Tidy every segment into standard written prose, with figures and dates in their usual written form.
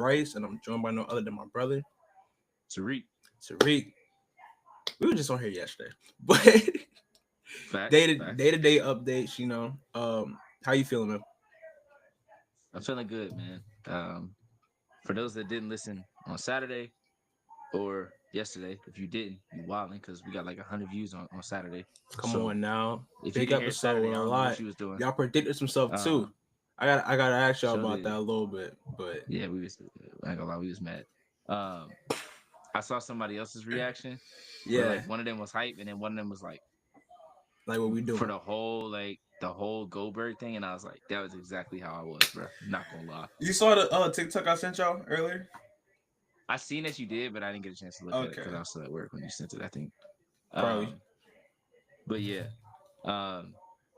Bryce, and I'm joined by no other than my brother, Tariq. Tariq. We were just on here yesterday, but day to day updates. How you feeling, man? I'm feeling good, man. For those that didn't listen on Saturday or yesterday, if you didn't, you wilding because we got like 100 views on Saturday. Come on now, if big you didn't hear episode Saturday, with I a don't know what lot. you was doing. Y'all predicted some stuff too. I gotta ask y'all about that a little bit, but yeah, I ain't gonna lie, we was mad. I saw somebody else's reaction. yeah, where, like one of them was hype, and then one of them was like what we doing for the whole Goldberg thing, and I was like, that was exactly how I was, bro. Not gonna lie. You saw the TikTok I sent y'all earlier? I seen that you did, but I didn't get a chance to look at it because I was still at work when you sent it, I think. Probably. But yeah.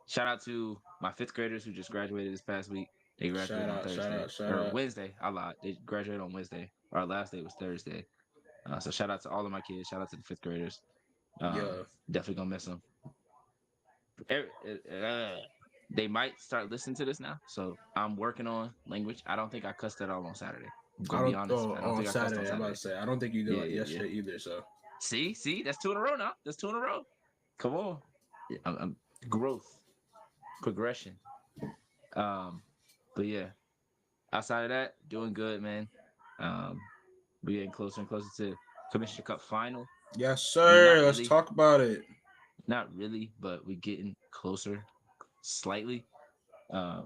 Shout out to my 5th graders who just graduated this past week. They graduated on Thursday. Or Wednesday. I lied. They graduated on Wednesday. Our last day was Thursday. So shout out to all of my kids. Shout out to the 5th graders. Definitely gonna miss them. They might start listening to this now. So I'm working on language. I don't think I cussed at all on Saturday. I'm gonna be honest. I don't think I cussed on Saturday. I'm about to say I don't think you did yesterday either. So see, that's 2 in a row now. That's 2 in a row. Come on. I'm growth, progression. But yeah, outside of that, doing good, man. We're getting closer and closer to Commissioner Cup final. Yes, sir. Let's talk about it. Not really, but we're getting closer slightly. I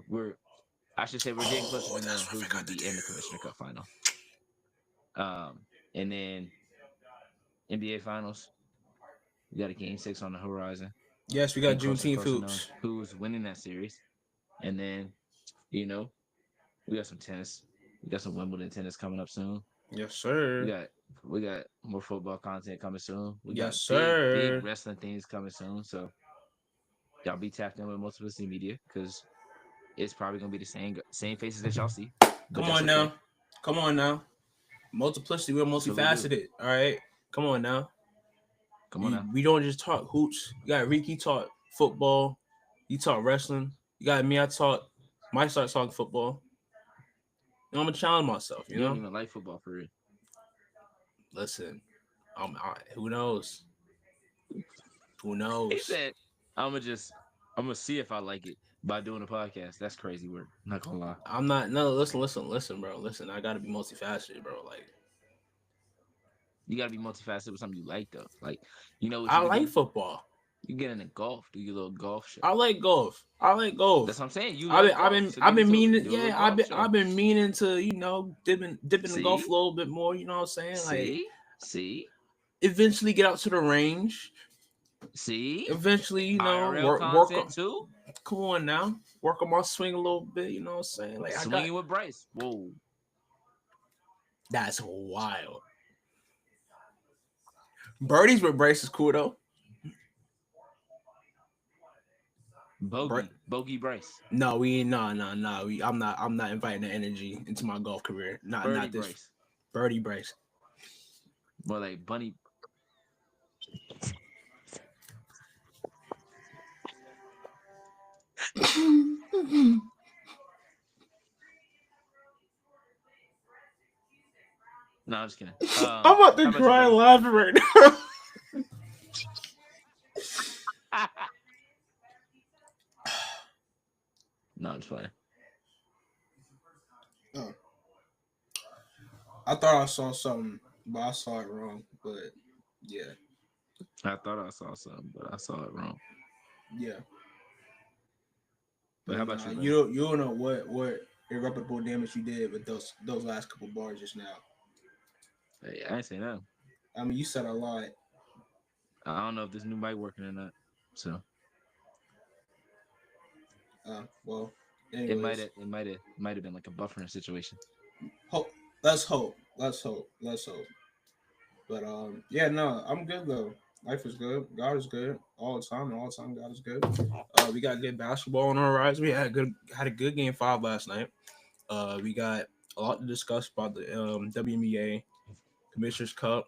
should say we're getting closer to knowing who's going to be in the Commissioner Cup final. And then NBA finals. We got a game 6 on the horizon. Yes, we got Juneteenth hoops. Who's winning that series? And then, we got some tennis. We got some Wimbledon tennis coming up soon. Yes, sir. We got more football content coming soon. We got big wrestling things coming soon. So y'all be tapped in with Multiplicity Media because it's probably gonna be the same faces that y'all see. Come on now. Multiplicity, we're multifaceted. All right. Come on now. We don't just talk hoops. You got Ricky talk football. You talk wrestling. You got me. Might start talking football. I'm gonna challenge myself. You know? Don't even like football for real. Listen, who knows? Who knows? He said, "I'm gonna see if I like it by doing a podcast." That's crazy work. I'm not gonna lie. I'm not. No, listen, bro. Listen, I gotta be multifaceted, bro. Like, you gotta be multifaceted with something you like, though. Like, I like football. You get into golf, do your little golf show. I like golf. That's what I'm saying. I've been meaning to, dipping in golf a little bit more. You know what I'm saying? See. Eventually get out to the range. See. Eventually, work on too. Come on now, work on my swing a little bit. You know what I'm saying? Like swinging with Bryce. Whoa, that's wild. Birdies with Bryce is cool though. Bogey Bryce. No, I'm not inviting the energy into my golf career. Not this. Bryce. Birdie Bryce. More like Bunny. No, I'm just kidding. I'm about to cry laughing right now. No, it's fine. Oh. I thought I saw something, but I saw it wrong. But yeah. I thought I saw something, but I saw it wrong. Yeah. But how about you? You don't know what irreparable damage you did with those last couple bars just now. Hey, I ain't saying that. I mean, you said a lot. I don't know if this new mic working or not. So. Well, anyways. It might have been like a buffering situation. Let's hope. But yeah, no, I'm good though. Life is good. God is good all the time. All the time, God is good. We got good basketball on our rise. We had a good game 5 last night. We got a lot to discuss about the WNBA Commissioner's Cup.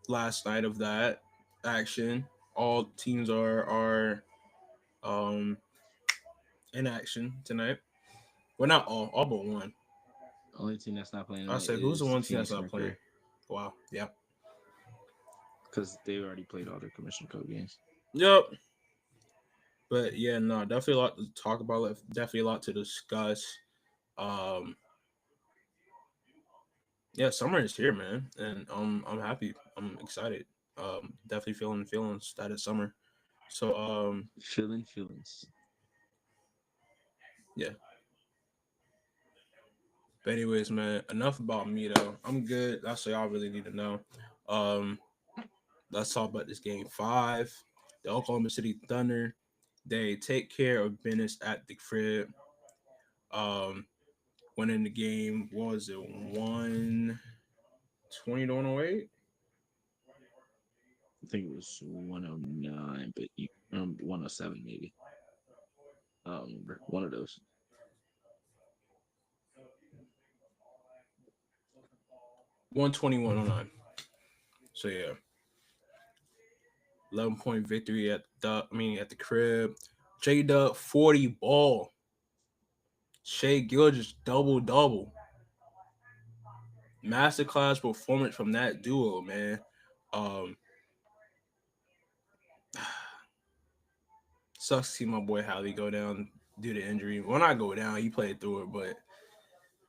Last night of that action, all teams are in action tonight. Well, not all but one. Only team that's not playing. I said, who's the one team that's not playing? Wow. Yeah. Because they already played all their Commissioner Cup games. Yep. But yeah, no, definitely a lot to talk about. Definitely a lot to discuss. Yeah, summer is here, man, and I'm happy. I'm excited. Definitely feeling started summer. So feelings. Yeah. But anyways, man, enough about me though. I'm good. That's all y'all really need to know. Let's talk about this game 5. The Oklahoma City Thunder. They take care of business at the crib. Winning the game, what was it, 120 to 108? I think it was 109, but 107 maybe. I don't remember. One of those. 121-109. So yeah. 11-point victory at the crib. J-Dub 40 ball. Shea Gilgeous double. Masterclass performance from that duo, man. Sucks to see my boy Hallie go down due to injury. Well, not go down, he played through it, but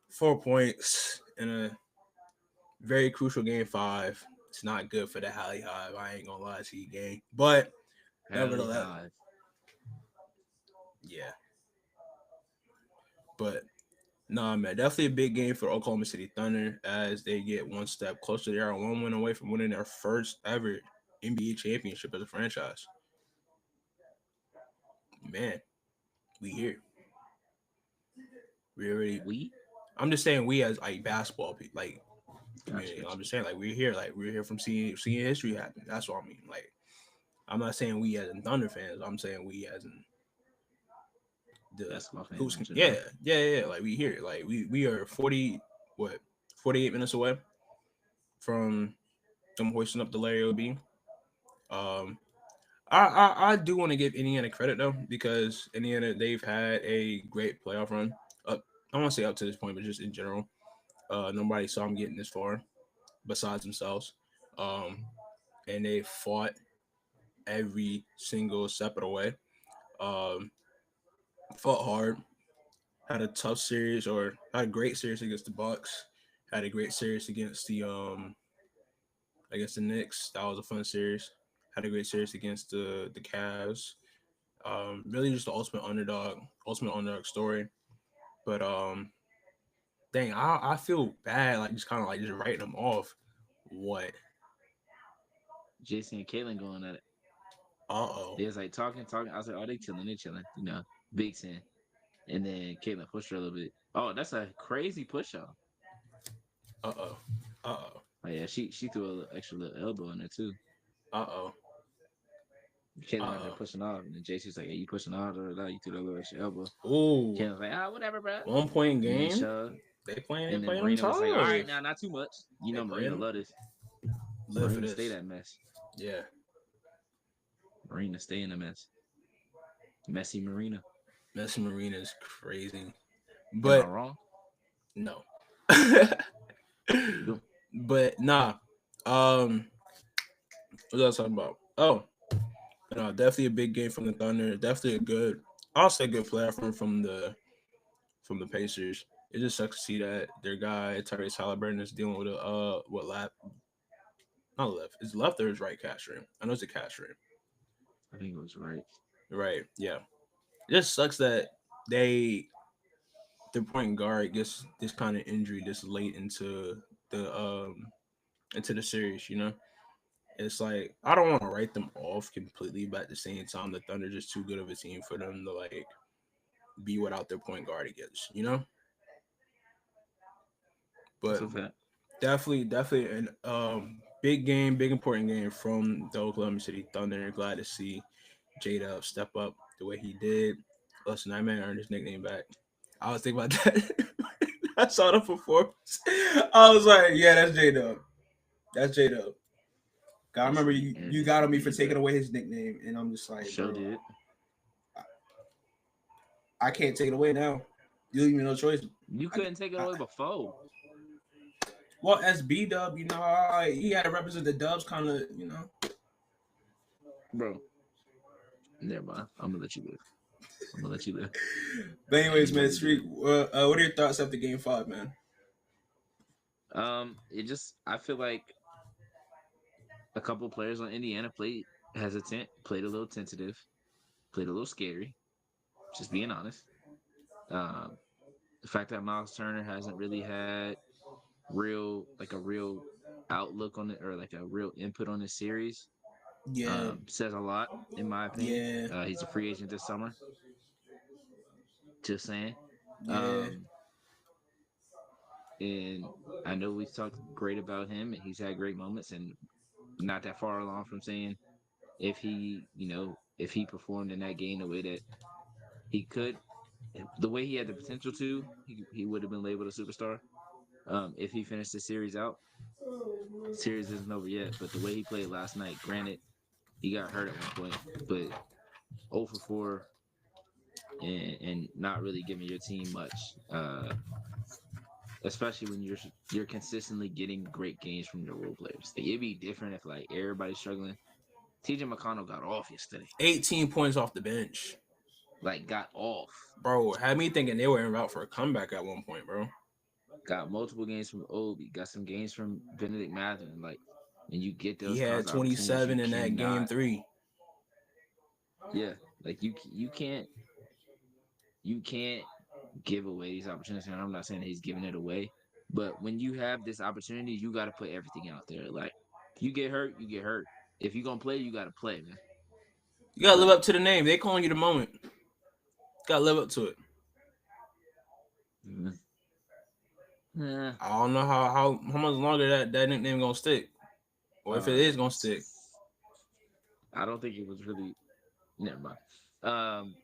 4 points in a very crucial game 5. It's not good for the Hallie Hive. I ain't gonna lie to you, gang. But nevertheless, yeah. But nah, man, definitely a big game for Oklahoma City Thunder as they get one step closer. They are 1 win away from winning their first ever NBA championship as a franchise. Man, we here. I'm just saying we as like basketball people, like community. I'm just saying like we're here from seeing history happen. That's what I mean. Like I'm not saying we as in Thunder fans. I'm saying we as in the who's yeah. Like we here. Like we are 48 minutes away from them hoisting up the Larry OB. I do want to give Indiana credit though, because Indiana, they've had a great playoff run. I want to say up to this point, but just in general, nobody saw them getting this far besides themselves. And they fought every single step of the way. Fought hard. Had a tough series, or had a great series against the Bucks. Had a great series against the Knicks. That was a fun series. Had a great series against the Cavs. Really just the ultimate underdog story. But dang, I feel bad, like just kind of like just writing them off. What? Jason and Caitlin going at it. They was like talking. I was like, oh, they chilling. You know, Big 10. And then Caitlin pushed her a little bit. Oh, that's a crazy push off. Oh yeah, she threw an extra little elbow in there too. Caitlin out there pushing off, and then JC's like, "Hey, you pushing off, or you threw a little extra elbow." Ooh. Caitlin's like, whatever, bro. 1 point game. They playing. And then Marina was like, "All right, now not too much." You know, Marina love this. Marina stay that mess. Yeah. Marina stay in the mess. Messy Marina. Messy Marina is crazy. But am I wrong? No. But nah. What was I talking about? Oh, no, definitely a big game from the Thunder. Definitely I'll say good playoff from the Pacers. It just sucks to see that their guy Tyrese Halliburton is dealing with a not left. Is left or is right catcher? I know it's a catcher. I think it was right. Right. Yeah. It just sucks that their point guard gets this kind of injury this late into the series. You know, it's like I don't want to write them off completely, but at the same time, the Thunder just too good of a team for them to like be without their point guard against. You know. But definitely an big game, big important game from the Oklahoma City Thunder. Glad to see J-Dub step up the way he did. Listen, that man earned his nickname back. I was thinking about that. I saw the performance. I was like, yeah, that's J-Dub. That's J-Dub. I remember you got on me for taking away his nickname, and I'm just like, bro, did. I can't take it away now. You leave me no choice You couldn't take it away before. Well, as B-Dub, he had to represent the Dubs, kind of, Bro. Never mind. I'm gonna let you live. But anyways, man, Street, what are your thoughts after Game 5, man? I feel like a couple of players on Indiana played hesitant, played a little tentative, played a little scary. Just being honest. The fact that Miles Turner hasn't really had a real outlook on it or like a real input on this series says a lot in my opinion. Yeah. He's a free agent this summer. Just saying. Yeah. And I know we've talked great about him and he's had great moments and not that far along from saying if he performed in that game the way that he could, the way he had the potential to, he would have been labeled a superstar. If he finished the series out. Series isn't over yet, but the way he played last night, granted, he got hurt at one point, but 0 for 4 and not really giving your team much. Especially when you're consistently getting great games from your role players. Like, it'd be different if like everybody's struggling. TJ McConnell got off yesterday. 18 points off the bench. Like, got off. Bro, had me thinking they were en route for a comeback at one point, bro. Got multiple games from Obi. Got some games from Benedict Mathurin. Like, and you get those. He had 27 in that Game 3. Yeah, like you can't give away these opportunities. And I'm not saying that he's giving it away, but when you have this opportunity, you got to put everything out there. Like, you get hurt, you get hurt. If you're gonna play, you got to play, man. You gotta live up to the name. They calling you the moment. Gotta live up to it. Mm-hmm. Yeah. I don't know how much longer that nickname gonna stick, or if it is gonna stick. I don't think it was really. Never mind.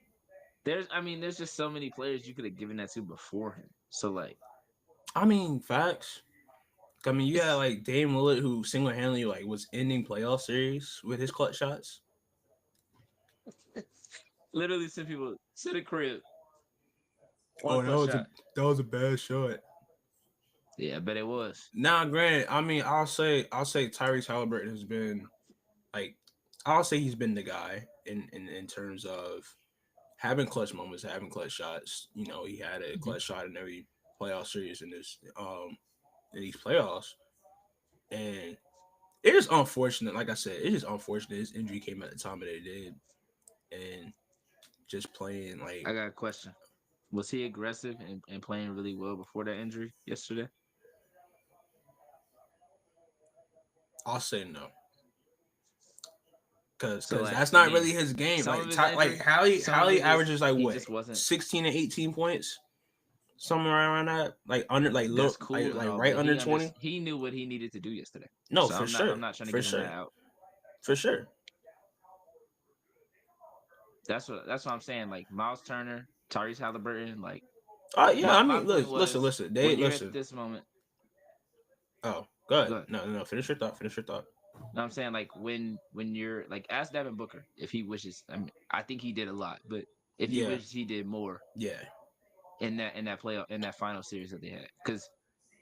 There's just so many players you could have given that to before him. So like, I mean, facts. I mean, you had like Dame Lillard, who single-handedly like was ending playoff series with his clutch shots. Literally sent people to the crib. That was a bad shot. Yeah, I bet it was. Nah, granted, I mean, I'll say Tyrese Halliburton has been like, I'll say he's been the guy in terms of having clutch moments, having clutch shots. You know, he had a clutch shot in every playoff series in these playoffs, and it is unfortunate. Like I said, it is unfortunate his injury came at the time that it did, and just playing like. I got a question. Was he aggressive and playing really well before that injury yesterday? I'll say no. Because that's not really his game. Hallie averages like what, 16 and 18 points, somewhere around that. Like under, like look, cool, like right under 20. He knew what he needed to do yesterday. No, so for sure. I'm not trying to get him that out. For sure. That's what I'm saying. Like Miles Turner, Tyrese Halliburton, like. Yeah. Listen. They listen at this moment. Oh, go ahead. No. Finish your thought. No, I'm saying like when you're like, ask Devin Booker if he wishes. I mean, I think he did a lot, but if he wishes he did more. Yeah. In that playoff, in that final series that they had, because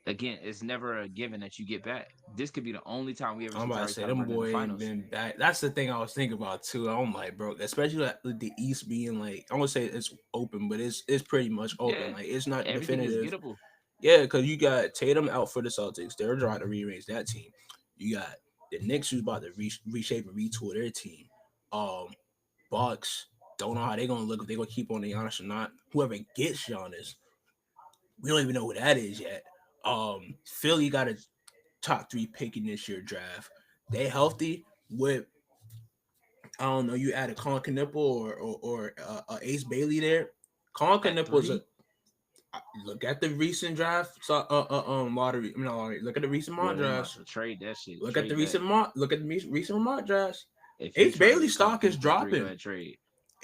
again, it's never a given that you get back. This could be the only time we ever. I'm about to say them boys ain't been back. That's the thing I was thinking about too. I'm like, bro, especially with the East being like, I won't say it's open, but it's pretty much open. Yeah. Like it's not definitive. Is gettable. Yeah, because you got Tatum out for the Celtics. They're trying to rearrange that team. You got the Knicks who's about to reshape and retool their team. Bucks don't know how they're gonna look, if they're gonna keep on the Giannis or not. Whoever gets Giannis, we don't even know who that is yet. Philly got a top 3 pick in this year draft. They healthy with, I don't know, you add a Colin Knippel or Ace Bailey there. Colin Knippel was look at the recent draft lottery. Look at the recent mock drafts. Trade that shit. Look at the recent mock drafts. Ace Bailey's stock is dropping.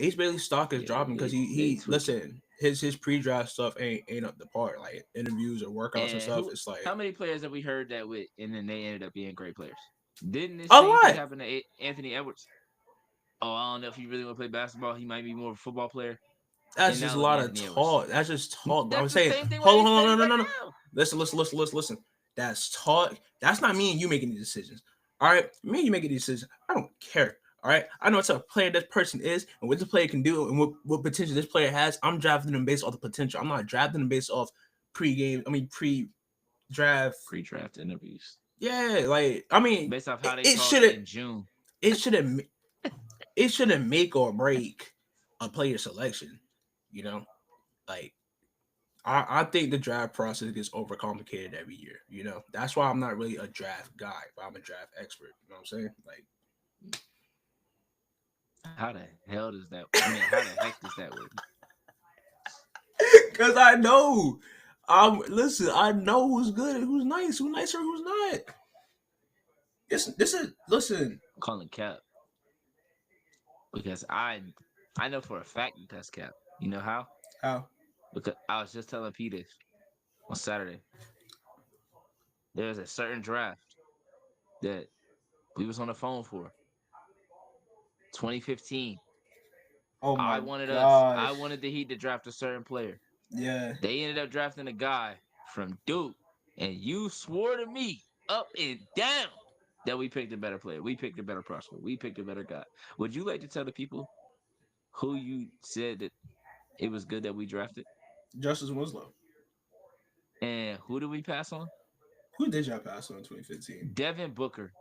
Ace Bailey's stock is dropping because he listen, his pre-draft stuff ain't up to par. Like interviews or workouts and stuff. It's like, how many players have we heard that with, and then they ended up being great players? Didn't this same thing happen to Anthony Edwards? Oh, I don't know if he really want to play basketball. He might be more of a football player. That's just a lot of talk. That's just talk. I'm saying, hold on, no. Listen. That's talk. That's not me and you making the decisions. All right, me and you making the decisions. I don't care. All right, I know what type of player this person is and what the player can do and what potential this player has. I'm drafting them based off the potential. I'm not drafting them based off pre-draft interviews. Yeah, like I mean, based off how they talk in June. It shouldn't make or break a player selection. You know, like I think the draft process gets overcomplicated every year. You know, that's why I'm not really a draft guy, but I'm a draft expert. You know what I'm saying? Like, how the hell does that? I mean, how the heck does that work? Because I know. Listen, I know who's good, who's nice, who's nicer, who's not. Listen. I'm calling cap because I know for a fact that's cap. You know how? How? Because I was just telling P this on Saturday. There's a certain draft that we was on the phone for. 2015. Oh my I wanted the Heat to draft a certain player. Yeah. They ended up drafting a guy from Duke, and you swore to me up and down that we picked a better player. We picked a better prospect. We picked a better guy. Would you like to tell the people who you said that it was good that we drafted? Justice Winslow. And who did we pass on? Who did y'all pass on in 2015? Devin Booker.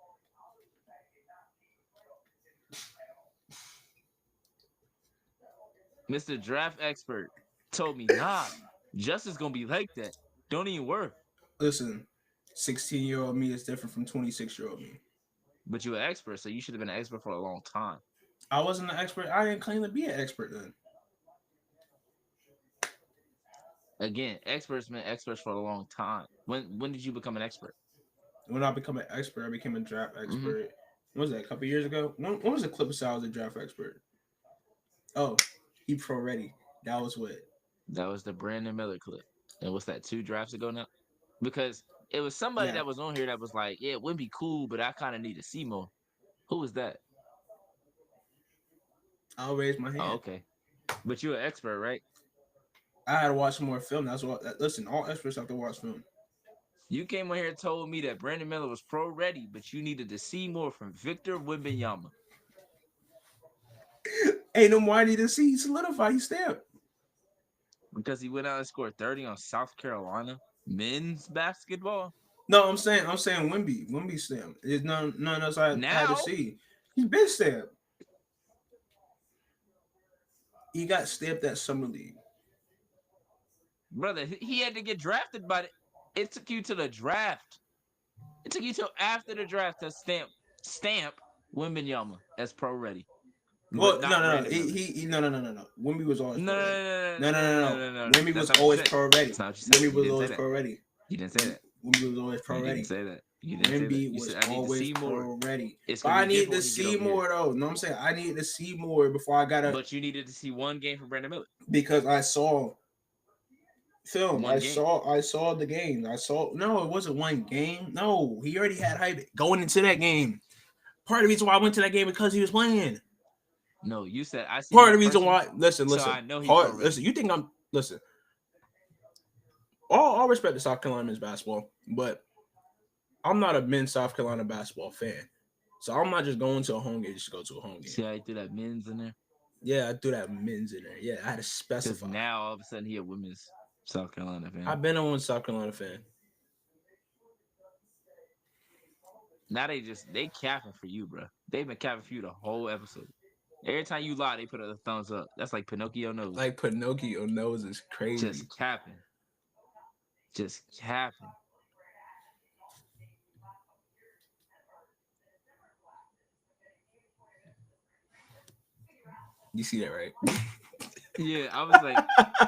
Mr. Draft Expert told me, nah, Justice gonna be like that. Don't even worry. Listen, 16-year-old me is different from 26-year-old me. But you're an expert, so you should have been an expert for a long time. I wasn't an expert. I didn't claim to be an expert then. Again, experts meant experts for a long time. When did you become an expert? When I became an expert, I became a draft expert. Mm-hmm. What was that, a couple years ago? When was the clip of I was a draft expert? Oh, he pro ready. That was what? That was the Brandon Miller clip. And what's that, 2 drafts ago now? Because it was somebody that was on here that was like, yeah, it would be cool, but I kind of need to see more. Who was that? I'll raise my hand. Oh, okay. But you're an expert, right? I had to watch more film. That's what. Listen, all experts have to watch film. You came on here and told me that Brandon Miller was pro ready, but you needed to see more from Victor Wembanyama. Ain't no more I need to see. He solidified. He stamped. Because he went out and scored 30 on South Carolina men's basketball. No, I'm saying Wemby stamped. There's none else I had to see. He's been stamped. He got stamped at Summer League. Brother, he had to get drafted, but it took you to the draft. It took you till after the draft to stamp Wembanyama as pro ready. Well, no. Wemby was always pro ready. No. Wemby was always pro ready. Wemby was always pro ready. You didn't say that. Wemby was always pro ready. You didn't say that. Wemby was always pro ready. But I needed to see more, though. No, I'm saying I needed to see more before I got to. But you needed to see one game from Brandon Miller. Because I saw film. I saw the game. No, it wasn't one game. No, he already had hype going into that game. Part of the reason why I went to that game because he was playing. No, you said I see. Part of the reason why. Listen. So I know listen. You think I'm listen? All respect to South Carolina men's basketball, but I'm not a men's South Carolina basketball fan, so I'm not just going to a home game just to go to a home game. See how I threw that men's in there? Yeah, I threw that men's in there. Yeah, I had to specify. Because now all of a sudden he a women's South Carolina fan. I've been a women's South Carolina fan. Now they capping for you, bro. They've been capping for you the whole episode. Every time you lie, they put a thumbs up. That's like Pinocchio nose. Like Pinocchio nose is crazy. Just capping. You see that, right? Yeah, I was like,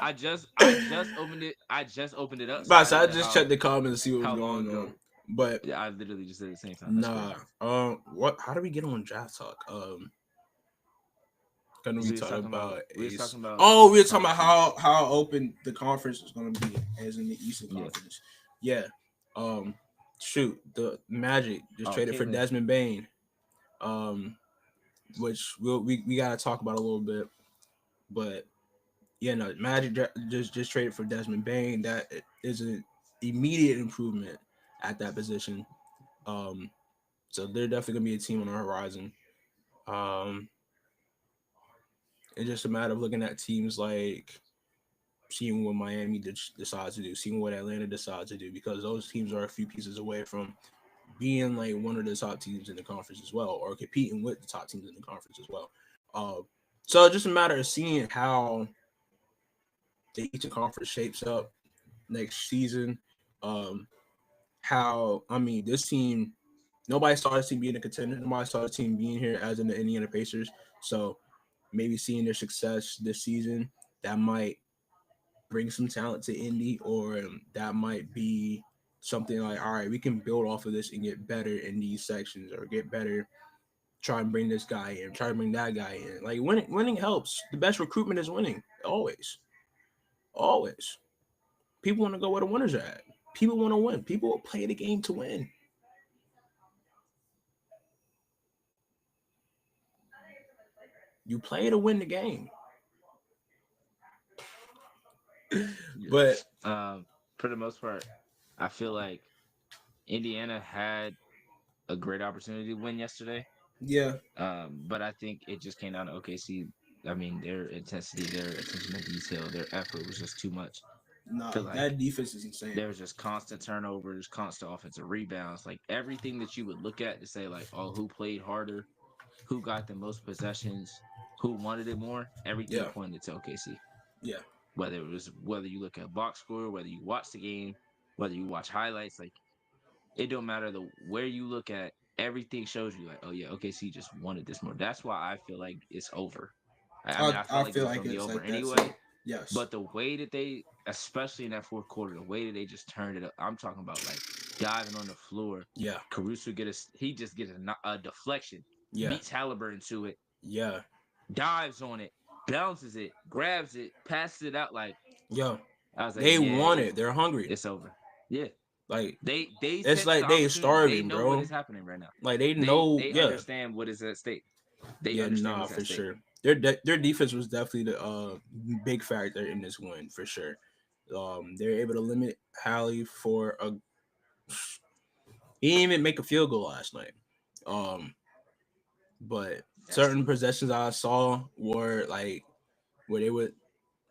I just opened it. I opened it up. So I just checked the comments to see what was going on. But yeah, I literally just did it at the same time. Nah. What? How do we get on draft talk? We were talking about. Oh, we were talking about how open the conference is going to be, as in the Eastern Conference. Yeah. Shoot, the Magic just traded for Desmond Bane. Which we got to talk about a little bit, but Yeah, no, Magic just traded for Desmond Bain. That is an immediate improvement at that position. So they're definitely gonna be a team on the horizon. Um, it's just a matter of looking at teams like seeing what Miami decides to do, seeing what Atlanta decides to do, because those teams are a few pieces away from being like one of the top teams in the conference as well, or competing with the top teams in the conference as well. So it's just a matter of seeing how the Eastern Conference shapes up next season. Um, this team, nobody saw this team being a contender. Nobody saw this team being here as in the Indiana Pacers. So maybe seeing their success this season, that might bring some talent to Indy, or that might be something like, all right, we can build off of this and get better in these sections, or get better. Try and bring this guy in. Try and bring that guy in. Like winning helps. The best recruitment is winning. Always, always. People want to go where the winners are at. People want to win. People will play the game to win. You play to win the game. But for the most part, I feel like Indiana had a great opportunity to win yesterday. Yeah. But I think it just came down to OKC. I mean, their intensity, their attention to detail, their effort was just too much. No, that defense is insane. There was just constant turnovers, constant offensive rebounds, like everything that you would look at to say, like, oh, who played harder, who got the most possessions, who wanted it more. Everything pointed to OKC. Yeah. Whether you look at box score, whether you watch the game, whether you watch highlights, like it don't matter where you look at. Everything shows you like, oh yeah, OKC just wanted this more. That's why I feel like it's over. I mean, I feel like it's gonna be over anyway. Yes. But the way that they, especially in that fourth quarter, the way that they just turned it up, I'm talking about like diving on the floor. Yeah. Caruso he just gets a deflection. Yeah. Beats Halliburton to it. Yeah. Dives on it, bounces it, grabs it, passes it out like. Yo. I was like, they want it. They're hungry. It's over. Yeah. Like they it's like they starving, they know bro. what is happening right now. Like they know, they understand what is at stake. They understand what's at stake. Sure. Their defense was definitely the big factor in this win for sure. They're able to limit Hallie for a. He didn't even make a field goal last night. But certain possessions I saw were like where they would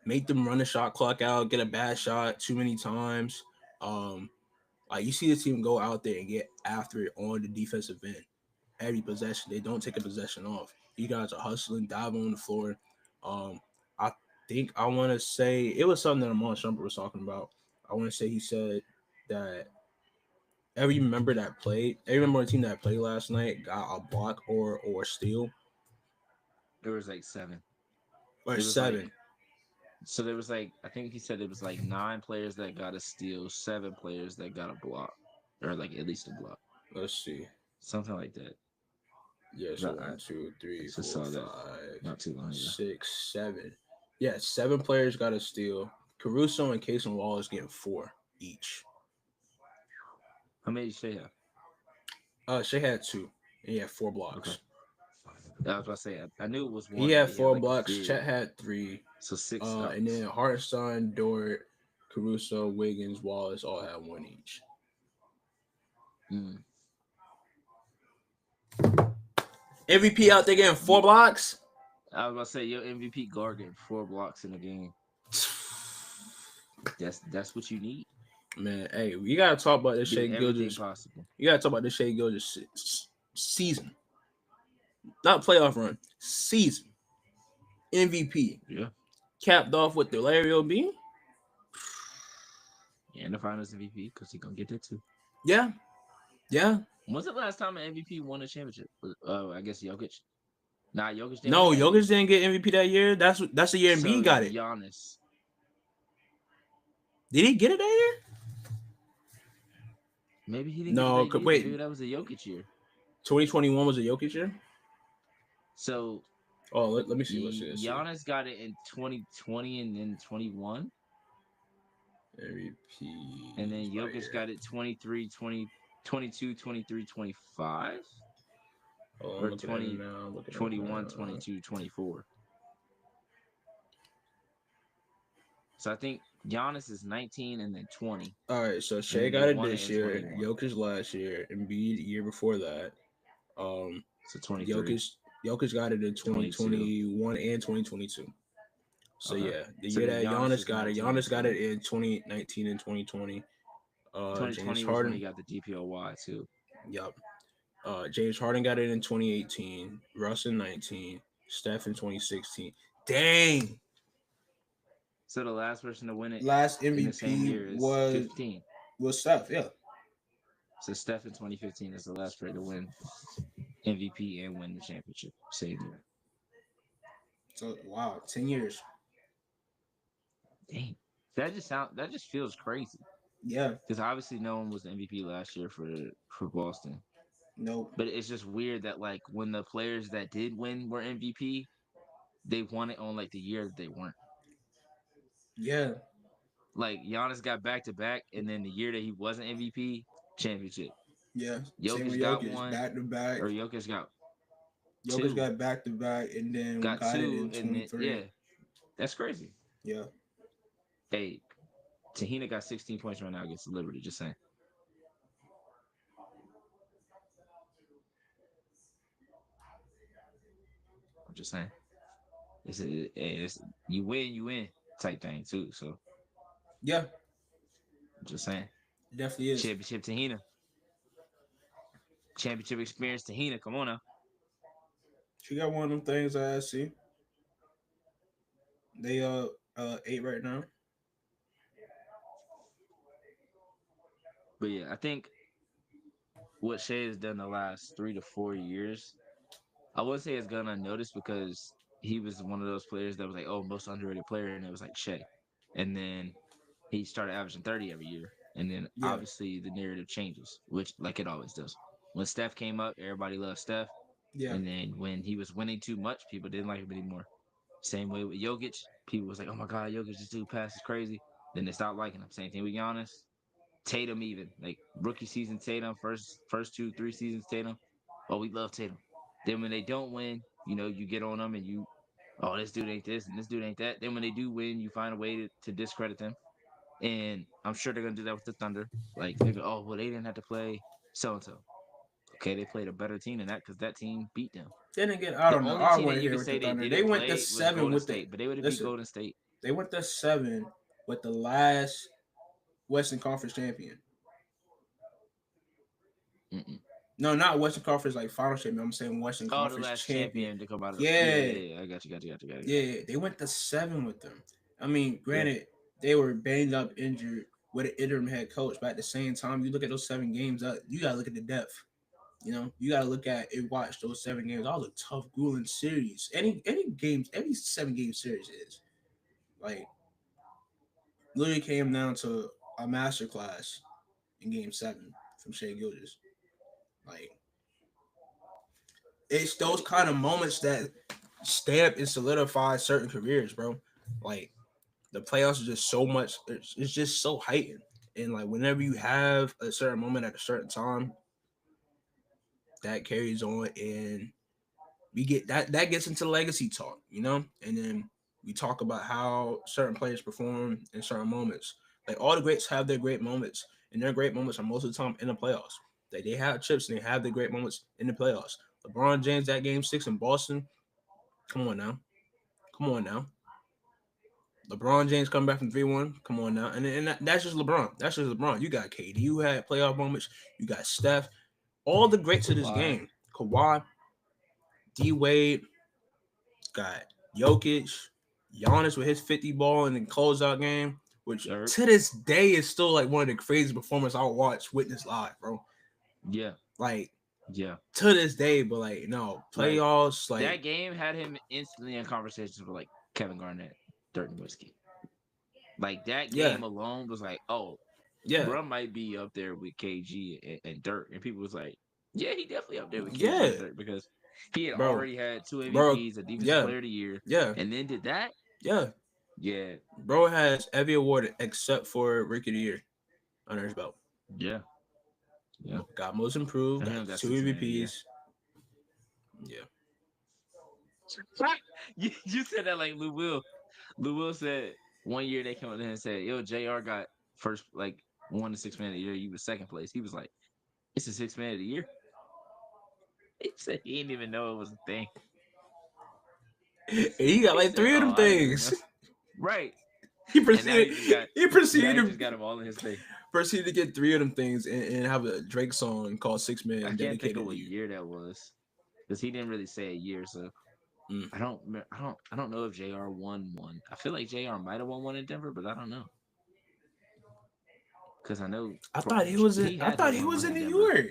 make them run the shot clock out, get a bad shot too many times. Like you see the team go out there and get after it on the defensive end. Every possession, they don't take a possession off. You guys are hustling, diving on the floor. I think I want to say it was something that Amon Shumpert was talking about. I want to say he said that every member on the team that played last night got a block or steal. There was like 7. Or 7. Like, so there was like, I think he said it was like 9 players that got a steal, 7 players that got a block, or like at least a block. Let's see. Something like that. Yeah, so 1, 2, 3, 4, 5, not too long ago. 6, 7. Yeah, 7 players got a steal. Caruso and Casey Wallace getting 4 each. How many did Shea have? Shea had 2. And he had 4 blocks. Okay. I was about to say, I knew it was 1. He had 4 blocks. Chet had 3. So 6. And then Hartenstein, Dort, Caruso, Wiggins, Wallace all had 1 each. MVP out there getting 4 blocks. I was about to say, your MVP guard getting 4 blocks in a game. That's what you need. Man, hey, we gotta talk about this Shea Gilgeous. You gotta talk about this Shea Gilgeous season, not playoff run, season. MVP. Yeah. Capped off with the Larry O.B. Yeah, and the Finals MVP because he's gonna get that too. Yeah. When's the last time an MVP won a championship? I guess Jokic. Nah, Jokic didn't. No, Jokic didn't get MVP that year. That's the year Embiid got it. Giannis. Did he get it that year? Maybe he didn't. No, wait. Maybe that was a Jokic year. 2021 was a Jokic year. So. Oh, let me see. Let's see. Giannis got it in 2020 and then 21. MVP. And then Jokic got it 23, 20, 22, 23, 25. Or 20, 21, 22, 24. So I think Giannis is 19 and then 20. All right, so And Shea then they got it won it this in year, 21. Jokic last year, Embiid the year before that. So 23, Jokic got it in 22. 2021 and 2022. So Okay. yeah, the So year then that Giannis is Giannis got 19 it in 2019 and 2020. James 2020 was when he Harden, got the DPOY too. yup. James Harden got it in 2018. Russ in 19. Steph in 2016. Dang. So the last person to win it Last in the same MVP year is 15. was Steph. Yeah. So Steph in 2015 is the last player to win MVP and win the championship same year. So wow, 10 years. Dang. That just feels crazy. Yeah. Because obviously no one was the MVP last year for Boston. Nope. But it's just weird that like when the players that did win were MVP, they won it on like the year that they weren't. Yeah. Like Giannis got back to back, and then the year that he wasn't MVP, championship. Yeah. Same with Jokic got Jokic, one, back to back. or Jokic got Jokic two, got back to back, and then got got it two, in and then 23. yeah, that's crazy. Yeah. Hey, Tahina got 16 points right now against Liberty. Just saying. I'm just saying. It's you win type thing too. So Yeah. I'm just saying. It definitely is. Championship Tahina. Championship experience Tahina. Come on now. She got one of them things I see. They 8 right now. But yeah, I think what Shea has done the last 3 to 4 years, I would say it's gone unnoticed because he was one of those players that was like, oh, most underrated player, and it was like Shea. And then he started averaging 30 every year. And then Yeah. obviously the narrative changes, which like it always does. When Steph came up, everybody loved Steph. Yeah. And then when he was winning too much, people didn't like him anymore. Same way with Jokic. People was like, oh my God, Jokic, this dude passes crazy. Then they stopped liking him. Same thing with Giannis. Tatum even. Like rookie season Tatum, first 2, 3 seasons Tatum. Oh, we love Tatum. Then when they don't win, you get on them and oh, this dude ain't this and this dude ain't that. Then when they do win, you find a way to discredit them. And I'm sure they're gonna do that with the Thunder. Like they go, oh well, they didn't have to play so and so. Okay, they played a better team than that because that team beat them. Then again, I The don't know. only I team want that to you hear could with the say they Thunder. They didn't went to play was 7 Golden with the. State, but they would have beat Listen, Golden State. they went to 7 with the last Western Conference champion. Mm-mm. No, not Western Conference like final champion. I'm saying Western Oh, the Conference last champion. champion to come out of Yeah. I got you. Yeah. They went to 7 with them. I mean, Yeah. granted, they were banged up, injured with an interim head coach, but at the same time, you look at those 7 games. You gotta look at the depth. You gotta look at and watch those 7 games. All the tough, grueling series. Any games, any 7-game series is like literally came down to a masterclass in Game 7 from Shea Gilgeous. Like it's those kind of moments that stamp and solidify certain careers, bro. Like the playoffs are just so much. It's just so heightened, and like whenever you have a certain moment at a certain time, that carries on, and we get that gets into legacy talk, and then we talk about how certain players perform in certain moments. Like all the greats have their great moments, and their great moments are most of the time in the playoffs. Like they have chips and they have their great moments in the playoffs. LeBron James that Game 6 in Boston. Come on now. LeBron James come back from 3-1. Come on now, and that's just LeBron. That's just LeBron. You got KD. You had playoff moments. You got Steph. All the greats of this game. Kawhi, D Wade, got Jokic, Giannis with his 50 ball in the closeout game, which to this day is still like one of the craziest performances I'll witness live, bro. Yeah. Like, yeah. To this day, but like, no, playoffs, like that game had him instantly in conversations with like Kevin Garnett, Dirk Nowitzki. Like that game alone was like, oh, yeah, bro might be up there with KG and Dirk, and people was like, yeah, he definitely up there with KG and Dirk because he had already had 2 MVPs, a Defensive Player of the Year, and then did that. Yeah, bro has every award except for Rookie of the Year under his belt. Yeah, got most improved, got 2 MVPs. Yeah. You said that like Lou Will. Lou Will said one year they came up there and said, "Yo, JR got first, like, won the sixth man of the year. You was second place." He was like, "It's the sixth man of the year." He said he didn't even know it was a thing. He got like 3 of them things. Right. He proceeded. He proceeded. Just got them all in his thing. Proceeded to get 3 of them things and have a Drake song called 6 Man. I can't think of what year that was, because he didn't really say a year. So I don't know if JR won one. I feel like JR might have won one in Denver, but I don't know. Because I know. I thought he was in New York.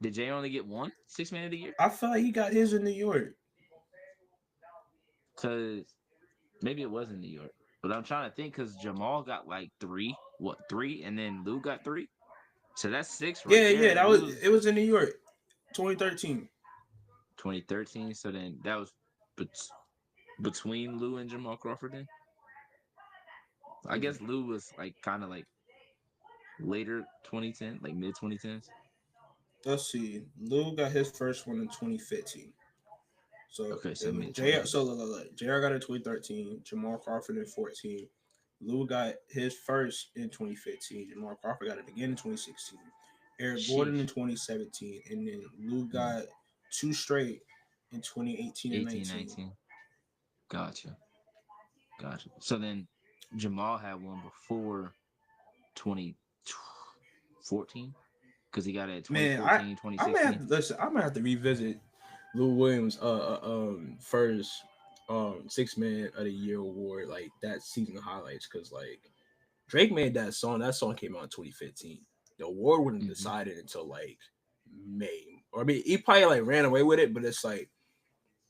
Did Jay only get one sixth man of the year? I felt like he got his in New York. Because maybe it was in New York. But I'm trying to think, because Jamal got like 3? What, 3? And then Lou got 3? So that's 6 right there. Yeah, it was in New York. 2013. 2013. So then that was between Lou and Jamal Crawford then? I guess Lou was like kind of like later 2010, like mid 2010s. Let's see. Lou got his first one in 2015. So okay, so JR got it in 2013, Jamal Crawford in 14. Lou got his first in 2015. Jamal Crawford got it again in 2016. Eric Gordon in 2017, and then Lou got 2 straight in 2018 and 19. Gotcha. So then Jamal had one before 2014 because he got it 2014, 2016. I'm gonna have to revisit Lou Williams' first 6 Man of the Year award, like that season highlights, because like Drake made that song. That song came out in 2015. The award wasn't decided until like May, or I mean, he probably like ran away with it, but it's like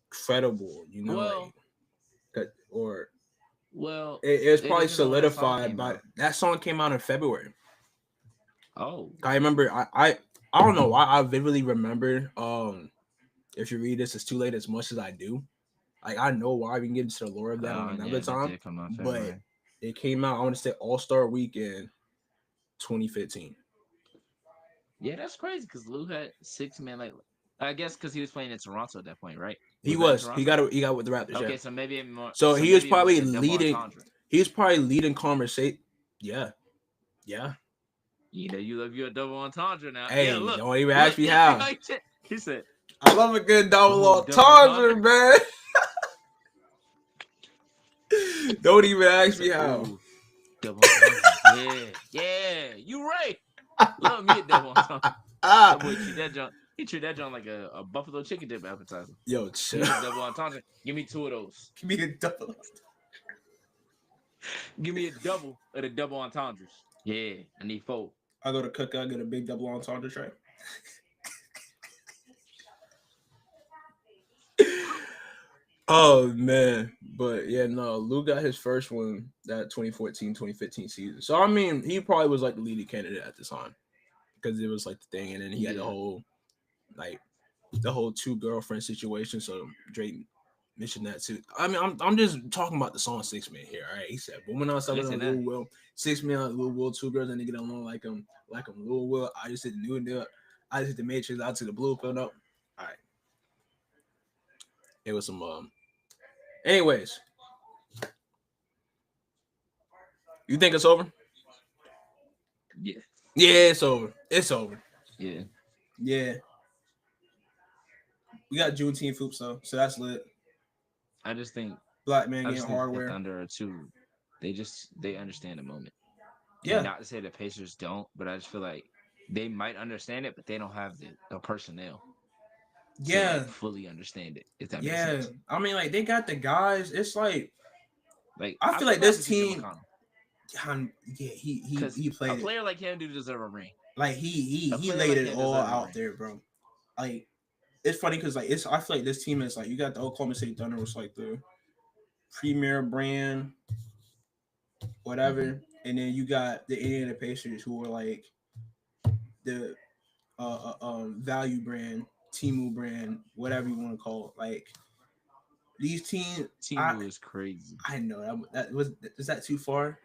credible, you know, it's probably solidified by that song came out in February. Oh, I remember. I don't know why I vividly remember. If you read this, it's too late as much as I do. Like I know why we can get into the lore of that on another time, but it came out. I want to say All-Star Weekend 2015. Yeah, that's crazy because Lou had 6 man. Like I guess because he was playing in Toronto at that point, right? He was. He got with the Raptors. Okay, so maybe more. So he was probably leading. He was probably leading conversation. Yeah. You know, you love your double entendre now. Hey, yeah, look, don't even ask me how. He said, "I love a good double entendre, man." Don't even ask me how. Double entendre. Yeah, you right. Love me a double entendre. That boy treat that junk. He treat that junk like a buffalo chicken dip appetizer. Yo, chill. Give me a double entendre. Give me 2 of those. Give me a double. Give me a double of the double entendres. Yeah, I need 4. I go to Cookout, I get a big double entendre tray. Oh man, but yeah, no, Lou got his first one that 2014-2015 season. So I mean, he probably was like the leading candidate at the time because it was like the thing, and then he had the whole 2 girlfriend situation. So Drake mentioned that too. I mean, I'm just talking about the song 6 Man here. All right, he said, "Woman on 7 on Lil Will, 6 Man on Lil Will, 2 girls and they get along like him, Lil Will. I just hit the new deal. I just hit the Matrix. I took the blue pill up. All right, it was some Anyways, you think it's over? Yeah. Yeah, it's over. It's over. Yeah. We got Juneteenth hoops though, so that's lit. I just think Black man getting hardware. Thunder are too. They understand the moment. Yeah. And not to say the Pacers don't, but I just feel like they might understand it, but they don't have the personnel. To fully understand it. If that makes sense. I mean, like they got the guys. It's like I feel like this team. He played. A player like him do deserve a ring. Like he laid it all out there, bro. Like it's funny because like I feel like this team is like you got the Oklahoma City Thunder, which like the premier brand, whatever, and then you got the Indiana Pacers who are like the value brand. Timu brand, whatever you want to call it, like these teams. Timu is crazy. I know is that too far?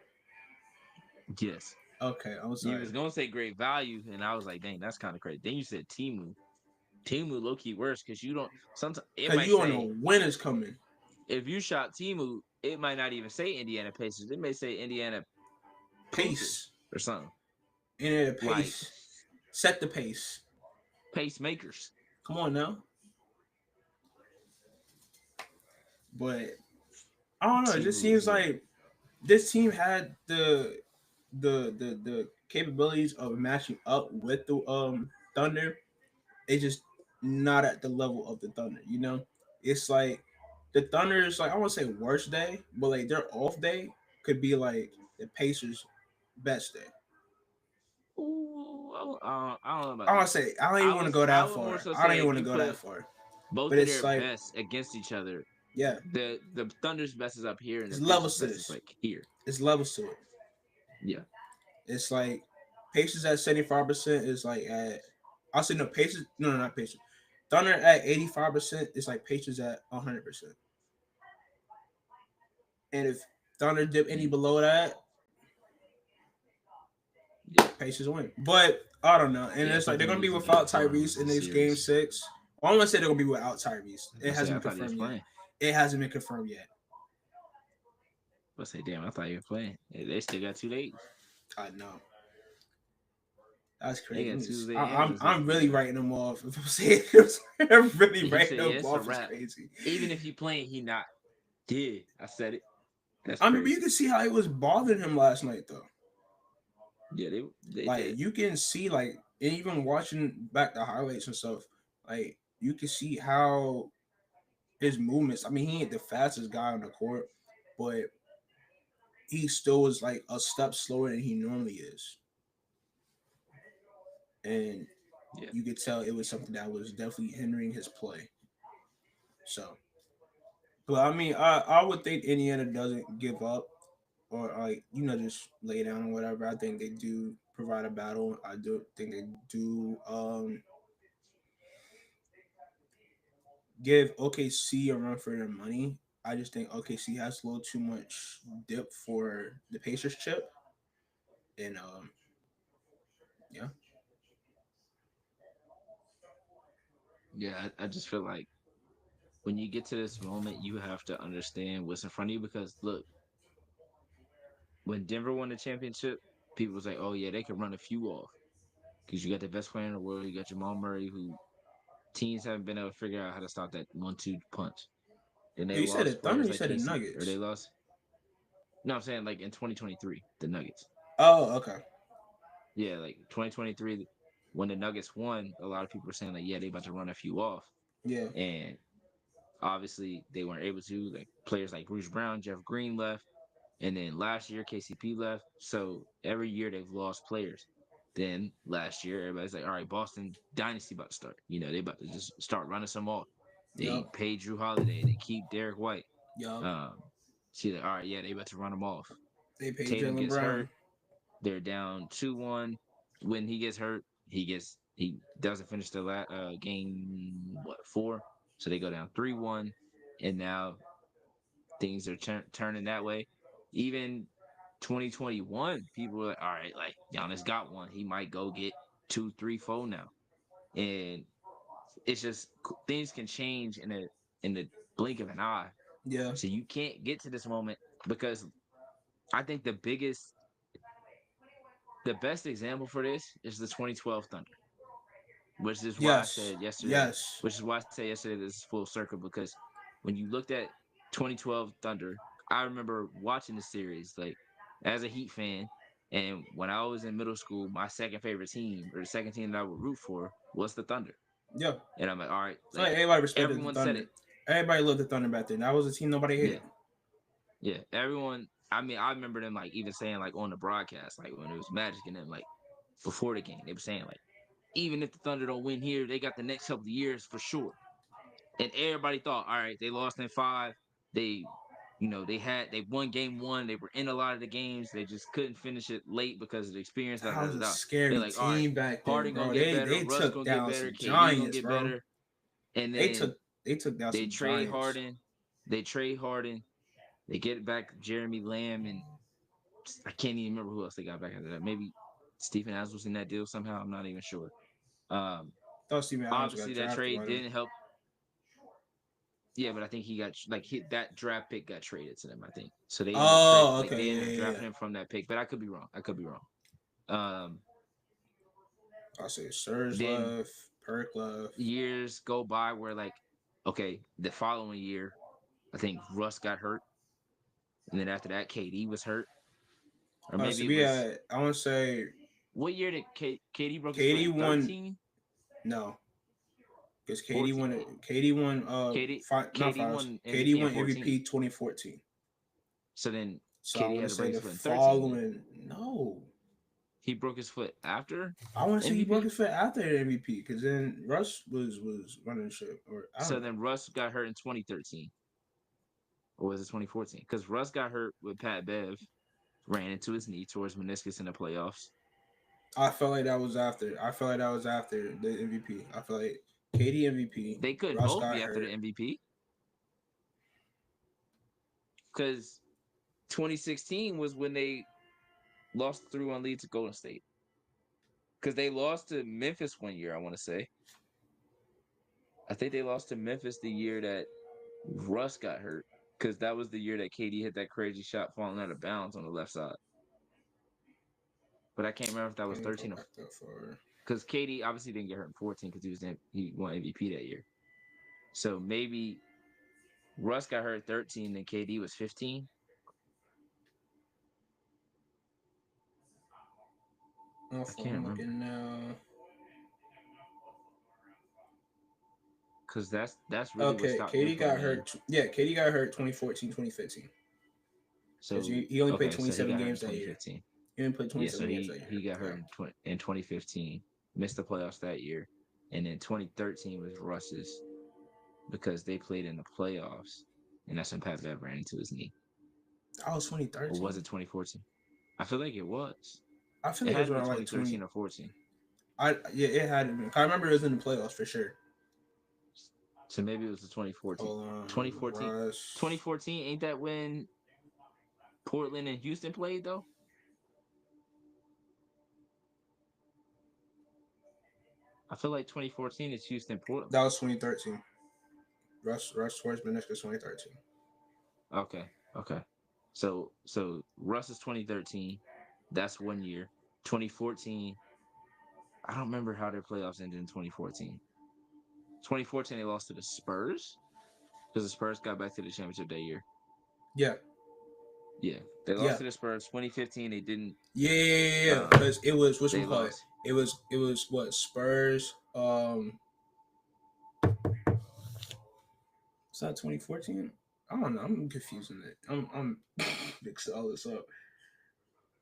Yes. Okay, I was sorry. You was gonna say great value, and I was like, dang, that's kind of crazy. Then you said Timu. Timu low key worse because you don't sometimes. Because you don't know when it's coming. If you shot Timu, it might not even say Indiana Pacers. It may say Indiana Pace. Pacers or something. Indiana pace. Like, set the pace. Pacemakers. Come on now. But I don't know. It just seems like this team had the capabilities of matching up with the Thunder. It's just not at the level of the Thunder. You know, it's like the Thunder is like I won't say worst day, but like their off day could be like the Pacers' best day. Ooh, I don't know about I want that. to say I don't even want to go that far. I don't even want to go that far. Both of their best against each other. Yeah. The Thunder's best is up here, and it's the levels Pacers' best is like here. It's levels to it. Yeah. It's like Pacers at 75% is like at I'll say no Pacers no not Pacers. Thunder at 85% is like Pacers at 100%. And if Thunder dip any below that, Pacers win. But I don't know. And it's like they're gonna be without Tyrese in this game 6. Well, I'm gonna say they're gonna be without Tyrese. It hasn't been confirmed yet. It hasn't been confirmed yet. Let's say, damn, I thought you were playing. They still got 2 days. I know. That's crazy. I'm really writing them off. If I'm saying I'm really writing them off. It's crazy. Even if you playing, he not. Yeah, I said it. That's crazy. You can see how it was bothering him last night, though. Yeah, they like did. You can see like and even watching back the highlights and stuff. Like you can see how his movements. I mean, he ain't the fastest guy on the court, but he still was like a step slower than he normally is. And you could tell it was something that was definitely hindering his play. So, but I mean, I would think Indiana doesn't give up or like just lay down or whatever. I think they do provide a battle. I do think they do give OKC a run for their money. I just think OKC has a little too much dip for the Pacers chip, and yeah. Yeah, I just feel like when you get to this moment, you have to understand what's in front of you because look, when Denver won the championship, people was like, "Oh yeah, they can run a few off," because you got the best player in the world. You got Jamal Murray, who teams haven't been able to figure out how to stop that 1-2 punch. Then they lost said it, Thunder, you said the Nuggets, or they lost. No, I'm saying like in 2023, the Nuggets. Oh, okay. Yeah, like 2023, when the Nuggets won, a lot of people were saying like, yeah, they about to run a few off. Yeah. And obviously they weren't able to. Like players like Bruce Brown, Jeff Green left. And then last year, KCP left. So every year they've lost players. Then last year, everybody's like, all right, Boston Dynasty about to start. They about to just start running some off. They pay Drew Holiday. They keep Derek White. She's like, all right, yeah, they about to run them off. They pay Tatum Jaylen gets Brown. hurt. They're down 2-1. When he gets hurt, he doesn't finish the game 4. So they go down 3-1, and now things are turning that way. Even 2021, people were like, all right, like Giannis got one. He might go get 2, 3, 4 now. And it's just things can change in the blink of an eye. Yeah. So you can't get to this moment because I think the best example for this is the 2012 Thunder, which is why I said yesterday. Which is why I said yesterday this is full circle because when you looked at 2012 Thunder, I remember watching the series like as a Heat fan, and when I was in middle school, my second favorite team or the second team that I would root for was the Thunder. Yeah, and I'm like, all right, like everybody respected the Thunder. Said it. Everybody loved the Thunder back then. That was a team nobody hated. Yeah, everyone. I mean, I remember them like even saying like on the broadcast, like when it was Magic and them, like before the game, they were saying like, even if the Thunder don't win here, they got the next couple of years for sure. And everybody thought, all right, they lost in 5. They won game 1. They were in a lot of the games. They just couldn't finish it late because of the experience. That was a scary like, team back then, Harden bro. Gonna get better. They Russ took gonna down get better. some KD giants, gonna get bro. better. And then they took down some trade giants. Harden. They trade Harden. They get back Jeremy Lamb and I can't even remember who else they got back after that. Maybe Stephen Adams was in that deal somehow. I'm not even sure. Thought Stephen Adams obviously that trade didn't help. Yeah, but I think he got that draft pick got traded to them. I think so. They ended up Okay, they ended up drafting him from that pick, but I could be wrong. I say Serge left, Perk left. Years go by where okay, the following year, I think Russ got hurt, and then after that, KD was hurt, or maybe it was. I want to say. What year did KD broke his KD foot? won. 13? No, because KD 14. won. KD won. KD won KD MVP won in 14. MVP 2014. So then So KD I had to break his the foot in 13. following. No, he broke his foot after. I want to say he broke his foot after the MVP because then Russ was running shit. Then Russ got hurt in 2013, or was it 2014? Because Russ got hurt with Pat Bev, ran into his knee towards meniscus in the playoffs. I felt like that was after. the MVP. I feel like KD MVP. They could both be after the MVP. Because 2016 was when they lost 3-1 lead to Golden State. Because they lost to Memphis one year, I want to say. I think they lost to Memphis the year that Russ got hurt. Because that was the year that KD hit that crazy shot falling out of bounds on the left side. But I can't remember if that was 13 or... Because KD obviously didn't get hurt in 14 because he won MVP that year. So maybe Russ got hurt 13 and KD was 15. I can't remember now. Because that's really okay. KD got hurt. Yeah, KD got hurt 2014, 2015. So he only played 27 games that year. He only played 27 games that year. He got hurt in 2015, missed the playoffs that year, and then 2013 was Russ's because they played in the playoffs, and that's when Pat Bev ran into his knee. That was 2013. Or was it 2014? I feel like it was. I feel like it had it was around 2013 or 14. It had to be. I remember it was in the playoffs for sure. So maybe it was the 2014. 2014. 2014, ain't that when Portland and Houston played though? I feel like 2014 is Houston Portland. That was 2013. Russ towards meniscus 2013. Okay. So Russ is 2013. That's 1 year. 2014. I don't remember how their playoffs ended in 2014. 2014 they lost to the Spurs because the Spurs got back to the championship that year. Yeah. They lost to the Spurs. 2015 they didn't. Yeah. Because it was what's it called? It was what Spurs. Was that 2014? I don't know. I'm confusing it. I'm mixing all this up.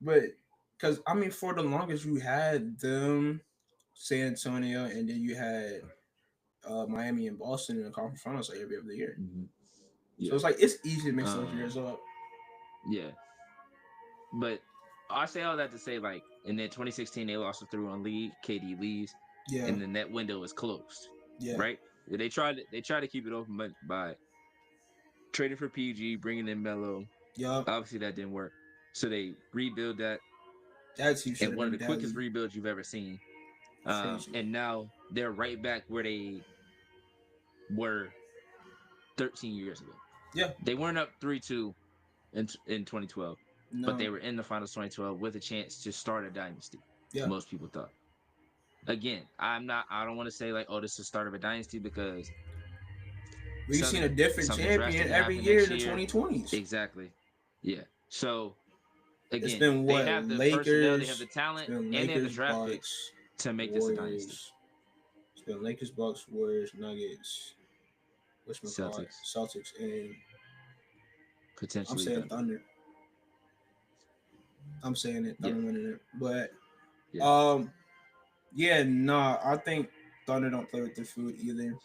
But because I mean, for the longest you had them, San Antonio, and then you had Miami and Boston in the conference finals every other year. Mm-hmm. Yeah. So it's like it's easy to mix those years up. Yeah. But I say all that to say, like, in then 2016 they lost a 3-1 lead. KD leaves. Yeah. And then that window is closed. Yeah. Right? They tried to keep it open by trading for PG, bringing in Melo. Yeah. Obviously that didn't work. So they rebuild that. That's and one of the quickest rebuilds you've ever seen. And now they're right back where they were 13 years ago. Yeah. They weren't up 3-2 in 2012. No. But they were in the finals 2012 with a chance to start a dynasty. Yeah. Most people thought. Again, I don't want to say like, oh, this is the start of a dynasty because we've seen a different champion every year in the 2020s. Exactly. Yeah. So again, it's been what? They have the Lakers, personnel, they have the talent, and they have the draft picks to make this a dynasty. It's been Lakers, Bucks, Warriors, Nuggets, Celtics, and potentially I'm saying Thunder. I'm saying it. Thunder winning it, but I think Thunder don't play with their food either.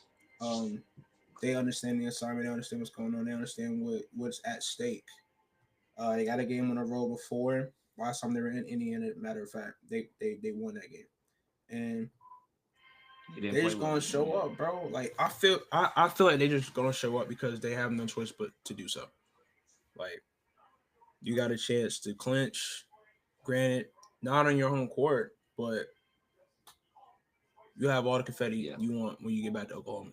They understand the assignment. They understand what's going on. They understand what's at stake. They got a game on the road before. Last time they were in Indiana, matter of fact, they won that game, and they're just gonna show up, bro. Like I feel like they're just gonna show up because they have no choice but to do so. Like you got a chance to clinch, granted, not on your home court, but you have all the confetti you want when you get back to Oklahoma.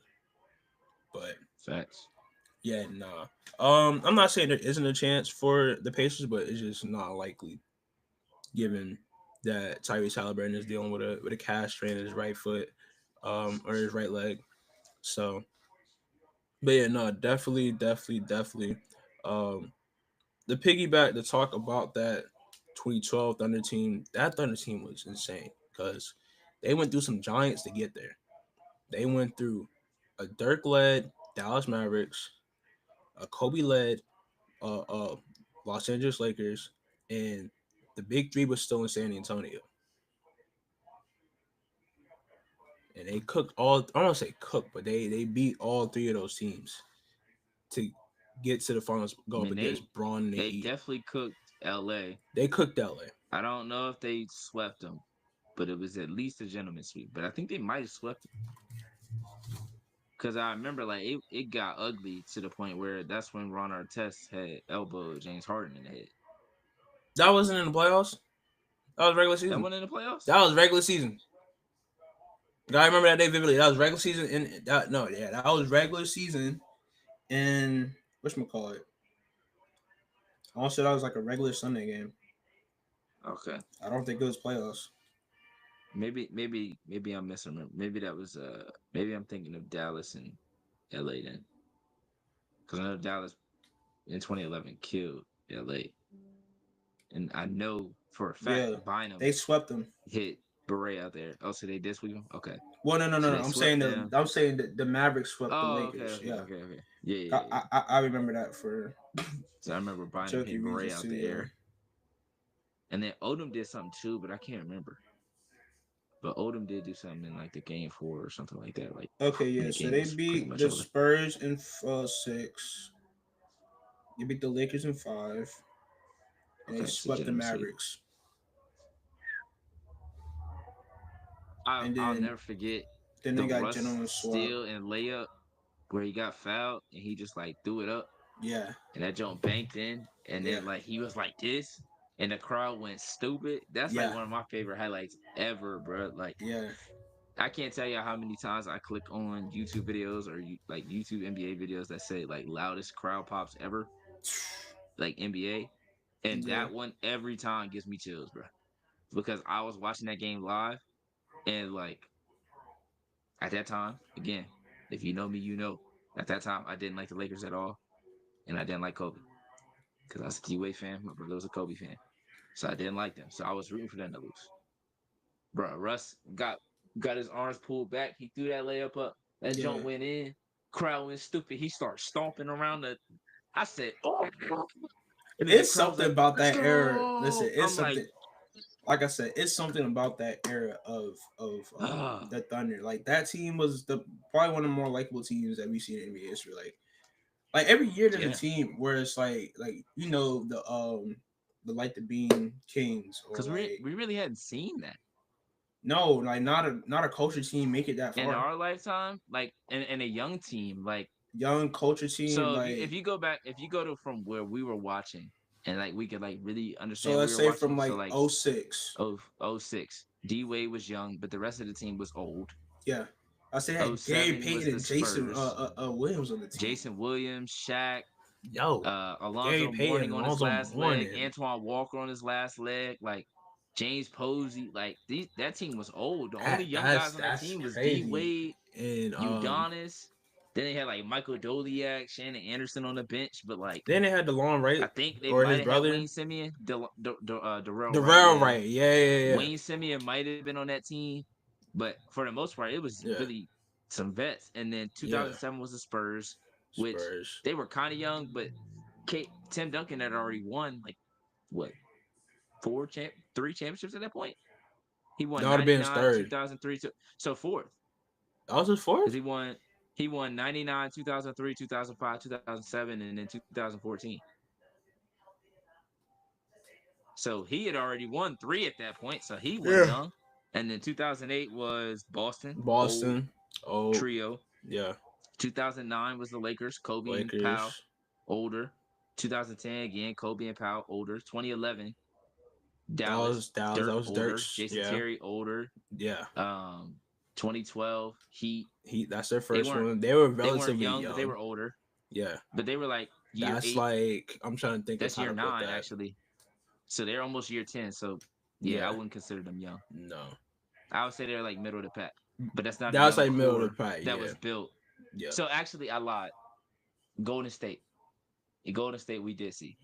But facts. Yeah, nah. I'm not saying there isn't a chance for the Pacers, but it's just not likely, given that Tyrese Halliburton is dealing with a calf strain in his right foot, or his right leg. So, but yeah, no, definitely. Um, the piggyback to talk about that 2012 Thunder team. That Thunder team was insane because they went through some giants to get there. They went through a Dirk led Dallas Mavericks, a Kobe led Los Angeles Lakers, and the big three was still in San Antonio. And they cooked all. I don't want to say cooked, but they beat all three of those teams to get to the finals. I Go up mean, against Braun and the they Heat. definitely cooked LA. They cooked LA. I don't know if they swept them, but it was at least a gentleman's sweep. But I think they might have swept them because I remember like it got ugly to the point where that's when Ron Artest had elbowed James Harden in the head. That wasn't in the playoffs. That was regular That season. one in the playoffs. That was regular season. I remember that day vividly. That was regular season. That was regular season. And whatchamacallit? Also, that was like a regular Sunday game. Okay. I don't think it was playoffs. Maybe I'm misremembering. Maybe that was maybe I'm thinking of Dallas and LA then. Because I know Dallas in 2011 killed LA. And I know for a fact Yeah, Bynum they swept them. hit Beret out there. Oh, so they did sweep him? Okay. Well, no. So I'm saying that the Mavericks swept the Lakers. Okay. Yeah. I remember that for. So I remember Bynum Chucky hitting Beret reasons out too, the yeah. air. And then Odom did something too, but I can't remember. But Odom did do something in like the game 4 or something like that. Like Okay, yeah. the So game they was pretty beat much the over. Spurs in 6. They beat the Lakers in 5. And they swept the Mavericks. I'll never forget then the they got Russ gentleman swap. steal and layup where he got fouled and he just like threw it up. Yeah. And that jump banked in. And then like he was like this. And the crowd went stupid. That's like one of my favorite highlights ever, bro. Like, I can't tell you how many times I click on YouTube videos or like YouTube NBA videos that say like loudest crowd pops ever, like NBA, and that one every time gives me chills, bro. Because I was watching that game live, and like at that time, again, if you know me, you know, at that time I didn't like the Lakers at all, and I didn't like Kobe because I was a D-Wade fan. My brother was a Kobe fan, so I didn't like them. So I was rooting for them to lose. Bro, Russ got his arms pulled back. He threw that layup up. That jump went in. Crowd went stupid. He started stomping around the. I said, "Oh!" It's something about that era. Listen, it's I'm something. Like I said, it's something about that era of the Thunder. Like that team was probably one of the more likable teams that we've seen in NBA history. Like every year there's a team where it's like you know the like the Bean Kings or because like we really hadn't seen that. No, like not a culture team make it that far in our lifetime. Like in a young team, like young culture team. So like if you go back, if you go to from where we were watching, and like we could like really understand. So let's say watching, from like, so like 06. 06. D-Wade was young, but the rest of the team was old. Yeah. I said had Gary Payton and Jason Williams on the team. Jason Williams, Shaq, Gary Alonzo Payton, Mourning on his last leg, Antoine Walker on his last leg, like James Posey, like that team was old. The only young guys on that team was D-Wade and Udonis. Then they had like Michael Doliak, Shannon Anderson on the bench, but like then they had DeLon Wright. I think they or might his have brother had Wayne Simeon, Darrell Wright. Yeah. Wayne Simeon might have been on that team, but for the most part, it was really some vets. And then 2007 was the Spurs, which they were kind of young, but Tim Duncan had already won like what 3 championships at that point. He won 99, 2003, so fourth. That was his fourth? Because he won 99, 2003, 2005, 2007, and then 2014. So he had already won 3 at that point, so he was young. And then 2008 was Boston, old trio. Yeah. 2009 was the Lakers, Kobe and Powell, older. 2010 again, Kobe and Powell, older. 2011, Dallas, Dirk, that was older. Dirk's, Jason Terry, older. Yeah. 2012, Heat. That's their first one. They were relatively young, young, but they were older. Yeah. But they were like year That's 8. like, I'm trying to think of That's how year to put 9 that. actually. So they're almost year 10. So yeah, I wouldn't consider them young. No. I would say they're like middle of the pack. But that's not a That's young like middle of the core pack. that Yeah. was built. Yeah. So actually, I lied. Golden State. In Golden State, we did see.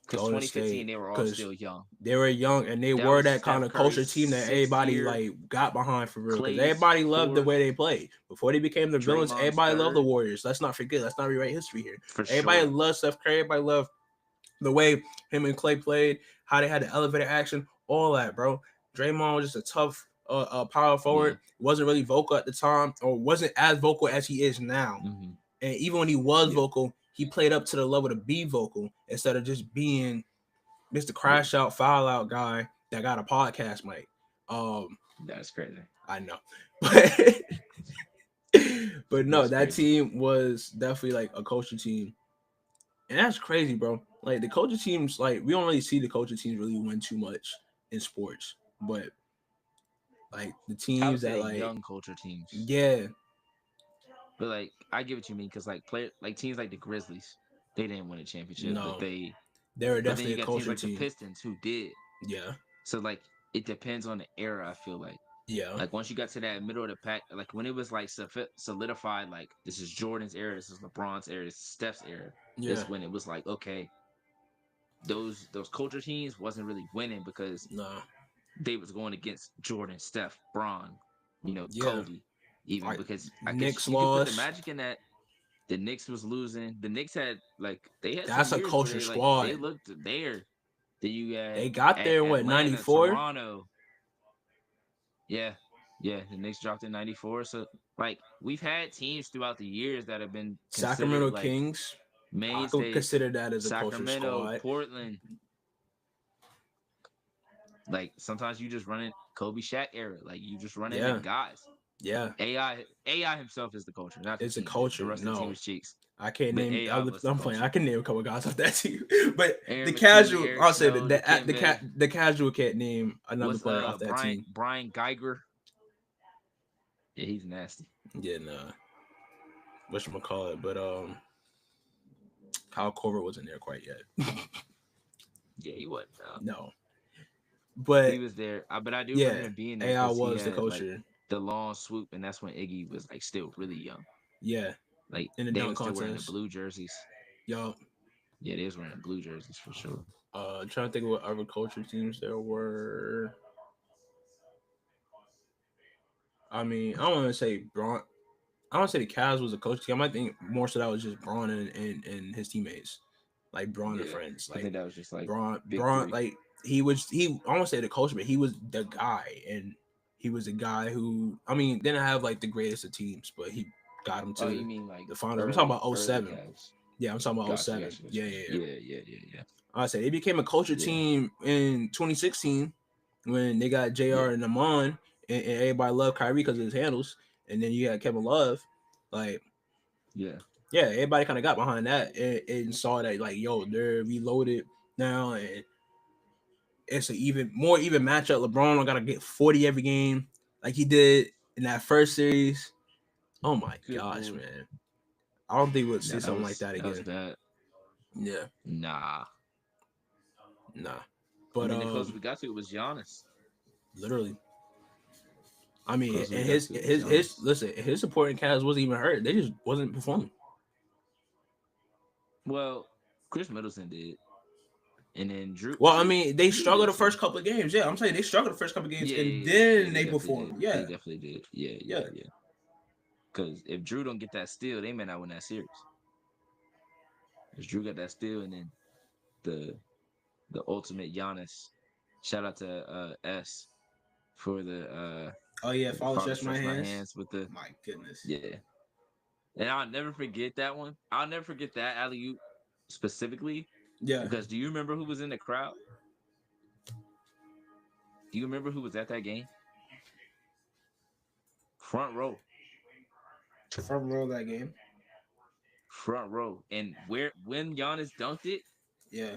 Because Golden 2015, State, they were all because still young. they were young and they That were was that kind Steph of culture Curry's team that 6th everybody year. like got behind for real. Because Clay's everybody loved the 4th. way they played. Before they became the villains, Draymond's everybody loved the 3rd. Warriors. Let's not forget. Let's not rewrite history here. For Everybody sure. loved Steph Curry. Everybody loved the way him and Clay played, how they had the elevator action, all that, bro. Draymond was just a tough power forward. Wasn't really vocal at the time, or wasn't as vocal as he is now. Mm-hmm. And even when he was vocal, he played up to the level to be vocal instead of just being Mr. Crash Out, Foul Out guy that got a podcast mic. That's crazy. I know. But no, that team was definitely like a culture team. And that's crazy, bro. Like the culture teams, like we don't really see the culture teams really win too much in sports. But like the teams that like young culture teams. Yeah. But like I get what you mean, because like teams like the Grizzlies, they didn't win a championship, No. but they were definitely a culture teams like team. the Pistons who did. Yeah. So like it depends on the era, I feel like. Yeah. Like once you got to that middle of the pack, like when it was like solidified, like this is Jordan's era, this is LeBron's era, this is Steph's era. Yeah. That's when it was like, okay, those culture teams wasn't really winning because they was going against Jordan, Steph, Bron, Kobe, even like, because I guess you could put the Magic in that. The Knicks was losing. The Knicks had they had that's some a culture they, squad. They looked there. Then you got they got there in what, 94? Toronto. Yeah. The Knicks dropped in 94. So like we've had teams throughout the years that have been Sacramento like, Kings. Mainstays. I could consider that as a Sacramento, culture squad. Portland. Like sometimes you just running Kobe Shaq era. Like you just running them guys. Yeah. AI himself is the culture. Not the it's team. A culture. The rest of the team is cheeks. I can't but name. I'm playing. I can name a couple guys off that team, but Aaron the casual. Eric I'll say Snow, the casual can't name another player off that team. Brian Geiger. Yeah, he's nasty. Yeah, nah. Whatchamacallit, but Kyle Korver wasn't there quite yet. Yeah, he wasn't. No. But he was there. But I do remember him being there. AI was the culture. Like, the long swoop, and that's when Iggy was like still really young. Yeah. Like in the they dunk were still contest. wearing the blue jerseys. Yup. Yeah, they was wearing the blue jerseys for sure. I'm trying to think of what other culture teams there were. I mean, I don't want to say Braun. I don't say the Cavs was a coach team. I might think more so that was just Braun and his teammates, like Braun and friends. Like I think that was just like Braun. Like he I won't say the coach, but he was the guy, and he was a guy who, I mean, didn't have like the greatest of teams, but he got him to you mean like the finals. I'm talking about 07. Yeah, I'm talking about 07. Gotcha. Yeah. I say they became a culture team in 2016 when they got JR and Amon, and everybody loved Kyrie because of his handles. And then you got Kevin Love, like, everybody kind of got behind that and saw that, like, yo, they're reloaded now, and it's an even matchup. LeBron got to get 40 every game, like he did in that first series. Oh my gosh, man! I don't think we'll see something like that again. That was bad. Yeah. Nah. But the closest we got to it was Giannis. Literally. I mean, and his supporting cast wasn't even hurt. They just wasn't performing. Well, Chris Middleton did. And then Drew. Well, I mean, they struggled the first couple of games. Yeah, I'm saying they struggled the first couple of games, and then they performed. Yeah, they definitely did. Yeah. Because if Drew don't get that steal, they may not win that series. If Drew got that steal, and then the ultimate Giannis. Shout out to S for the follow stretch my hands with the, my goodness. Yeah. And I'll never forget that one. I'll never forget that alley-oop specifically. Yeah. Because do you remember who was in the crowd? Do you remember who was at that game? Front row. Front row of that game. Front row. And when Giannis dunked it,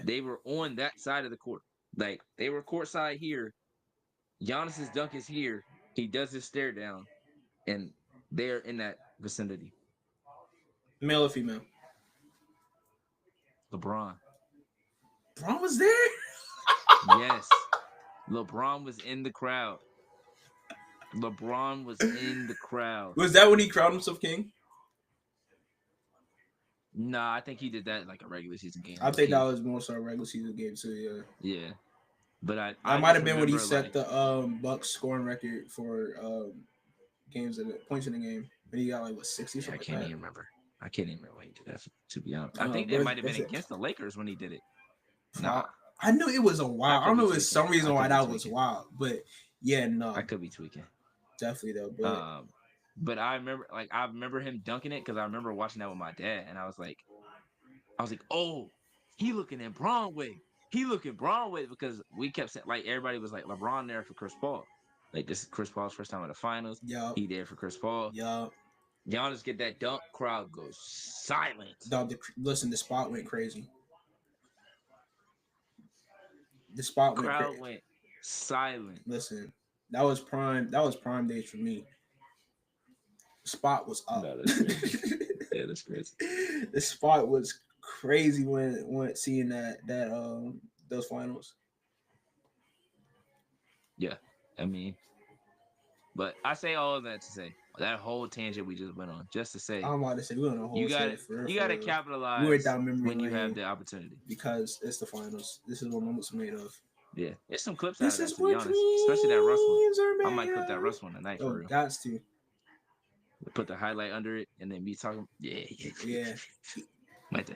they were on that side of the court. Like, they were courtside here. Giannis's dunk is here. He does his stare down. And they're in that vicinity. Male or female? LeBron. LeBron was there? Yes. LeBron was in the crowd. LeBron was in the crowd. Was that when he crowned himself king? Nah, I think he did that like a regular season game. I think that was more so a regular season game too, yeah. Yeah. But that might have been when he set the Bucks scoring record for games in points in the game. When he got like what 60 something. I can't even remember. I can't even remember when he did that, to be honest. I think it might have been against the Lakers when he did it. Nah. I knew it was a wild. I don't know if there's some reason why that was wild, but yeah, no. I could be tweaking. Definitely though, but I remember him dunking it because I remember watching that with my dad, and I was like, oh, he looking at Bron way. He looking Bron way, because we kept saying, like, everybody was like, LeBron there for Chris Paul. Like, this is Chris Paul's first time in the finals. Yeah. He there for Chris Paul. Yeah. Giannis get that dunk, crowd goes silent. Listen, the spot went crazy. The spot went silent. Listen, that was prime days for me. The spot was up. No, that's crazy. Yeah, that's crazy. The spot was crazy when seeing that those finals. Yeah, I mean, but I say all of that to say that whole tangent we just went on, just to say, I'm about to say we're on a whole. You got to capitalize when you have the opportunity, because it's the finals. This is what moments are made of. Yeah, there's some clips out of that, to be honest, especially that Russ one. I might clip that Russ one tonight for real. Got to. Put the highlight under it, and then me talking. Yeah. Might to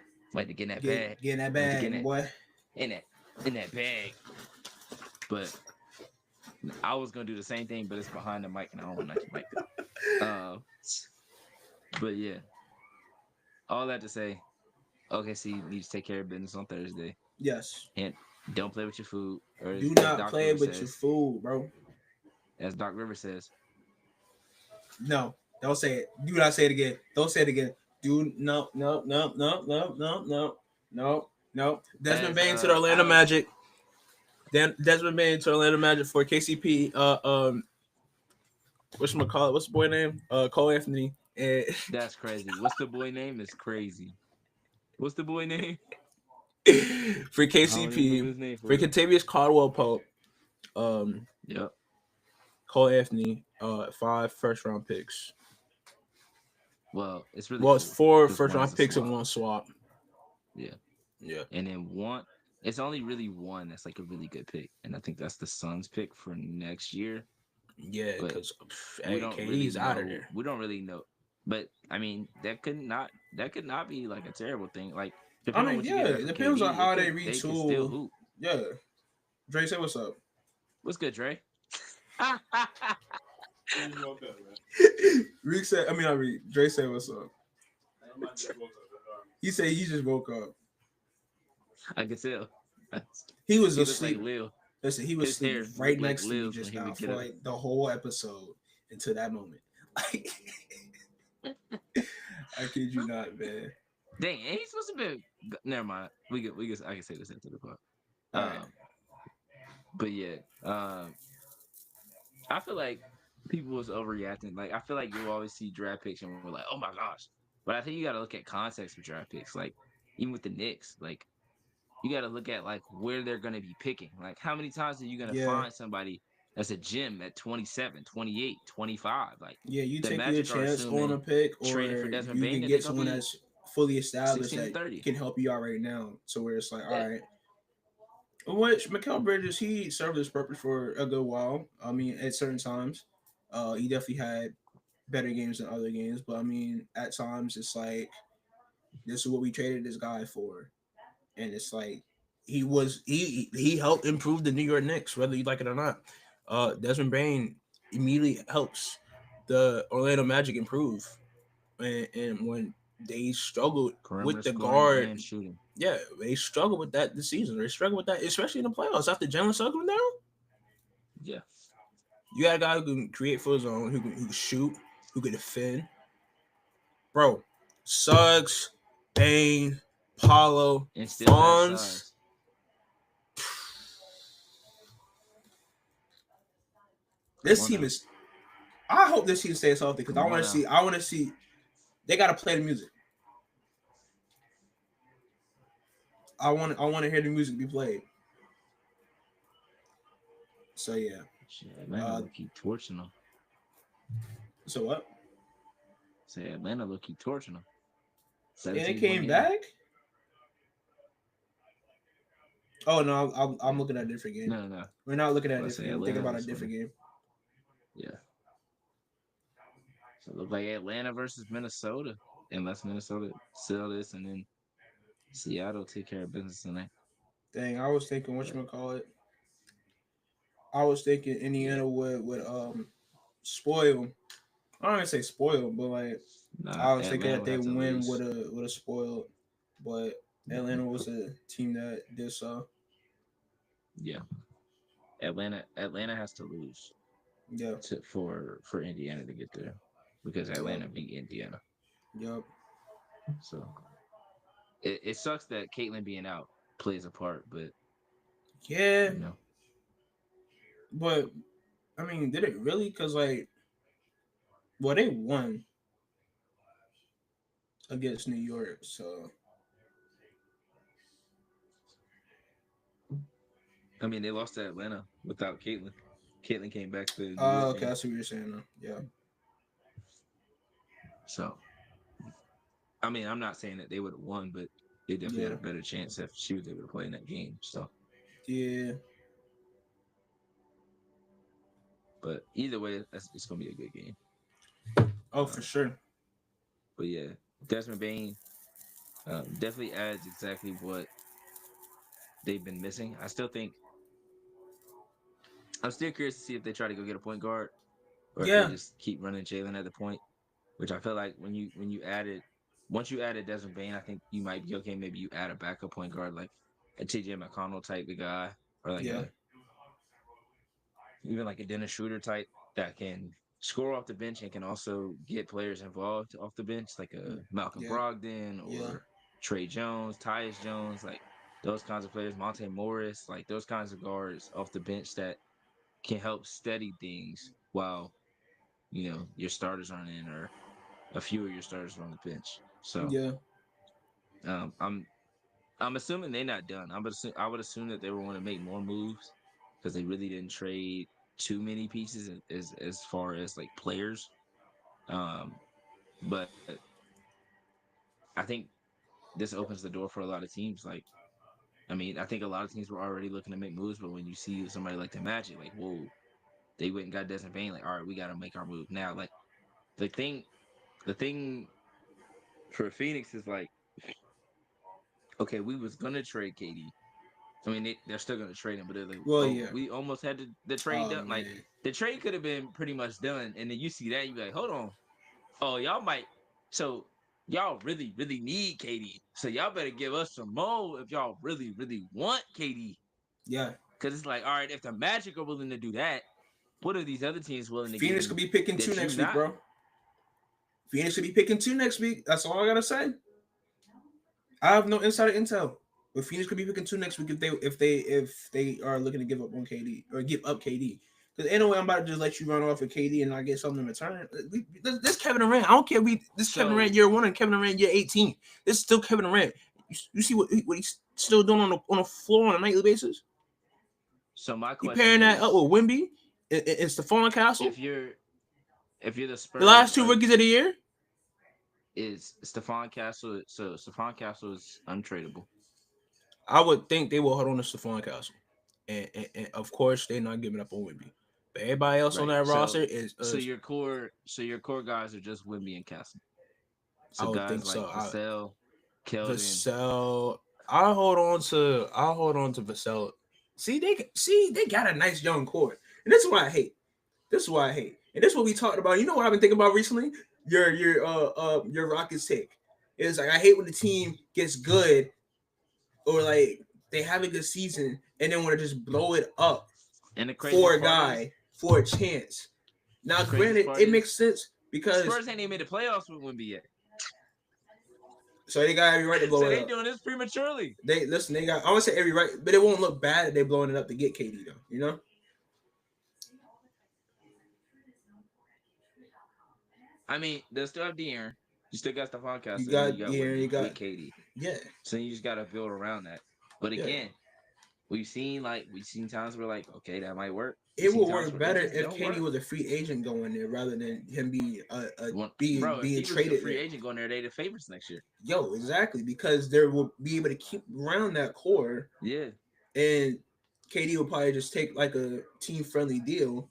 get in that bag. Get in that bag, boy. In that bag. But I was gonna do the same thing, but it's behind the mic, and I don't want to knock the mic down. But yeah, all that to say, OKC needs to take care of business on Thursday. Yes. And don't play with your food. Or do not play with your food, bro. As Doc Rivers says. No, don't say it. Do not say it again. Don't say it again. No. Desmond Bain to the Orlando Magic. Desmond Bain to Orlando Magic for KCP. Whatchamacallit? What's the boy name? Cole Anthony. That's crazy. What's the boy name? It's crazy. What's the boy name? For KCP. For Kentavious Caldwell Pope. Yep. Cole Anthony. 5 first-round picks. Well, it's really it's 4 first-round picks and 1 swap. Yeah. And then 1. It's only really 1 that's like a really good pick, and I think that's the Suns pick for next year. Yeah, because KD's out of there. We don't really know, but I mean that could not be like a terrible thing. Like, it depends on how they retool. Yeah, Dre, say what's up. What's good, Dre? Rick said, Dre said what's up. He said he just woke up. I can tell. He was asleep. Like Lil. Listen, he was asleep right next to me just now for like the whole episode until that moment. I kid you not, man. Dang, ain't he supposed to be? Never mind. I can say this after the part. Right. But yeah, I feel like people was overreacting. Like, I feel like you always see draft picks and we're like, oh my gosh. But I think you got to look at context for draft picks. Like, even with the Knicks, like, you got to look at like where they're going to be picking. Like, how many times are you going to find somebody that's a gem at 27, 28, 25? Like, you take your chance on a pick, or for Desmond you can get someone that's fully established that can help you out right now. So where it's like, all right. Which Mikal Bridges, he served his purpose for a good while. I mean, at certain times, he definitely had better games than other games. But I mean, at times it's like, this is what we traded this guy for, and it's like he helped improve the New York Knicks, whether you like it or not. Desmond Bain immediately helps the Orlando Magic improve, and when they struggled with the guard and shooting. Yeah, they struggled with that this season. They struggled with that, especially in the playoffs after Jalen Suggs went down. Yeah. You got a guy who can create for his own, who can shoot, who can defend. Bro, Suggs, Bain, Paulo, Fonz. This team is. I hope this team stays healthy because I want to see. They got to play the music. I want to hear the music be played. So yeah. Atlanta will keep torching them. So what? Say Atlanta will keep torching them. And it came back. Oh no, I'm looking at a different game. No. We're not looking at a different game. I'm thinking about a different game. Yeah. So it looked like Atlanta versus Minnesota, unless Minnesota sell this and then Seattle take care of business tonight. Dang, I was thinking whatchamacallit. I was thinking Indiana would spoil. I don't even say spoil, but like I was thinking that they win with a spoiled, but Atlanta was a team that did so. Yeah, Atlanta has to lose. Yeah, for Indiana to get there because Atlanta beat Indiana. Yep. So it sucks that Caitlin being out plays a part, but yeah, But I mean, did it really? Because like, well, they won against New York, so. I mean, they lost to Atlanta without Caitlin. Caitlin came back to the New Oh, York okay, game. I see what you're saying now. Yeah. So, I mean, I'm not saying that they would have won, but they definitely had a better chance if she was able to play in that game. So, yeah. But either way, it's gonna be a good game. Oh, for sure. But yeah, Desmond Bane definitely adds exactly what they've been missing. I'm still curious to see if they try to go get a point guard or if they just keep running Jalen at the point. Which I feel like once you added Desmond Bane, I think you might be okay. Maybe you add a backup point guard like a TJ McConnell type of guy, or like even like a Dennis Schroeder type that can score off the bench and can also get players involved off the bench, like a Malcolm Brogdon or Trey Jones, Tyus Jones, like those kinds of players, Monte Morris, like those kinds of guards off the bench that can help steady things while your starters aren't in or a few of your starters are on the bench. So I'm assuming they're not done. I would assume that they would want to make more moves because they really didn't trade too many pieces as far as like players. But I think this opens the door for a lot of teams. Like, I mean, I think a lot of teams were already looking to make moves, but when you see somebody like the Magic, like, whoa, they went and got Desmond Bane, like, all right, we got to make our move now. Like, the thing for Phoenix is like, okay, we was gonna trade KD. I mean, they're still gonna trade him, but they're like, we almost had the trade done. Like, the trade could have been pretty much done, and then you see that, you be like, hold on, oh, y'all really, really need KD, so y'all better give us some more if y'all really, really want KD. Yeah, because it's like, all right, if the Magic are willing to do that, what are these other teams willing to Phoenix give? Could be picking 2 next week, bro. Phoenix could be picking 2 next week. That's all I gotta say. I have no insider intel, but Phoenix could be picking 2 next week if they are looking to give up on KD or give up KD. Because anyway, I'm about to just let you run off with KD and I get something in return. This Kevin Durant. I don't care. Kevin Durant year 1 and Kevin Durant year 18. This is still Kevin Durant. You see what he's still doing on the floor on a nightly basis. So my question, you pairing that up with Wemby and Stephon Castle. If you're the Spurs, the last 2 rookies of the year is Stephon Castle. So Stephon Castle is untradeable. I would think they will hold on to Stephon Castle. And of course, they're not giving up on Wemby. But everybody else on that roster is so your core guys are just Wemby and Castle. So I would guys think like so. Vassell, Keldon. Vassell. I'll hold on to Vassell. See, they got a nice young core. And this is what I hate. And this is what we talked about. You know what I've been thinking about recently? Your Rockets take. It's like I hate when the team gets good or like they have a good season and then want to just blow it up for a guy for a chance. Now, granted, it makes sense because Spurs ain't even made the playoffs with Wemby yet. So they got every right to blow it up. So they doing this prematurely. They got, I want to say every right, but it won't look bad if they blowing it up to get KD though, you know? I mean, they still have De'Aaron. You still got Stephon Castle. You got De'Aaron, you got KD. Yeah. So you just got to build around that. But again, we've seen times where like, okay, that might work. It would work better if KD was a free agent going there rather than him being being traded. If a free agent going there, they the favorites next year. Yo, exactly, because they will be able to keep around that core. Yeah, and KD will probably just take like a team friendly deal.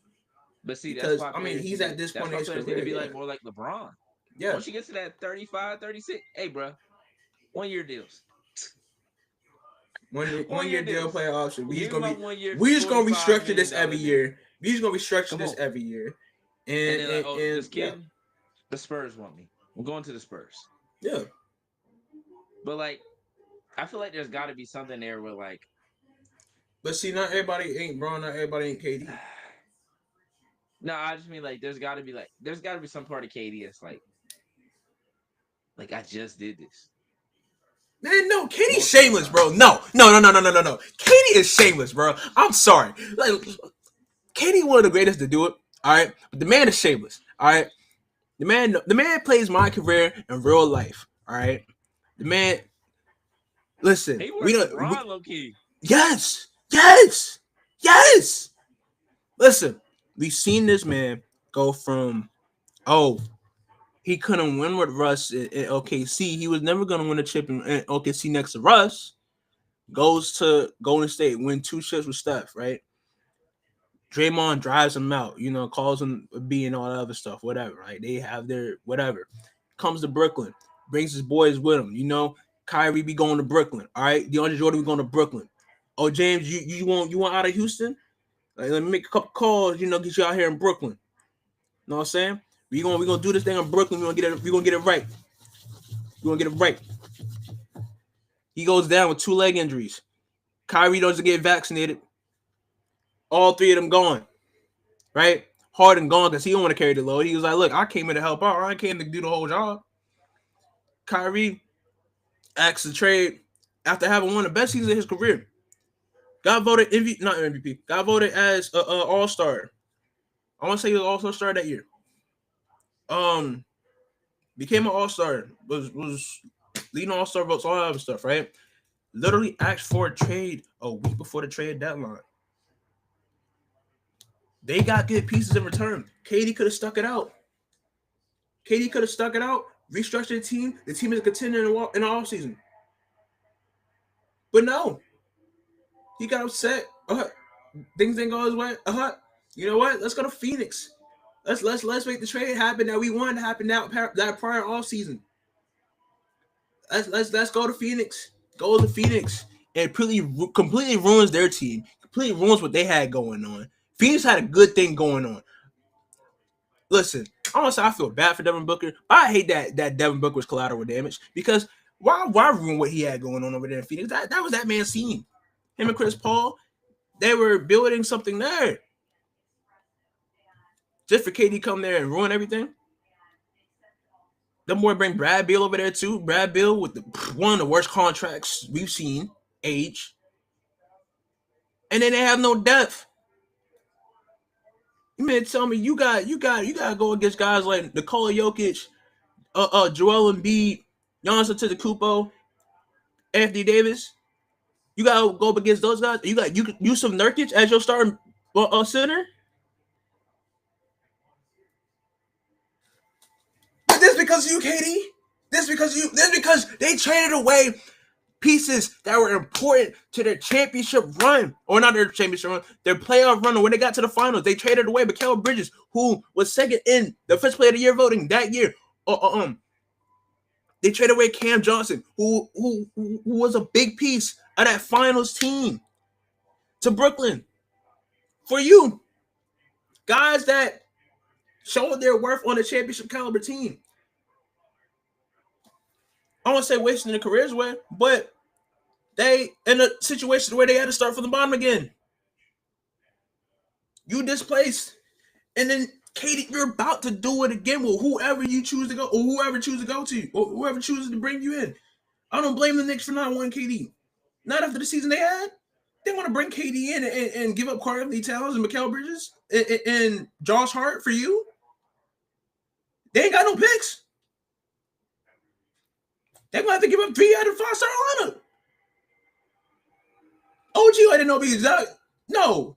But see, because I mean he's at this point in his career. Need to be like more like LeBron. Yeah. Once you get to that 35, 36, hey, bro, 1 year deals. 1 year deal, player option. We just gonna restructure this every year. We just gonna restructure this every year. And then just kidding. The Spurs want me. I'm going to the Spurs. Yeah. But like, I feel like there's got to be something there where like. But see, not everybody ain't Bron. Not everybody ain't KD. No, I just mean like there's got to be some part of KD that's like I just did this. Man, no, KD's shameless, bro. No. KD is shameless, bro. I'm sorry. Like, KD one of the greatest to do it. All right, but the man is shameless. All right, the man plays my career in real life. All right, the man. Listen, we don't. Low key. Yes. Listen, we've seen this man go from he couldn't win with Russ in OKC. He was never going to win a chip in OKC next to Russ. Goes to Golden State, win 2 chips with Steph, right? Draymond drives him out, calls him a B and all that other stuff, whatever, right? They have their whatever. Comes to Brooklyn, brings his boys with him, Kyrie be going to Brooklyn, all right? DeAndre Jordan be going to Brooklyn. Oh, James, you want out of Houston? Like, let me make a couple calls, get you out here in Brooklyn. You know what I'm saying? We gonna do this thing in Brooklyn. We're gonna get it right. He goes down with 2 leg injuries. Kyrie doesn't get vaccinated. All 3 of them gone. Right? Harden gone because he don't want to carry the load. He was like, look, I came here to help out. I came to do the whole job. Kyrie asks to trade after having one of the best seasons of his career. Got voted not MVP. Got voted as an all-star. I want to say he was all-star that year. Became an all-star. Was leading all-star votes, all that other stuff, right? Literally asked for a trade a week before the trade deadline. They got good pieces in return. KD could have stuck it out. Restructured the team. The team is a contender in the offseason. But no. He got upset. Things didn't go his way. You know what? Let's go to Phoenix. Let's make the trade happen that we wanted to happen that prior offseason. Let's go to Phoenix. Go to Phoenix. And completely ruins their team. Completely ruins what they had going on. Phoenix had a good thing going on. Listen, honestly, I feel bad for Devin Booker. I hate that Devin Booker was collateral damage because why ruin what he had going on over there in Phoenix? That was that man's team. Him and Chris Paul, they were building something there. Just for KD come there and ruin everything. Them boy bring Brad Beal over there too. Brad Beal with one of the worst contracts we've seen, age. And then they have no depth. You mean tell me you got to go against guys like Nikola Jokic, Joel Embiid, Giannis Antetokounmpo, Anthony Davis. You got to go up against those guys. You got Yusuf Nurkic as your starting center. But this because you, KD. This because they traded away pieces that were important to their championship run, or not their championship run, their playoff run. When they got to the finals, they traded away Mikal Bridges, who was second in the Defensive Player of the Year voting that year. They traded away Cam Johnson, who was a big piece of that finals team, to Brooklyn. For you, guys that showed their worth on a championship caliber team. I don't want to say wasting their careers away, but they in a situation where they had to start from the bottom again. You displaced. And then, KD, you're about to do it again with whoever you choose to go, or whoever chooses to go to, or whoever chooses to bring you in. I don't blame the Knicks for not wanting KD. Not after the season they had. They want to bring KD in and give up Karl-Anthony Towns and Mikal Bridges and Josh Hart for you. They ain't got no picks. They're going to have to give up 3 out of 5-star lineup. OG, I didn't know he was that. No.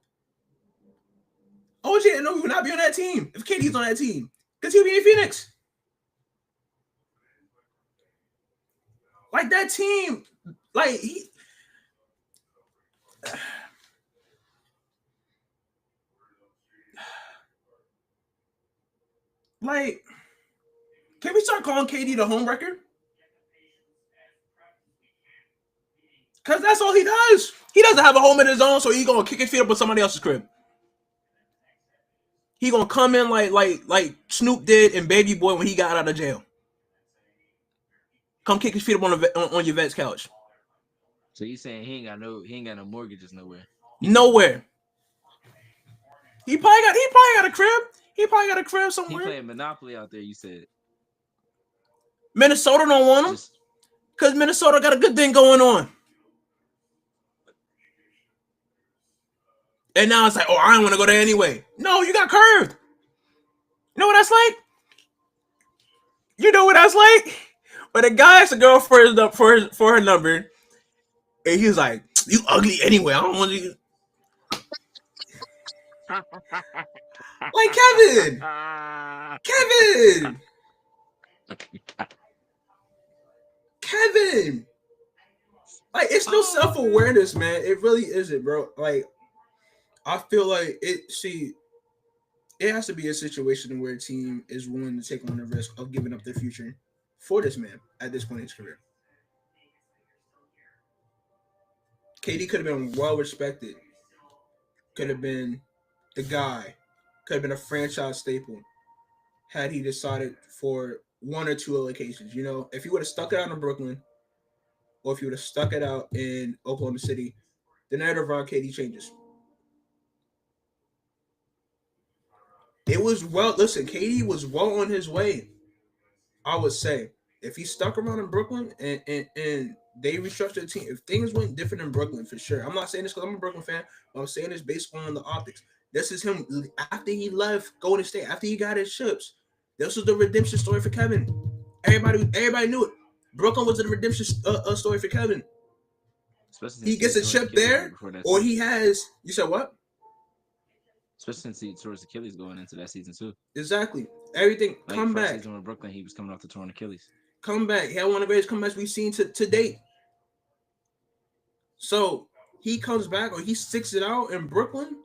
OG didn't know he would not be on that team if KD's on that team. Because he'll be in Phoenix. Like, that team, like, like, can we start calling KD the homewrecker? Because that's all he does. He doesn't have a home in his own, so he's going to kick his feet up with somebody else's crib. He going to come in like Snoop did in Baby Boy when he got out of jail. Come kick his feet up on your vet's couch. So you saying he ain't got no mortgages nowhere? Nowhere. He probably got a crib. He probably got a crib somewhere. He playing Monopoly out there, you said. Minnesota don't want him because Minnesota got a good thing going on. And now it's like, oh, I don't want to go there anyway. No, you got curved. You know what that's like? You know what that's like? When a guy asks a girl for her number, and he's like, "You ugly anyway. I don't want you." Like Kevin. Like, it's no self-awareness, man. It really isn't, bro. Like, I feel like it has to be a situation where a team is willing to take on the risk of giving up their future for this man at this point in his career. KD could have been well respected. Could have been the guy. Could have been a franchise staple had he decided for one or two locations. You know, if he would have stuck it out in Brooklyn or if he would have stuck it out in Oklahoma City, the narrative around KD changes. It was KD was well on his way, I would say. If he stuck around in Brooklyn and they restructured the team, if things went different in Brooklyn, for sure. I'm not saying this because I'm a Brooklyn fan, but I'm saying this based on the optics. This is him after he left Golden State, after he got his chips. This was the redemption story for Kevin. Everybody knew it. Brooklyn was the redemption story for Kevin. He gets a chip there, or he has. You said what? Especially since he tore his Achilles going into that season too. Exactly. Everything. Like, come first back. Season with Brooklyn, he was coming off the torn Achilles. Come back. He had one of the greatest comebacks we've seen to date. So he comes back, or he sticks it out in Brooklyn,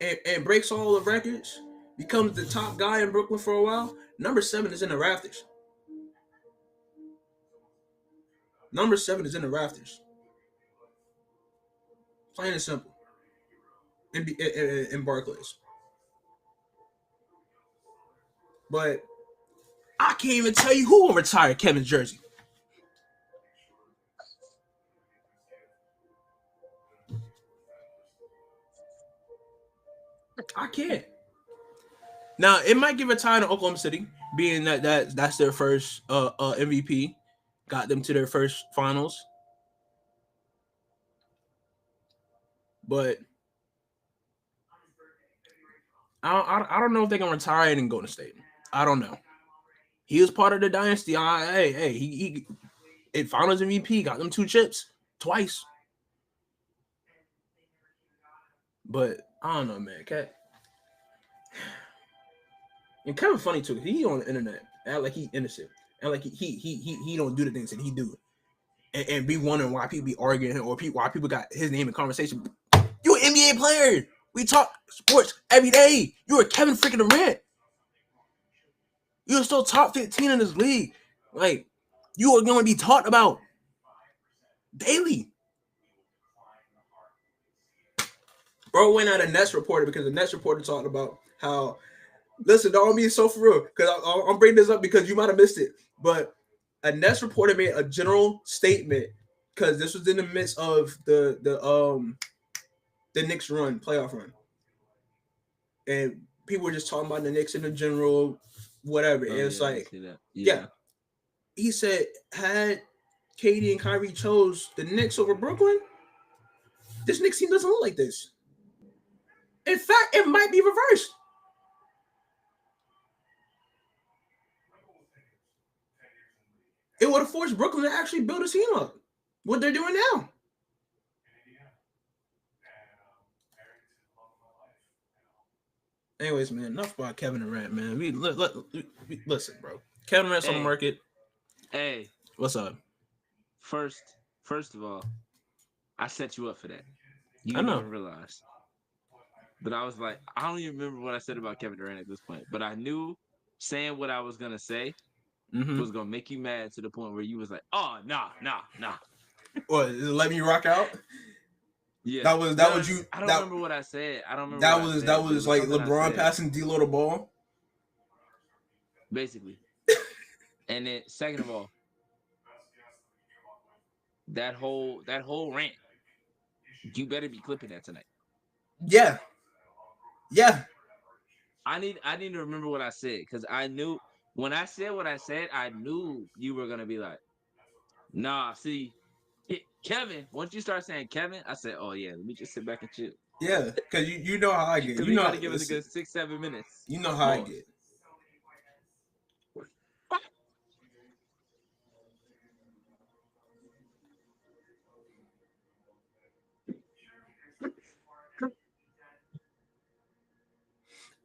and breaks all the records. Becomes the top guy in Brooklyn for a while. Number 7 is in the rafters. Number 7 is in the rafters. Plain and simple. In Barclays. But I can't even tell you who will retire Kevin's jersey. I can't. Now, it might get retired in Oklahoma City, being that's their first MVP. Got them to their first finals. But I don't know if they're going to retire it in Golden State. I don't know. He was part of the dynasty. He finals MVP, got them 2 chips twice. But I don't know, man. And Kevin funny too. He on the internet, act like he innocent, act like he don't do the things that he do, and be wondering why people be arguing or why people got his name in conversation. You an NBA player. We talk sports every day. You are Kevin freaking Durant. You're still top 15 in this league. Like, you are going to be talked about daily. Bro went out a Nets reporter because the Nets reporter talked about how, listen, don't be so for real, because I'm bringing this up because you might have missed it. But a Nets reporter made a general statement because this was in the midst of the Knicks playoff run. And people were just talking about the Knicks in the general, whatever. And it's like, yeah. He said, had KD and Kyrie chose the Knicks over Brooklyn, this Knicks team doesn't look like this. In fact, it might be reversed. It would have forced Brooklyn to actually build a team up. What they're doing now. Anyways, man, enough about Kevin Durant, man. Listen, bro. Kevin Durant's on the market. Hey, what's up? First of all, I set you up for that. You I didn't know. even realize. But I was like, I don't even remember what I said about Kevin Durant at this point. But I knew saying what I was gonna say was gonna make you mad to the point where you was like, "Oh, nah." What? Let me rock out. Yeah, that was you. I don't remember what I said. I don't remember. That was like LeBron passing D'Lo the ball, basically. And then, second of all, that whole rant, you better be clipping that tonight. Yeah. I need to remember what I said because I knew when I said what I said, I knew you were gonna be like, "Nah, see, Kevin." Once you start saying Kevin, I said, "Oh yeah, let me just sit back and chill." Yeah, because you know how I get. Because You know, about to give us a good 6-7 minutes. You know how I get.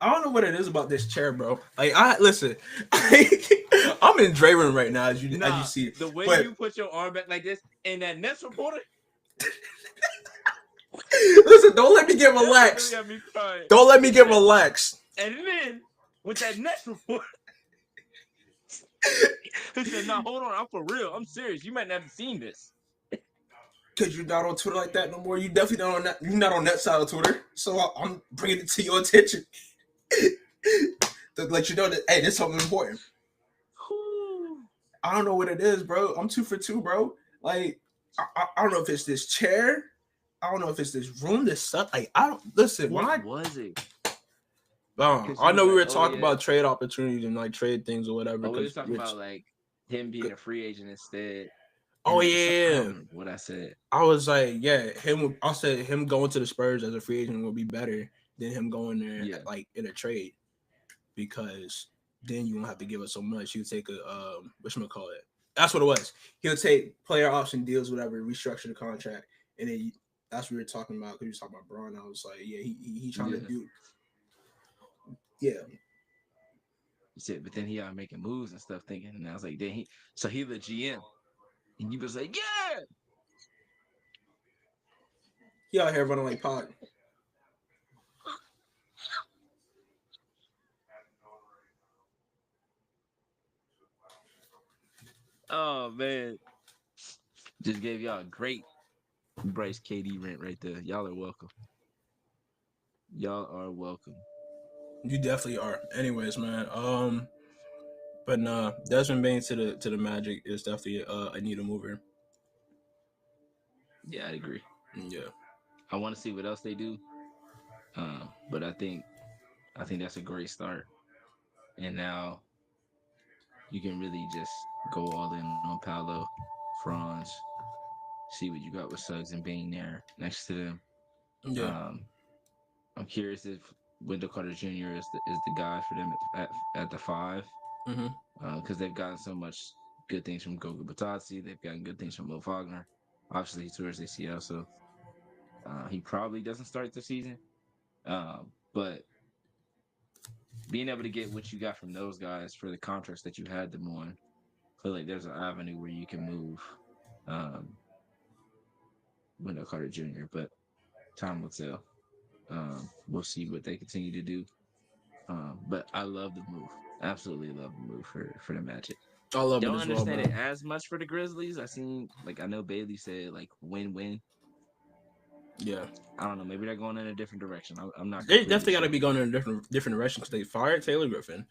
I don't know what it is about this chair, bro. Like, listen, I'm in Dre room right now, as you see. The way you put your arm back like this, and that Nets reporter. Listen, don't let me get relaxed. Really don't let me get relaxed. And then with that Nets reporter, he said, "No, hold on, I'm for real. I'm serious. You might not have seen this." Because you're not on Twitter like that no more. You definitely not on that. You're not on that side of Twitter. So I'm bringing it to your attention to let you know that hey, this is something important. I don't know what it is, bro. I'm 2 for 2, bro. Like I don't know if it's this chair. I don't know if it's this room. This stuff. Like I don't listen. What was it? I know we were talking about trade opportunities and like trade things or whatever. We were talking about like him being a free agent instead. Oh yeah, what I said. I was like, yeah, him. I said him going to the Spurs as a free agent would be better than him going there like in a trade, because then you won't have to give us so much. He'll take a whatchamacallit. That's what it was. He'll take player option deals, whatever, restructure the contract, and then that's what we were talking about. Because we were talking about Braun. I was like, yeah, he trying to do. Yeah. He said, but then he out making moves and stuff, thinking, and I was like, then he the GM, and you was like, yeah. He out here running like Pod. Oh man, just gave y'all a great Bryce KD rant right there. Y'all are welcome. Y'all are welcome. You definitely are. Anyways, man. But nah, Desmond Bain to the Magic is definitely a needle mover. Yeah, I agree. Yeah, I want to see what else they do. But I think that's a great start. And now you can really just go all in on Paolo, Franz, see what you got with Suggs and Bain there next to them. Yeah. I'm curious if Wendell Carter Jr. is the guy for them at the 5, because they've gotten so much good things from Goga Batazzi. They've gotten good things from Mo Wagner. Obviously, he tours ACL, so he probably doesn't start the season. But being able to get what you got from those guys for the contracts that you had them on, I feel like there's an avenue where you can move Wendell Carter Jr., but time will tell. We'll see what they continue to do. But I love the move. Absolutely love the move for the Magic. I love Don't it as understand well, it as much for the Grizzlies. I know Bailey said like win-win. Yeah. I don't know. Maybe they're going in a different direction. I'm not. They definitely got to be going in a different direction because they fired Taylor Griffin.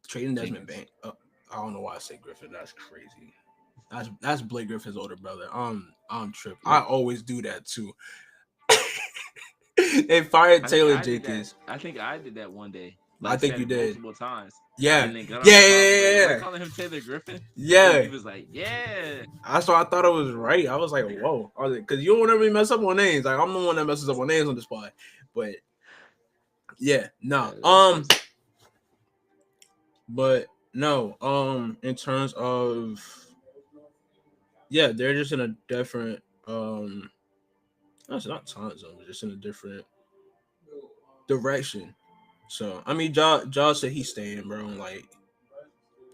Trading Desmond Bain. I don't know why I say Griffin. That's crazy. That's Blake Griffin's older brother. I'm tripping. I always do that too. They fired Taylor Jenkins. I think I did that one day. Like, I think you did multiple times. Yeah. And then got yeah. I calling him Taylor Griffin. Yeah. He was like, yeah. That's why I thought it was right. I was like, whoa. I was like, because you don't want to mess up on names. Like I'm the one that messes up on names on the spot. But yeah, no. But no. In terms of they're just in a different that's not time zone, but just in a different direction. So I mean, Ja said he's staying, bro. Like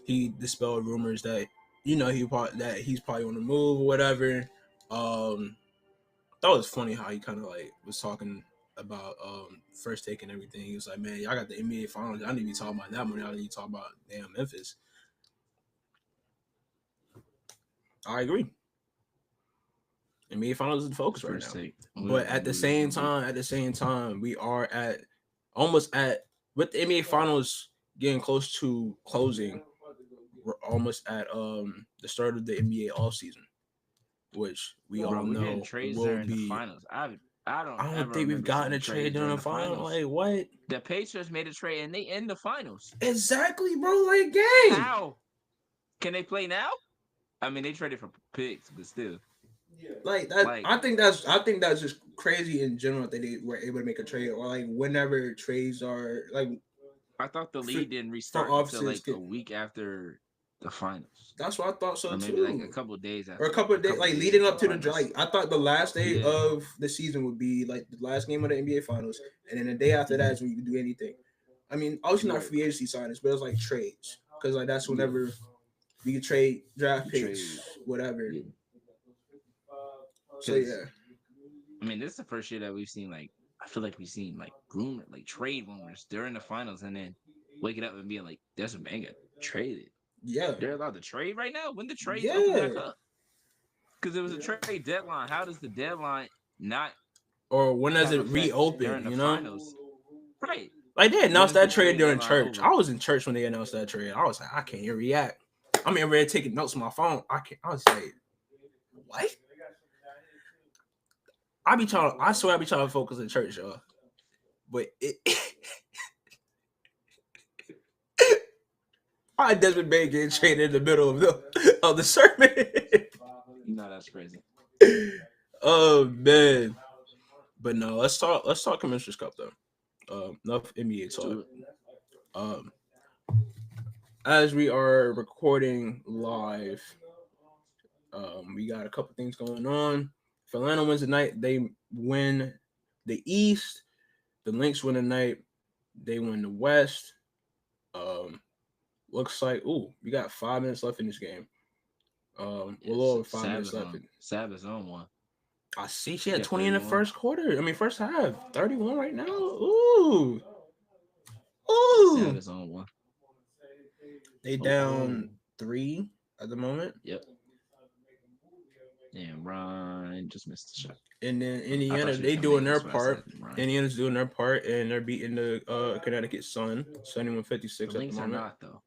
he dispelled rumors that he's probably on the move or whatever. That was funny how he kind of like was talking about first take and everything. He was like, "Man, y'all got the NBA Finals. I need to be talking about that money. I need to talk about damn Memphis." I agree. NBA Finals is the focus right now. But at the same time, we are almost at with the NBA Finals getting close to closing. We're almost at the start of the NBA offseason, which we all know will be the finals. I don't think we've gotten a trade during the finals. Like what? The Pacers made a trade and they in the finals. Exactly, bro. Like gang. How? Can they play now? I mean, they traded for picks, but still. Like that, I think that's just crazy in general that they were able to make a trade, or like whenever trades are like. I thought the league didn't restart until like a week after the finals. That's what I thought so maybe too. Like a couple of days after, or a couple of days, like leading up to the like. I thought the last day of the season would be like the last game of the NBA Finals, and then the day after that is when you can do anything. I mean, obviously not free agency signings, but it was like trades because like that's whenever we can trade draft picks, whatever. Yeah. So yeah, I mean, this is the first year that we've seen like I feel like we've seen like trade rumors during the finals, and then waking up and being like, "There's a man got traded." Yeah, they're allowed to trade right now. When the trades open back up, because it was a trade deadline. How does the deadline not? Or when does it reopen? You know, finals? Right. Like they announced that trade during church. I was in church when they announced that trade. I was like, I can't even react. I'm in there taking notes on my phone. I was like, what? I swear I be trying to focus in church, y'all. But it I Desmond Bain getting traded in the middle of the sermon. No, that's crazy. Oh man. But no, let's talk Commissioner's Cup though. Enough NBA talk. As we are recording live, we got a couple things going on. If Atlanta wins tonight, they win the East. The Lynx win tonight, they win the West. Looks like we got 5 minutes left in this game. A little over 5 minutes left. Sabbath's on one. I see she had 20 in the first quarter. I mean, first half. 31 right now. Ooh. Sabbath's on one. They down 3 at the moment. Yep. And Ryan just missed the shot. And then Indiana, they doing their part. Indiana's doing their part, and they're beating the Connecticut Sun, 71-56 at the moment. Are not, though.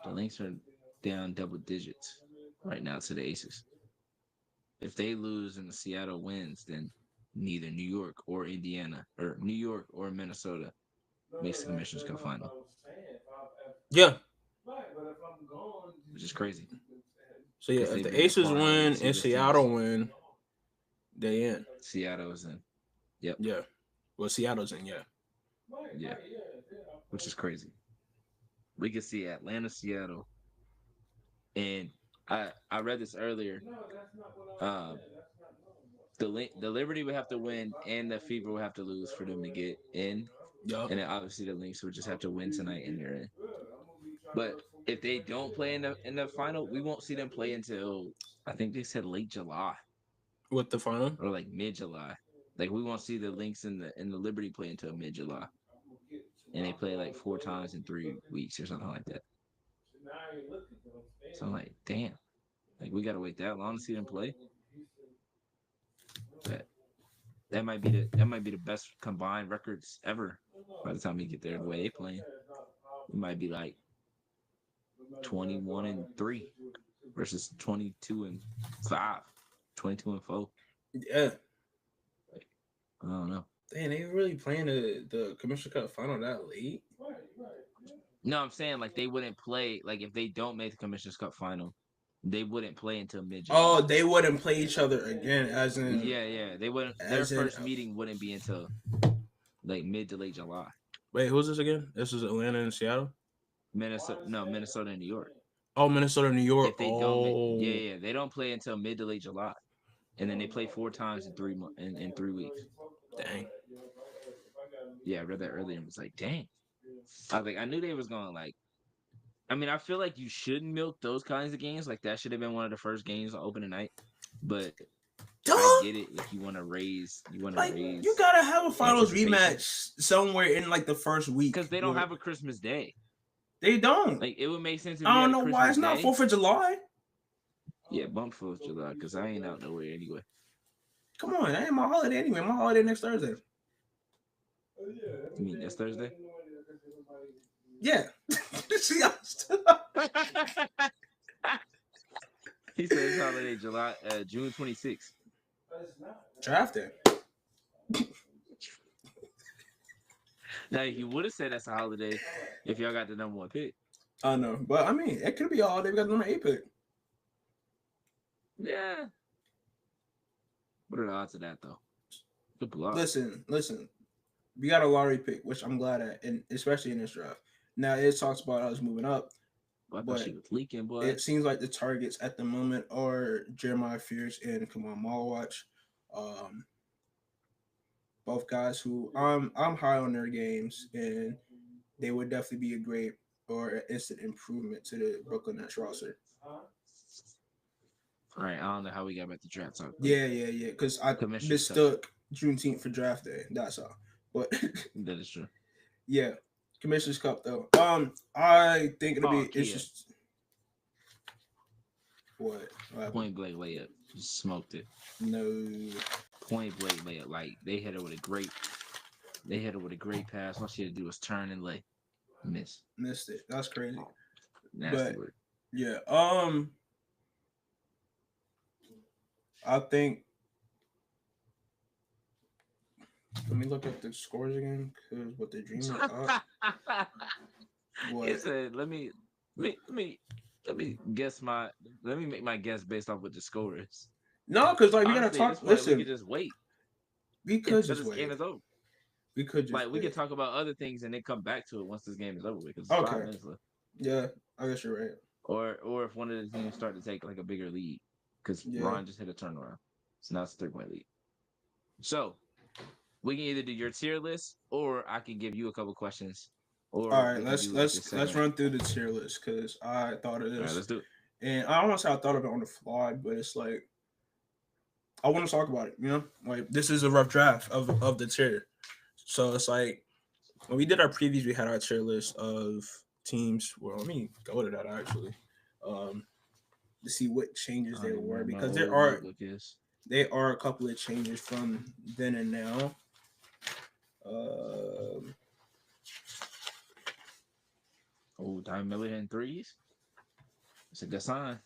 The Lynx are down double digits right now to the Aces. If they lose and the Seattle wins, then neither New York or Indiana, or New York or Minnesota, makes the Commissioner's Cup final. Yeah. Which is crazy. So yeah, if the Aces win and Seattle win, they in. Seattle's in. Yep. Yeah. Well, Seattle's in, yeah. Yeah. Which is crazy. We could see Atlanta, Seattle. And I read this earlier. The Liberty would have to win and the Fever would have to lose for them to get in. Yep. And then obviously the Lynx would just have to win tonight and they're in. But if they don't play in the final, we won't see them play until I think they said late July. With the final? Or like mid-July. Like we won't see the Lynx and the Liberty play until mid-July. And they play like 4 times in 3 weeks or something like that. So I'm like, damn. Like we gotta wait that long to see them play. But that might be the best combined records ever by the time we get there. The way they playing, it might be like 21-3 versus 22-5, 22-4. Yeah. I don't know. Damn, they really playing the Commissioner Cup final that late? No, I'm saying like they wouldn't play. Like if they don't make the Commissioner's Cup final, they wouldn't play until mid-July. Oh, they wouldn't play each other again, as in. Yeah, they wouldn't. Their first meeting wouldn't be until like mid to late July. Wait, who's this again? This is Atlanta and Seattle. Minnesota and New York. Oh, Minnesota and New York. If they don't, they don't play until mid to late July, and then they play 4 times in 3 weeks. Dang. Yeah, I read that earlier and was like, dang. I was like, I knew they was going like. I mean, I feel like you should milk those kinds of games. Like that should have been one of the first games on opening night. But I get it if you want to raise. You gotta have a finals rematch somewhere in like the first week because they don't have a Christmas Day. They don't. Like it would make sense if I don't know why it's not 4th of July. Yeah, bump 4th of July because I ain't out nowhere anyway. Come on, that ain't my holiday anyway. My holiday next Thursday. You mean next Thursday? Yeah. See, I'm still. He said his holiday June 26th. Draft day. Now you would have said that's a holiday if y'all got the number 1 pick. I know, but I mean, it could be a holiday. We got the number 8 pick. Yeah. What are the odds of that though? Listen. We got a lottery pick, which I'm glad at, and especially in this draft. Now it talks about us moving up, but she was leaking, boy. It seems like the targets at the moment are Jeremiah Fierce and Kamal Malwatch. Both guys who I'm high on their games, and they would definitely be a great or an instant improvement to the Brooklyn Nets roster. All right, I don't know how we got back to draft talk. Yeah. Because I mistook Juneteenth for draft day. That's all. But that is true. Yeah, Commissioner's Cup though. I think it'll be interesting. What? Point blank layup. Just smoked it. No. Point blank layup. Like they hit her with a great pass. All she had to do was turn and lay. Missed it. That's crazy. Nasty word. Yeah. I think. Let me look at the scores again, because what they're dreaming up. What? It said, let me guess let me make my guess based off what the score is. No, because like we gotta talk. Listen, we could just wait. We could just wait. This game is over. We could just we could talk about other things and then come back to it once this game is over with. Because 5 minutes left. Yeah, I guess you're right. Or if one of the teams start to take like a bigger lead, because Ron just hit a turnaround, so now it's a 3-point lead. So we can either do your tier list, or I can give you a couple questions. Or all right, let's run through the tier list because I thought of this. All right, let's do it. And I don't want to say I thought of it on the fly, but it's like I want to talk about it. You know, like this is a rough draft of the tier. So it's like when we did our previews, we had our tier list of teams. Well, let me go to that actually, to see what changes there were, because there are a couple of changes from then and now. Diamond Miller hitting threes. It's a good sign.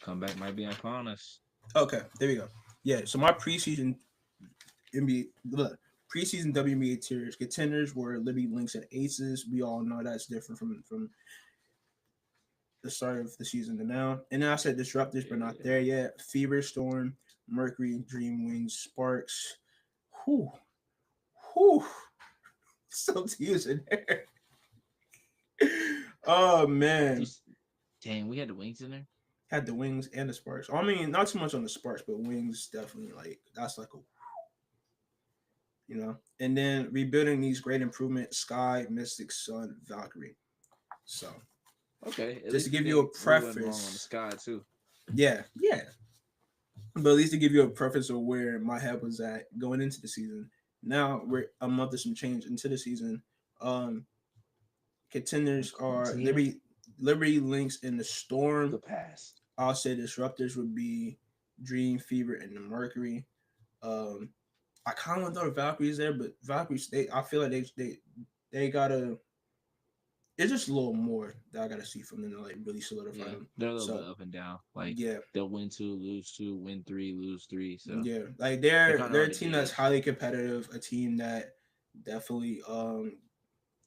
Comeback might be upon us. Okay, there we go. Yeah, so my preseason WNBA tiers contenders were Libby, Lynx, and Aces. We all know that's different from the start of the season to now. And then I said Disruptors, but not there yet. Fever, Storm, Mercury, Dream Wings, Sparks. Whew. Some teams in there. Oh man. Dang, we had the Wings in there? Had the Wings and the Sparks. I mean, not too much on the Sparks, but Wings definitely that's like a, you know. And then rebuilding these great improvements: Sky, Mystic, Sun, Valkyrie. So okay, just to give you a preface on the Sky too. Yeah. But at least to give you a preface of where my head was at going into the season. Now we're a month or some change into the season. Contenders are Liberty, Lynx, and the Storm. The pass. I'll say Disruptors would be Dream, Fever, and the Mercury. I kind of want to throw the Valkyries there, but Valkyries, I feel like they gotta. It's just a little more that I gotta see from them to like really solidify them. They're a little bit up and down. Like they'll win 2, lose 2, win 3, lose 3. So like they're a team that's highly competitive, a team that definitely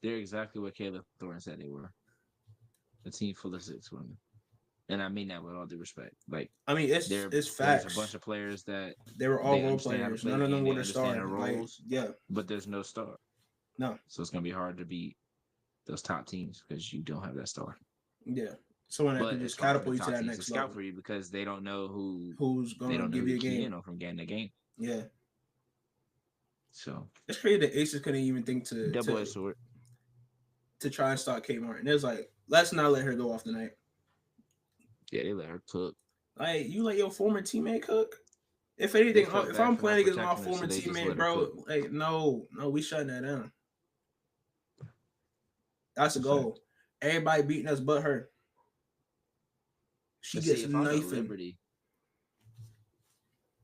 they're exactly what Caleb Thorne said they were. A team full of 6 women. And I mean that with all due respect. Like I mean it's facts. There's a bunch of players that they were all role players. None of them were the star roles. But there's no star. No. So it's gonna be hard to beat those top teams because you don't have that star. Yeah. Someone that can just catapult you to that next level. Scout for you because they don't know who's going to give you a game from getting the game. Yeah. So it's crazy the Aces couldn't even think double-edged sword to try and stop Kate Martin. It's like, let's not let her go off tonight. Yeah, they let her cook. Like, you let your former teammate cook? If anything, if I'm playing against my former teammate, bro, like, no, we shutting that down. That's a goal. Everybody beating us but her. She gets knifing. Liberty,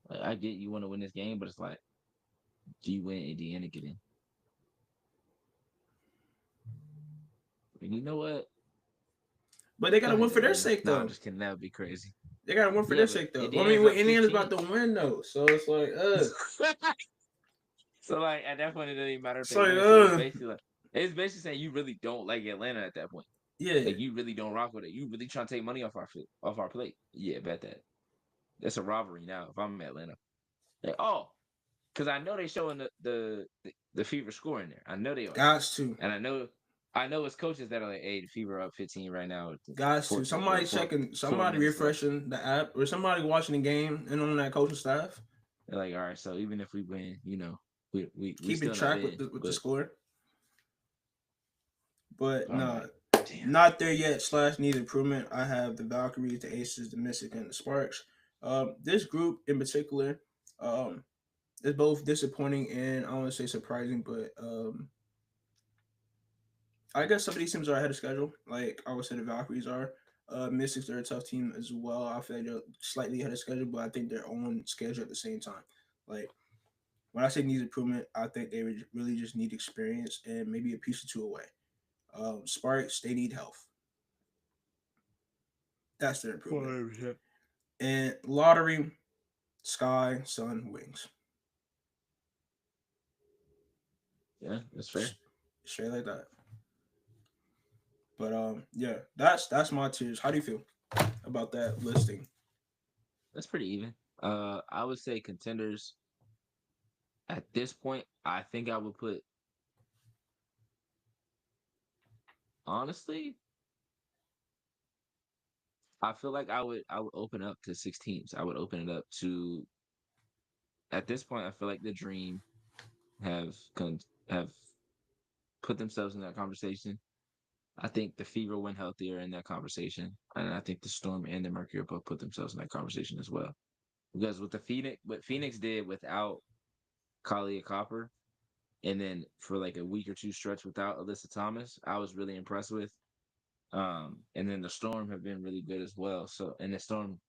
like, I get you want to win this game, but it's like, do you win Indiana get in? And you know what? But they gotta win for their sake, though. I'm just kidding. That would be crazy. They gotta win for their sake, though. I mean, Indiana's about to win, though, so it's like, So like at that point, it doesn't even matter if they win. So it's basically saying you really don't like Atlanta at that point. Yeah, like you really don't rock with it. You really trying to take money off our plate. Yeah, bet that. That's a robbery now. If I'm in Atlanta, like, because I know they showing the Fever score in there. I know they are. Got to. And I know it's coaches that are like, hey, the Fever up 15 right now. Got to. Somebody checking, somebody refreshing the app, or somebody watching the game and on that coaching staff. They're like, all right, so even if we win, we keeping track with the score. But no, not there yet. / needs improvement. I have the Valkyries, the Aces, the Mystic, and the Sparks. This group in particular, is both disappointing and I don't want to say surprising, but I guess some of these teams are ahead of schedule. Like I would say the Valkyries are. Mystics are a tough team as well. I feel like they're slightly ahead of schedule, but I think they're on schedule at the same time. Like when I say needs improvement, I think they really just need experience and maybe a piece or two away. Sparks, they need health. That's their improvement. 100%. And lottery, Sky, Sun, Wings. Yeah, that's fair. Straight like that. But yeah, that's my tiers. How do you feel about that listing? That's pretty even. I would say contenders. At this point, I think I would put. Honestly, I feel like I would open up to 6 teams. I would open it up to. At this point, I feel like the Dream have put themselves in that conversation. I think the Fever went healthier in that conversation, and I think the Storm and the Mercury both put themselves in that conversation as well. Because with what Phoenix did without Kalia Copper, and then for like a week or two stretch without Alyssa Thomas, I was really impressed with. And then the Storm have been really good as well. So, and the Storm,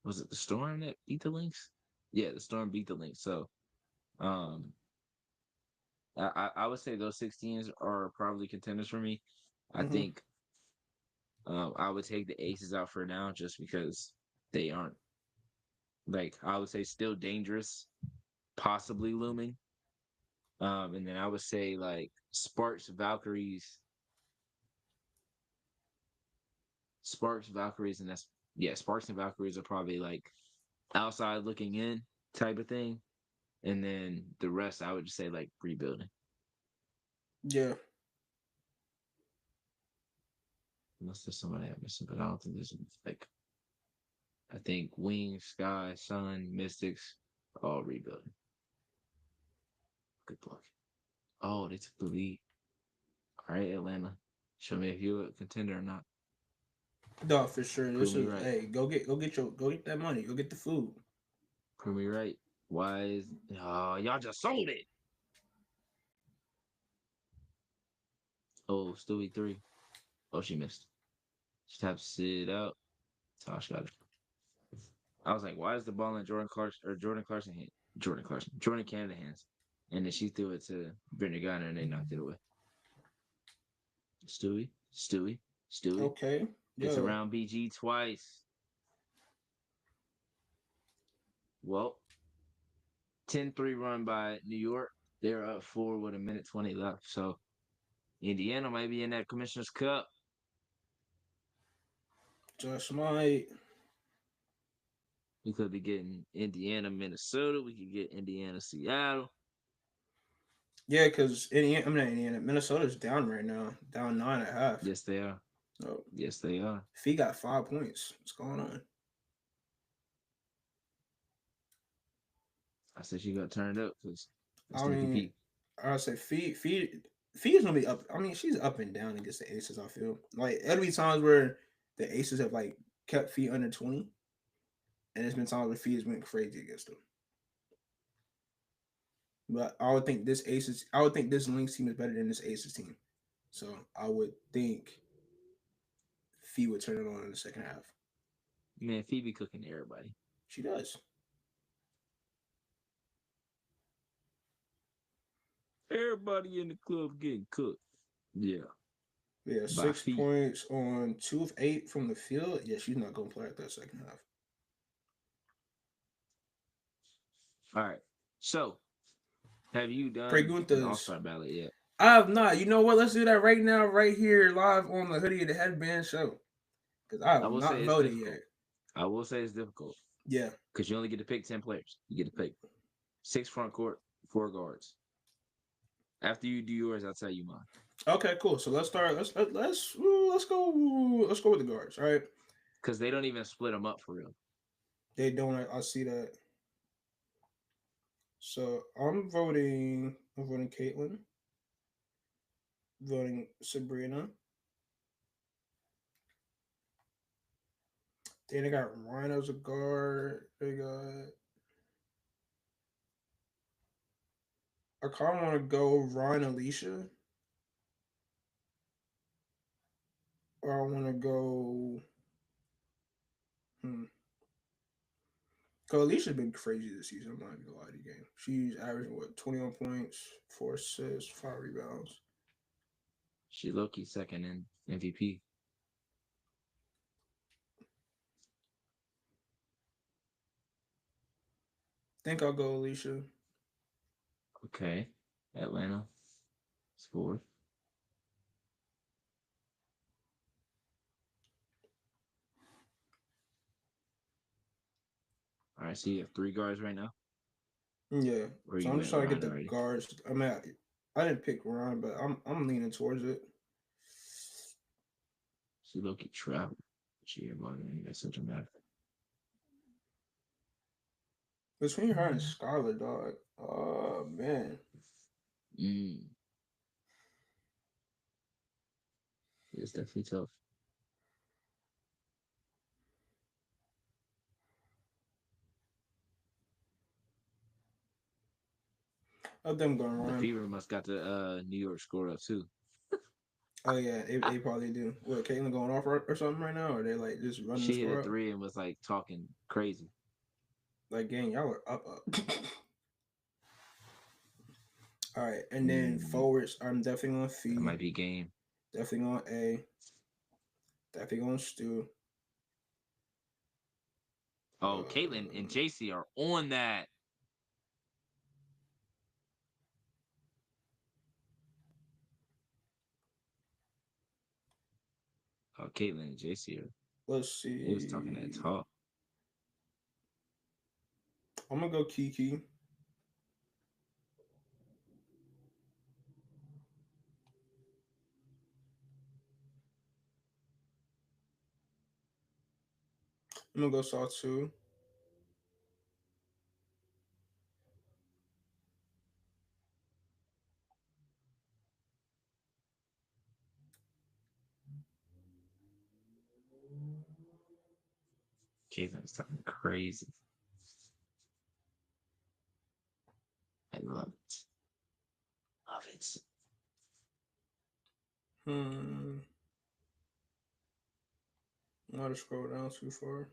was it the Storm that beat the Lynx? Yeah, the Storm beat the Lynx. So, um, I would say those 16s are probably contenders for me. I think I would take the Aces out for now just because they aren't, like, I would say still dangerous, possibly looming. And then I would say like Sparks, Valkyries, and Sparks and Valkyries are probably like outside looking in type of thing. And then the rest, I would just say like rebuilding. Yeah. Unless there's somebody I'm missing, but I don't think there's like. I think Wings, Sky, Sun, Mystics, all rebuilding. Good luck. Oh, they took the lead. All right, Atlanta. Show me if you're a contender or not. No, for sure. This is right. Hey, go get that money. Go get the food. Prove me right. Why is y'all just sold it? Oh, Stewie 3. Oh, she missed. She tapped Sid out. Tosh got it. I was like, why is the ball in Jordan Clarkson hand? Jordan Canada hands. And then she threw it to Brittany Griner and they knocked it away. Stewie. Okay. It's around BG twice. Well, 10-3 run by New York. They're up 4 with 1:20 left. So Indiana might be in that Commissioner's Cup. Just might. We could be getting Indiana, Minnesota. We could get Indiana, Seattle. Yeah, because Indiana. Minnesota's down right now. Down 9.5. Yes, they are. Oh. Yes, they are. Fee got 5 points. What's going on? I said she got turned up because I mean, I say Fee is gonna be up. I mean, she's up and down against the Aces. I feel like there'll be times where the Aces have like kept Fee under 20, and there's been times where Fee has went crazy against them. But I would think this Lynx team is better than this Aces team. So I would think Fee would turn it on in the second half. Man, Fee be cooking everybody. She does. Everybody in the club getting cooked. Yeah. Yeah, 6 points on 2 of 8 from the field. Yeah, she's not going to play at that second half. All right. So, have you done an All-Star ballot yet? I have not. You know what? Let's do that right now, right here, live on the Hoodie of the Headband show. Because I have not voted yet. I will say it's difficult. Yeah. Because you only get to pick 10 players. You get to pick 6 front court, 4 guards. After you do yours, I'll tell you mine. Okay, cool. So let's start. Let's go with the guards. All right. Because they don't even split them up for real. They don't. I see that. So I'm voting Caitlin. Voting Sabrina. Then they got Ryan as a guard. They got. I kind of want to go Ryan Alicia. Or I want to go. Because Alicia's been crazy this season. I'm not even going to lie to you, game. She's averaging, 21 points, 4 assists, 5 rebounds. She low-key second in MVP. Think I'll go Alicia. Okay. Atlanta. It's 4th. All right, so you have 3 guards right now? Yeah. So I'm just trying to get the guards. I mean, I didn't pick Ron, but I'm leaning towards it. She low-key traveled. She about it. That's such a matter. Between her and Skylar, dog. Oh, man. It's definitely tough. I them going Ryan. The Fever must got the New York score up too. Oh yeah, they probably do. What, Caitlin going off or something right now, or they like just running? She hit a 3 and was like talking crazy. Like, gang, y'all are up. All right, and then forwards, I'm definitely on Fee. That might be game. Definitely on A. Definitely on Stu. Oh, Caitlin and JC are on that. Oh, Caitlin and JC are. Let's see. He was talking that talk. I'm gonna go Kiki. I'm gonna go Saw 2. Caitlin's talking crazy. I love it. Love it. I might have scrolled down too far.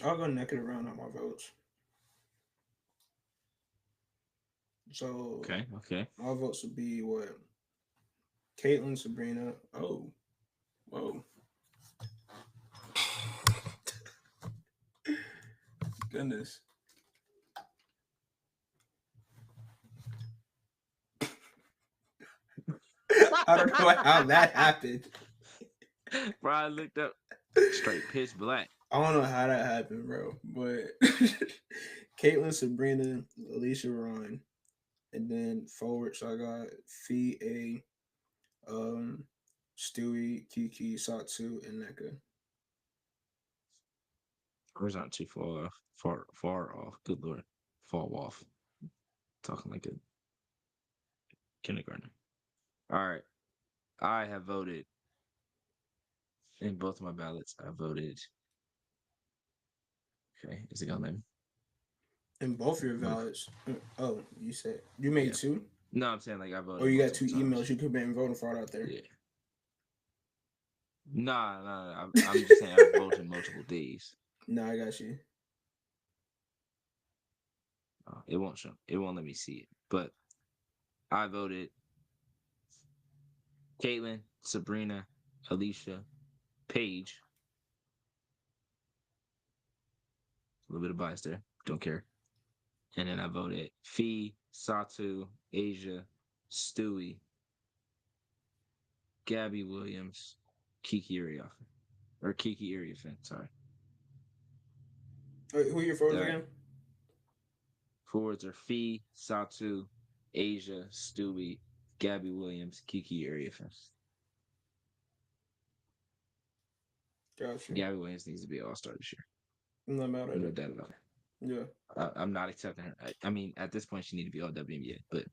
I'll go naked around on my votes. So okay. My votes would be what? Caitlin, Sabrina. Oh, whoa. Goodness. I don't know how that happened. Bro, I looked up. Straight pitch black. I don't know how that happened, bro. But Caitlin, Sabrina, Alicia, Ryan, and then forwards I got Fee A, Stewie, Kiki, Satsu, and Neka. Ours not too far off. Far off. Good lord. Fall off. Talking like a kindergartner. All right. I have voted in both of my ballots. I voted. Okay, is it gonna let me? In both your ballots. Oh, you said you made two? No, I'm saying like I voted. Or you got two emails you could have been voting for out there. Yeah. Nah. I'm just saying I voted multiple days. Nah, I got you. It won't show. It won't let me see it. But I voted Caitlin, Sabrina, Alicia, Paige. A little bit of bias there. Don't care. And then I voted Fee, Satu, Asia, Stewie, Gabby Williams, Kiki Iriafen. Or Kiki Iriafen, sorry. Wait, who are your forwards again? Forwards are Fee, Satu, Asia, Stewie, Gabby Williams, Kiki Iriafen. Gotcha. Gabby Williams needs to be an all-star this year. I'm not mad at it. No doubt about it. Yeah. I'm not accepting her. I mean, at this point, she need to be all WNBA, but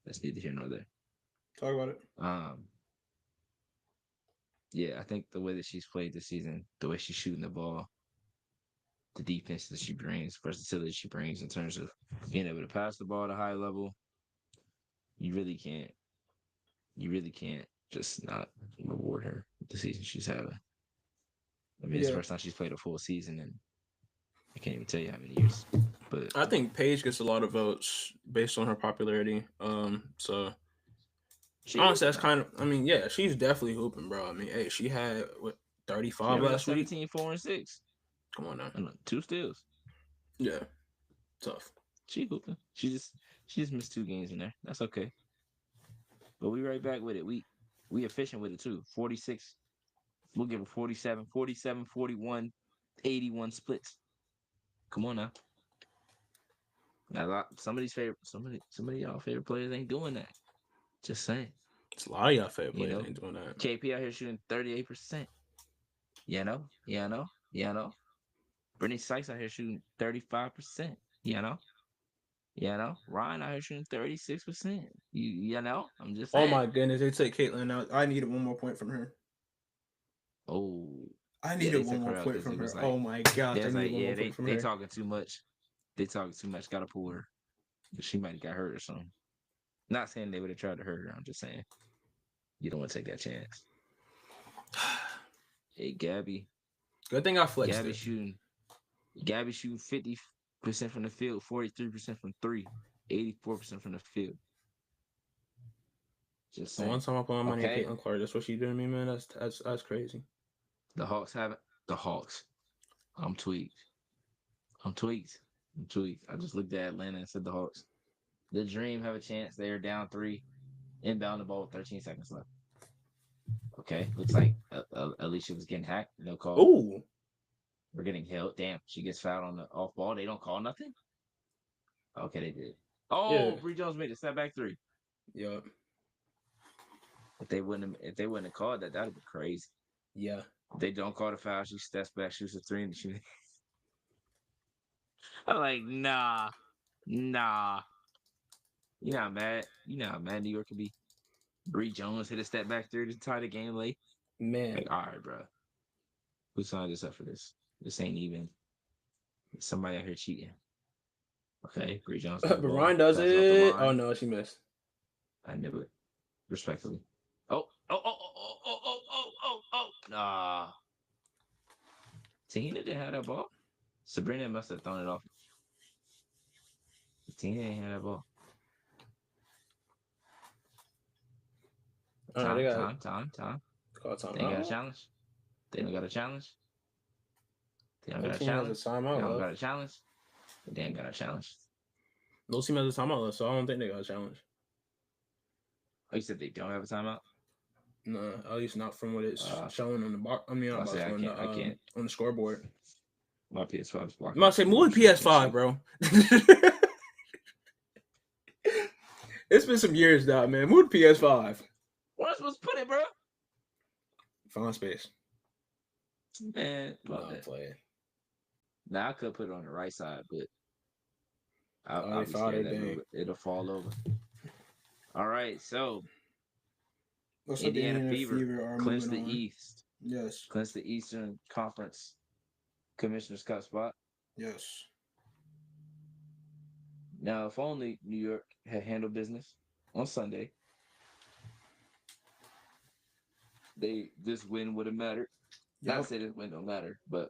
that's neither here nor there. Talk about it. Yeah, I think the way that she's played this season, the way she's shooting the ball, the defense that she brings, versatility she brings in terms of being able to pass the ball at a high level, you really can't just not reward her with the season she's having. I mean, it's the first time she's played a full season, and I can't even tell you how many years. But I think Paige gets a lot of votes based on her popularity. So honestly, that's kind of. I mean, yeah, she's definitely hooping, bro. I mean, hey, she had what 35 last 17, week. 4 and 6. Come on now. 2 steals. Yeah, tough. She hooping. She just missed 2 games in there. That's okay. But we right back with it. We efficient with it too. 46. We'll give her 47, 41, 81 splits. Come on now. Now some of y'all favorite players ain't doing that. Just saying. It's a lot of y'all favorite players ain't doing that. KP out here shooting 38%. You know. Brittany Sykes out here shooting 35%. You know. Ryan out here shooting 36%. You know. I'm just saying. Oh my goodness, they take Caitlin out. I needed one more point from her. Oh. I needed one more point from her. Like, oh my god, they like, yeah, they talking too much. They talking too much. Gotta pull her. She might have got hurt or something. Not saying they would have tried to hurt her. I'm just saying you don't want to take that chance. Hey, Gabby. Good thing I flexed Gabby shooting 50% from the field, 43% from 3, 84% from the field. Just saying. One time I put my money on Caitlin Clark. That's what she did to me, man. That's crazy. The Hawks have it. The Hawks. I'm tweaked. I just looked at Atlanta and said the Hawks. The Dream have a chance. They are down 3. Inbound the ball with 13 seconds left. Okay. Looks like Alicia was getting hacked. No call. Ooh. We're getting held. Damn. She gets fouled on the off ball. They don't call nothing? Okay, they did. Oh, yeah. Bree Jones made a step back 3. Yep. If they wouldn't have called that, that'd be crazy. Yeah. If they don't call the foul, she steps back, shoots a 3, and she. I'm like, nah. You know how mad New York could be. Bree Jones hit a step back 3 to tie the game late. Man. Like, all right, bro. Who signed us up for this? This ain't even. Somebody out here cheating. Okay, Bree Jones. But Ryan does it. Oh no, she missed. I knew it. Respectfully. Oh. Nah. Tina didn't have that ball. Sabrina must have thrown it off. Tina didn't have that ball. Time. They got time. They got a challenge. They don't got a challenge. They don't got a challenge. They ain't got a challenge. No team has a timeout left, so I don't think they got a challenge. Oh, you said they don't have a timeout? No, at least not from what it's showing on the box. I mean, not box, on the I can't on the scoreboard. My PS5 is blocking. I'm about to say move PS5, bro. It's been some years now, man. Move PS5. Where am I supposed to put it, bro? Find space. Man, fuck that. Now I could put it on the right side, but I'll be scared that it'll fall over. All right, so Indiana Fever clinched the East. Yes. Clinched the Eastern Conference Commissioner's Cup spot. Yes. Now, if only New York had handled business on Sunday, this win would have mattered. Yep. Not to say this win don't matter, but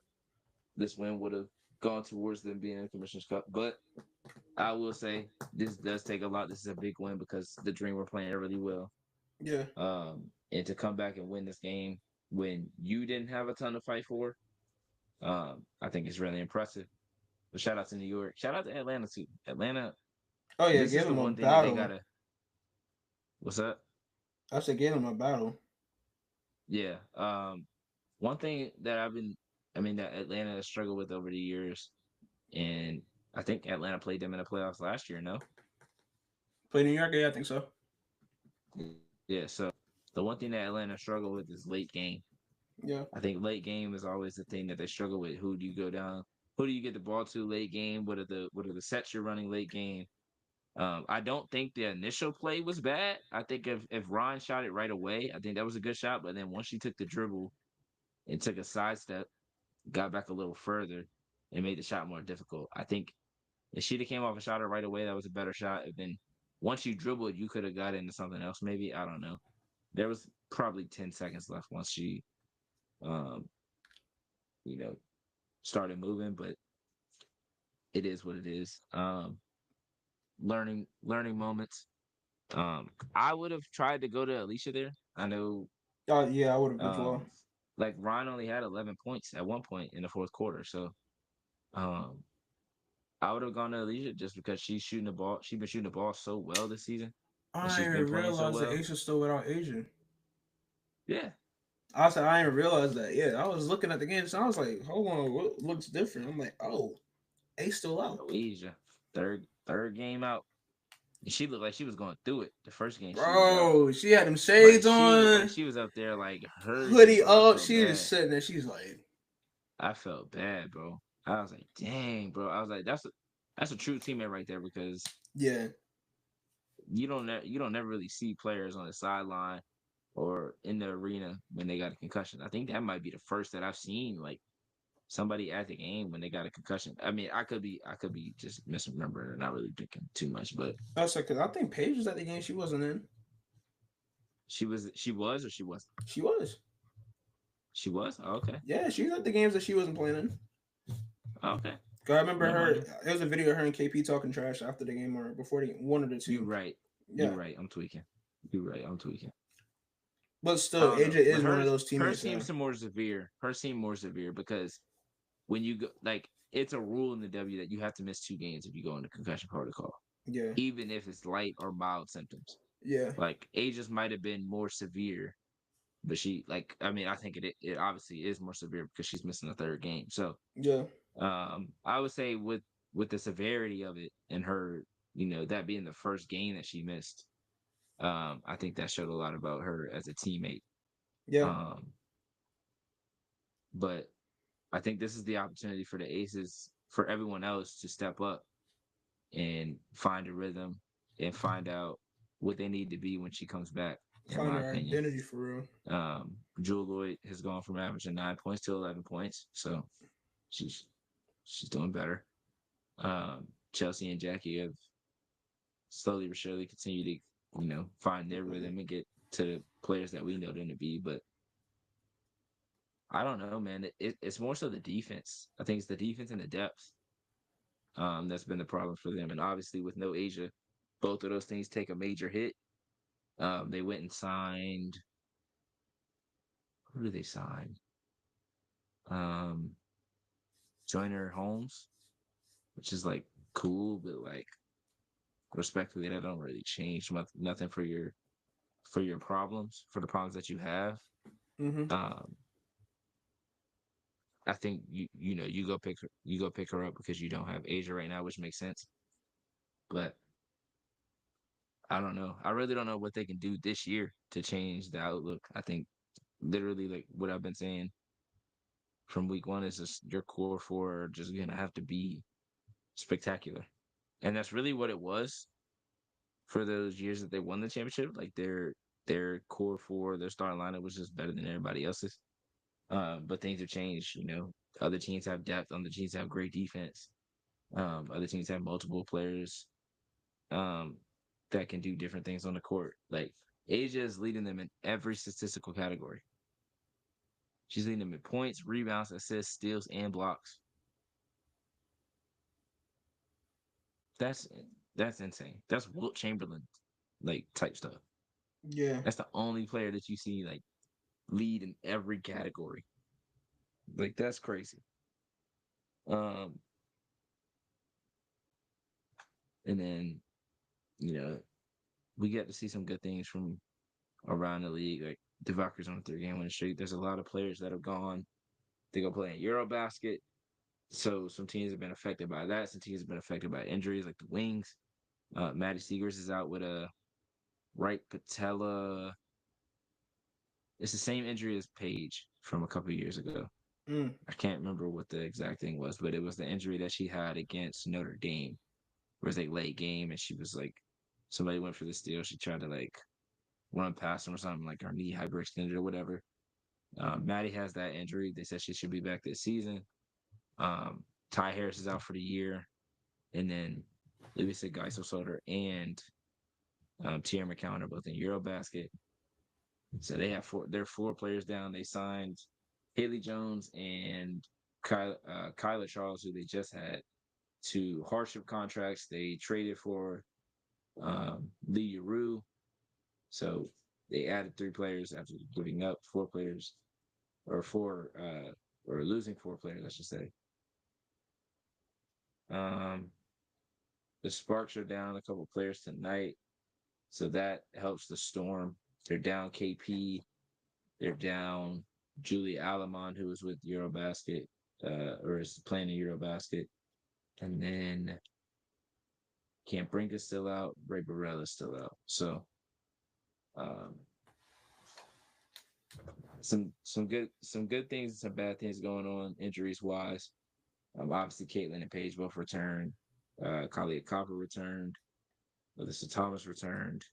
this win would have gone towards them being in the Commissioner's Cup. But I will say this does take a lot. This is a big win because the Dream were playing really well. Yeah. And to come back and win this game when you didn't have a ton to fight for, I think it's really impressive. But shout out to New York. Shout out to Atlanta too. Atlanta. Oh yeah, give them a battle. What's up? I said give them a battle. Yeah. One thing that that Atlanta has struggled with over the years, and I think Atlanta played them in the playoffs last year, no? Played New York? Yeah, I think so. Yeah, so the one thing that Atlanta struggled with is late game. Yeah. I think late game is always the thing that they struggle with. Who do you go down? Who do you get the ball to late game? What are the sets you're running late game? I don't think the initial play was bad. I think if Ron shot it right away, I think that was a good shot. But then once she took the dribble and took a sidestep, got back a little further, and made the shot more difficult. I think if she'd have came off and shot it right away, that was a better shot. And then once you dribbled, you could have got into something else. Maybe, I don't know. There was probably 10 seconds left once she, started moving. But it is what it is. Learning moments. I would have tried to go to Alicia there. I know. Yeah, I would have as well. Like Ron only had 11 points at one point in the fourth quarter, so I would have gone to Alicia just because she's shooting the ball. She's been shooting the ball so well this season. I didn't realize that Asia's still without Asia. Yeah. I said I didn't realize that. Yeah, I was looking at the game, so I was like, "Hold on, what looks different?" I'm like, "Oh, A's still out." Asia, third game out. She looked like she was going through it the first game. Bro, she had them shades on. She was up there like her hoodie up. She was sitting there. She's like, I felt bad, bro. I was like, dang, bro. I was like, that's a true teammate right there because you don't never really see players on the sideline or in the arena when they got a concussion. I think that might be the first that I've seen like somebody at the game when they got a concussion. I mean, I could be just misremembering and not really thinking too much, but that's because I think Paige was at the game. She wasn't in. She was or she wasn't? She was. She was? Oh, okay. Yeah, she was at the games that she wasn't playing in. Oh, okay. I remember her. There was a video of her and KP talking trash after the game or before the game. One of the two. You're right. Yeah. You're right. I'm tweaking. But still, AJ is one of those teammates. Her seems more severe. Because when you go, like, it's a rule in the W that you have to miss 2 games if you go into concussion protocol. Yeah. Even if it's light or mild symptoms. Yeah. Like, AJ's might have been more severe, but she, like, I mean, I think it obviously is more severe because she's missing the 3rd game. So, yeah. I would say with the severity of it and her, that being the first game that she missed, I think that showed a lot about her as a teammate. Yeah. But I think this is the opportunity for the Aces, for everyone else to step up and find a rhythm and find out what they need to be when she comes back. Find her identity for real. Jewel Lloyd has gone from averaging 9 points to 11 points, so she's doing better. Chelsea and Jackie have slowly but surely continued to, find their rhythm and get to the players that we know them to be. But I don't know, man. It's more so the defense. I think it's the defense and the depth. That's been the problem for them. And obviously with no Asia, both of those things take a major hit. They went and signed. Who did they sign? Joyner Holmes, which is like cool, but like respectfully, that don't really change nothing for your for your problems, for the problems that you have. Mm-hmm. Um, I think you go pick her up because you don't have Asia right now, which makes sense. But I don't know. I really don't know what they can do this year to change the outlook. I think literally like what I've been saying from week one is just your core four are just gonna have to be spectacular. And that's really what it was for those years that they won the championship. Like their core four, their starting lineup was just better than everybody else's. But things have changed, you know. Other teams have depth, other teams have great defense. Other teams have multiple players um that can do different things on the court. Like Asia is leading them in every statistical category. She's leading them in points, rebounds, assists, steals, and blocks. That's that's insane. That's Wilt Chamberlain like type stuff. Yeah. That's the only player that you see like lead in every category. Like that's crazy. Um, and then you know we get to see some good things from around the league. Like Devakers on a 3 game winning streak. There's a lot of players that have gone. They go play in Eurobasket. So some teams have been affected by that. Some teams have been affected by injuries, like the Wings. Maddie Seegers is out with a right patella. It's the same injury as Paige from a couple of years ago. Mm. I can't remember what the exact thing was, but it was the injury that she had against Notre Dame. Where it was like late game and she was like, somebody went for the steal. She tried to like run past him or something, like her knee hyperextended or whatever. Maddie has that injury. They said she should be back this season. Um, Ty Harris is out for the year. And then Lisa Geisel Soder and Tierra McCowan are both in Eurobasket. So they have they're 4 players down. They signed Haley Jones and Kyla Charles, who they just had, to hardship contracts. They traded for Lee Rue. So they added 3 players after giving up 4 players or or losing 4 players, I should say. Um, the Sparks are down a couple players tonight. So that helps the Storm. They're down KP. They're down Julie Alamon, who was with Eurobasket, or is playing in Eurobasket. And then Camp Brink is still out. Ray Burrell is still out. So um, some good things and some bad things going on injuries wise. Obviously Caitlin and Paige both returned. Kalia Copper returned. Alyssa Thomas returned.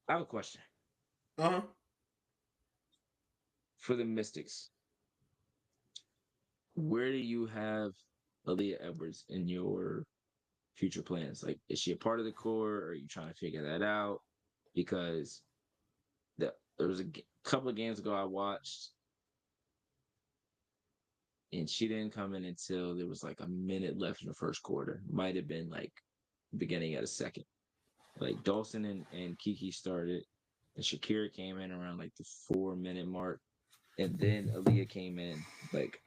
I have a question. Uh-huh. For the Mystics, where do you have Aaliyah Edwards in your future plans? Like, is she a part of the core? Or are you trying to figure that out? Because there was a couple of games ago I watched, and she didn't come in until there was like a minute left in the first quarter. Might have been like beginning at a second. Like Dawson and Kiki started, and Shakira came in around like the 4 minute mark, and then Aaliyah came in like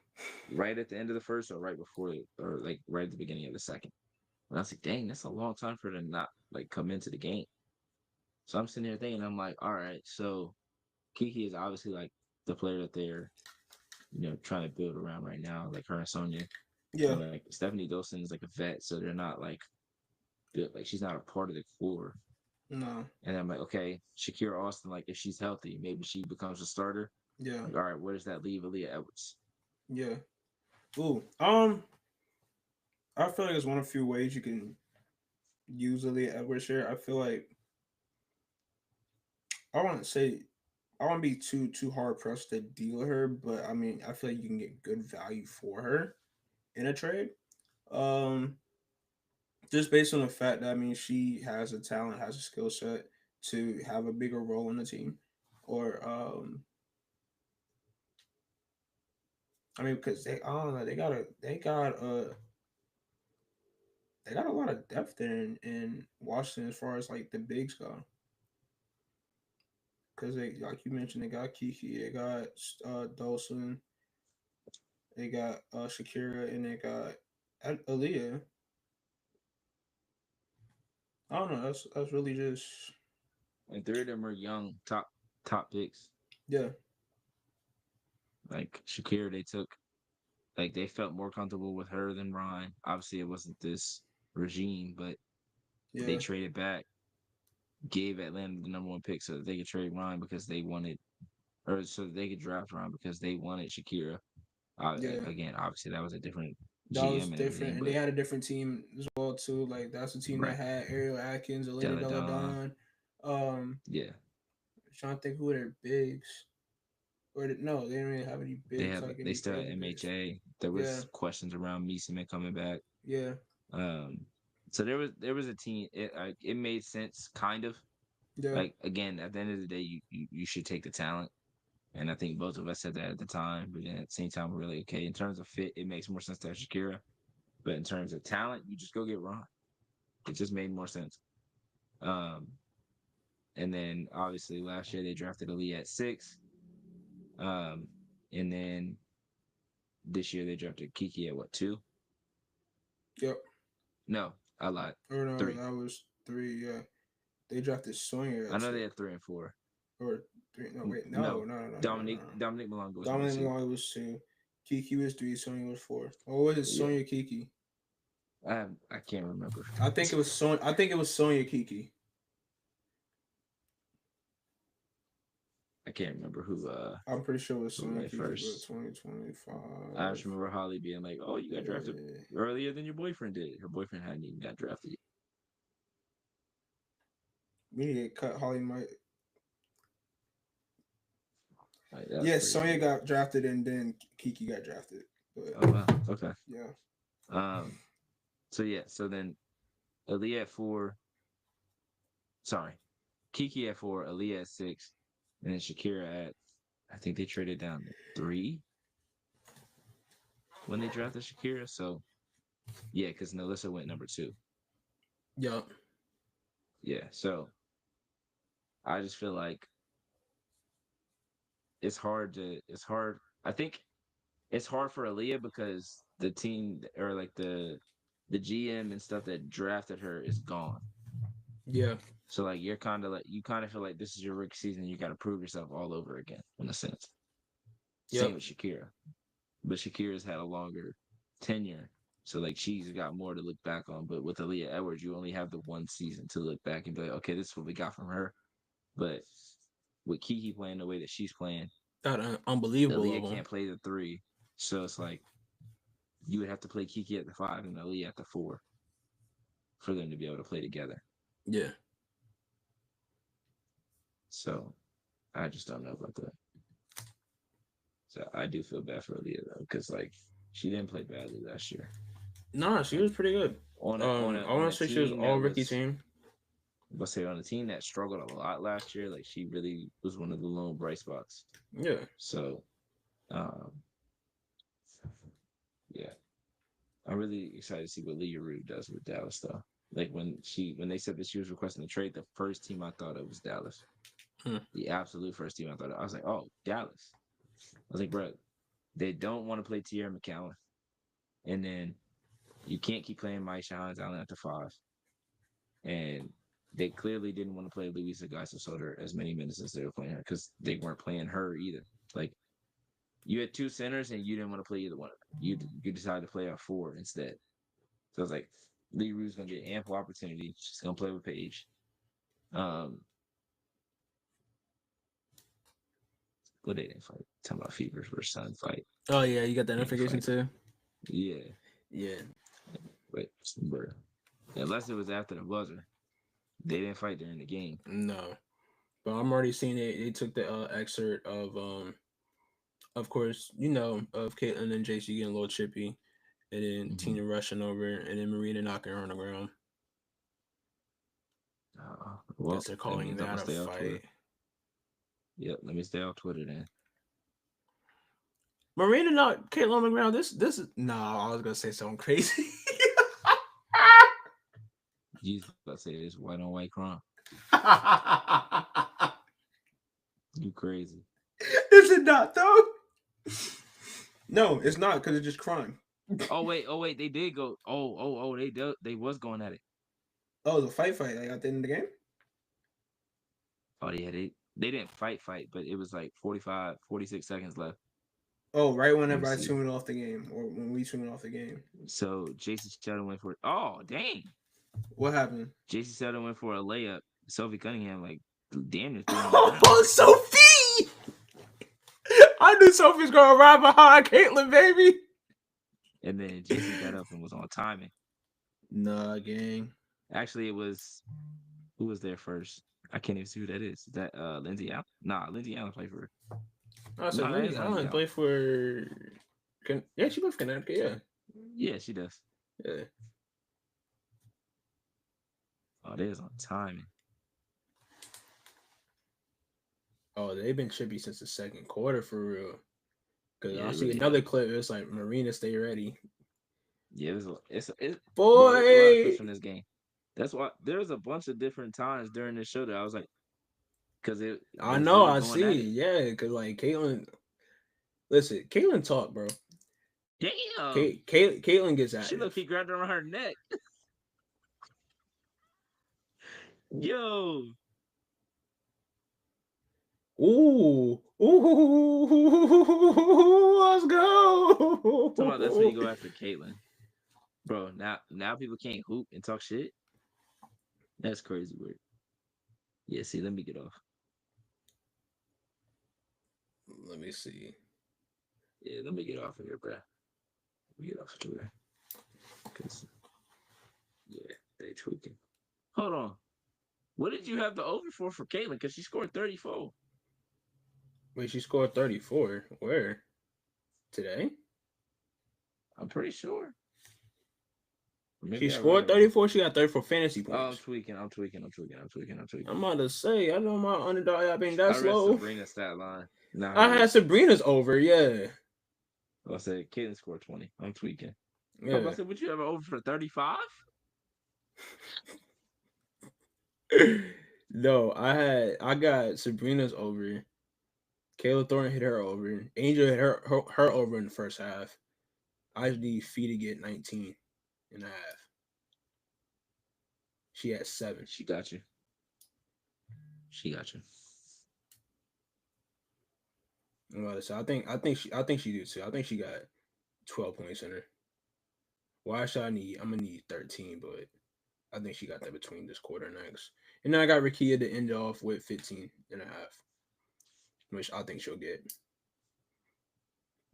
right at the end of the first or right before or like right at the beginning of the second. And I was like, dang, that's a long time for her to not like come into the game. So I'm sitting there thinking, I'm like, all right, so Kiki is obviously like the player that they're, trying to build around right now, like her and Sonya. Yeah. And like Stephanie Dolson is like a vet, so they're not like good, like she's not a part of the core. No. And I'm like, okay, Shakira Austin, like if she's healthy, maybe she becomes a starter. Yeah. Like, all right, where does that leave Aaliyah Edwards? Yeah. Ooh. I feel like it's one of few ways you can use Aaliyah Edwards here. I feel like I want to say I won't be too hard pressed to deal with her, but I mean I feel like you can get good value for her in a trade. Um, just based on the fact that I mean she has a talent, has a skill set to have a bigger role in the team, or I mean because they I don't know they got a lot of depth there in Washington as far as like the bigs go. Because they like you mentioned they got Kiki, they got Dawson, they got Shakira, and they got Aaliyah. I don't know. That's really just. And 3 of them are young, top picks. Yeah. Like Shakira, they took. Like they felt more comfortable with her than Ron. Obviously, it wasn't this regime, but they traded back, gave Atlanta the number 1 pick so that they could trade Ron because they wanted, or so that they could draft Ron because they wanted Shakira. Again, obviously that was a different that GM was and different, everything, and they had a different team as well too. Like that's the team that had Ariel Atkins, Elena Deladon. Yeah. I'm trying to think who were their bigs. No, they didn't really have any bigs. They still had MHA. There was questions around Meeseman coming back. Yeah. So there was a team. It made sense, kind of. Yeah. Like again, at the end of the day, you should take the talent, and I think both of us said that at the time. But then at the same time, we're really okay in terms of fit. It makes more sense to have Shakira, but in terms of talent, you just go get Ron. It just made more sense. And then obviously last year they drafted Aaliyah at 6. And then this year they drafted Kiki at what, 2? Yep. No, I lied. Or no, 3. that was 3. Yeah, they drafted Sonya. I know they had 3 and 4. Or 3? No, wait, no. Dominique Malonga was Dominique Malonga was 2. Kiki was 3. Sonya was 4. Or was it Sonya Kiki? I can't remember. I think it was Sonya. I think it was Sonya Kiki. I can't remember who. I'm pretty sure it was Sonya Kiki first. 2025. I just remember Holly being like, "Oh, you got drafted earlier than your boyfriend did." Her boyfriend hadn't even got drafted. We need to cut Holly Mike. Sonya got drafted and then Kiki got drafted. But, oh wow, okay. Yeah. So then Aaliyah at 4. Sorry, Kiki at 4, Aaliyah at 6, and then Shakira at. I think they traded down to 3 when they drafted Shakira. So yeah, because Nalissa went number 2. Yep. Yeah. So I just feel like it's hard. I think it's hard for Aaliyah because the team or like the GM and stuff that drafted her is gone. Yeah. So like you kind of feel like this is your rookie season. You got to prove yourself all over again in a sense. Yep. Same with Shakira, but Shakira's had a longer tenure, so like she's got more to look back on. But with Aaliyah Edwards, you only have the 1 season to look back and be like, okay, this is what we got from her. But with Kiki playing the way that she's playing, unbelievable. Aaliyah can't play the 3, so it's like you would have to play Kiki at the 5 and Aaliyah at the 4 for them to be able to play together. Yeah. So I just don't know about that. So I do feel bad for Aaliyah though, because like she didn't play badly last year. No, she was pretty good. I want to say she was all rookie team. But say on a team that struggled a lot last year, like she really was one of the lone bright spots. Yeah. So, yeah, I'm really excited to see what Leah Rue does with Dallas though. Like when they said that she was requesting a trade, the first team I thought of was Dallas. The absolute first team I thought of. I was like, oh, Dallas. I was like, bro, they don't want to play Tierra McCowan. And then you can't keep playing Maisha Hines Allen at the 5. And they clearly didn't want to play Louisa Geisel-Soder as many minutes as they were playing her because they weren't playing her either. Like, you had 2 centers and you didn't want to play either one of them. You decided to play a 4 instead. So I was like, Lee Rue's going to get ample opportunity. She's going to play with Paige. But they didn't fight. Talking about Fevers versus Sun fight. Oh, yeah. You got that notification too? Yeah. Yeah. But unless it was after the buzzer, they didn't fight during the game. No. But I'm already seeing it. They took the excerpt of course, of Caitlyn and JC getting a little chippy, and then Tina rushing over, and then Marina knocking her on the ground. Well, they're calling that a fight. Yep, let me stay off Twitter then. Marina knocked Caitlyn on the ground. This is I was gonna say something crazy. You was about to say this white on white crime. You crazy. Is it not though? No, it's not because it's just crime. Oh wait, they did go. They was going at it. Oh, it was a fight like at the end of the game? Oh, yeah, they didn't fight, but it was like 45, 46 seconds left. Oh, right whenever I tuned off the game, or when we tuned off the game. So Jason Sheldon went for it. Oh, dang. What happened? Jason Sheldon went for a layup. Sophie Cunningham, like, damn near Oh, Sophie! I knew Sophie's going to ride behind Caitlin, baby. And then Jason got up and was on timing. Nah, gang. Actually, it was... Who was there first? I can't even see who that is. Is that Lindsay Allen? Nah, Lindsay Allen played for... I said Lindsay Allen played for... Yeah, she played for Connecticut, yeah. Yeah, she does. Yeah. Oh, they was on timing. Oh, they've been trippy since the second quarter, for real. Because I see another clip. It's like, Marina, stay ready. Yeah, it's boy, there's a lot of clips from this game. That's why there's a bunch of different times during this show that I was like, because it. I know, I see, yeah, because like Caitlin, listen, Caitlin talk, bro. Damn, Caitlin gets at. She look, he grabbed around her neck. Yo. Ooh, let's go. That's when you go after Caitlin, bro. Now people can't hoop and talk shit. That's crazy weird. Yeah, see, let me get off. Let me see. Yeah, let me get off of here, bro. Let me get off of here. Cause yeah, they tweaking. Hold on. What did you have the over for Caitlin? Because she scored 34. Wait, she scored 34. Where? Today? I'm pretty sure. Maybe she scored 34. She got 34 fantasy points. Oh, I'm tweaking. I'm about to say, I know my underdog. I mean, that's low. Sabrina's stat line. I had Sabrina's over. Yeah. I said Caitlin scored 20. I'm tweaking. Yeah. I said, would you have over for 35? No, I got Sabrina's over. Kayla Thornton hit her over. Angel hit her over in the first half. I just need Fee to get 19 and a half. She had 7. She got you. I'm about to say, I think she do too. I think she got 12 points in her. Why should I'm gonna need 13, but I think she got that between this quarter and next. And then I got Rakia to end off with 15 and a half, which I think she'll get.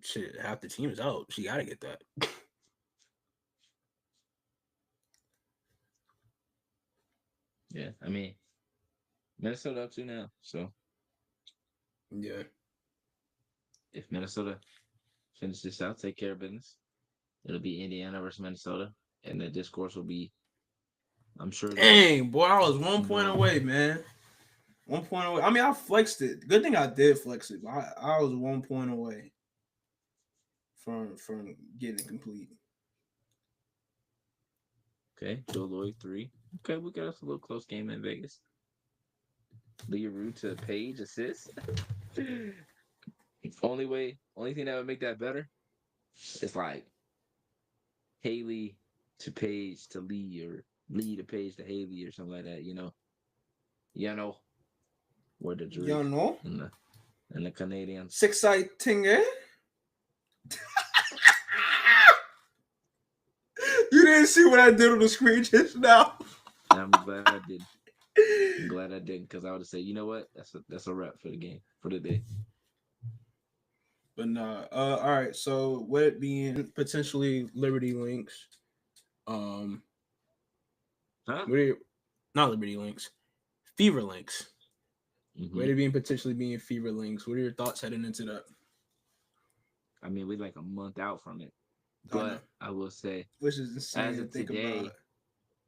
Shit, half the team is out. She got to get that. Yeah, I mean, Minnesota up 2 now, so. Yeah. If Minnesota finishes this out, take care of business, it'll be Indiana versus Minnesota, and the discourse will be, I'm sure. Dang, boy, I was 1 point away, man. 1 point away. I mean, I flexed it. Good thing I did flex it. But I was 1 point away from getting it complete. Okay, Joe Lloyd 3. Okay, we got us a little close game in Vegas. Leroux to Page assist. Only thing that would make that better is like Haley to Page to Lee, or Lee to Page to Haley, or something like that. You know, where the Drake and the Canadians. Exciting, eh? You didn't see what I did on the screen just now. I'm glad I didn't. Because I would have said, you know what? That's a wrap for the game, for the day. But nah. All right. So with it being potentially Liberty Links, not Liberty Links, Fever Links. Mm-hmm. With it being potentially being Fever Links, what are your thoughts heading into that? I mean, we're like a month out from it, but I will say, which is insane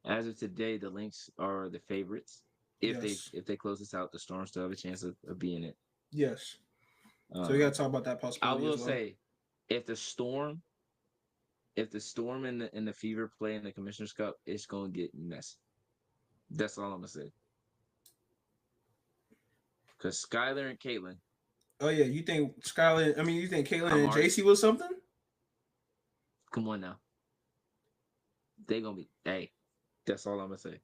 as of today, the Lynx are the favorites. If they close this out, the Storm still have a chance of being it. Yes. So we gotta talk about that possibility. I will say, if the Storm and the Fever play in the Commissioner's Cup, it's gonna get messy. That's all I'm gonna say. Because Skylar and Caitlin. Oh yeah, you think Skylar? I mean, you think Caitlin and JC was something? Come on now. They gonna be. Hey, that's all I'm gonna say.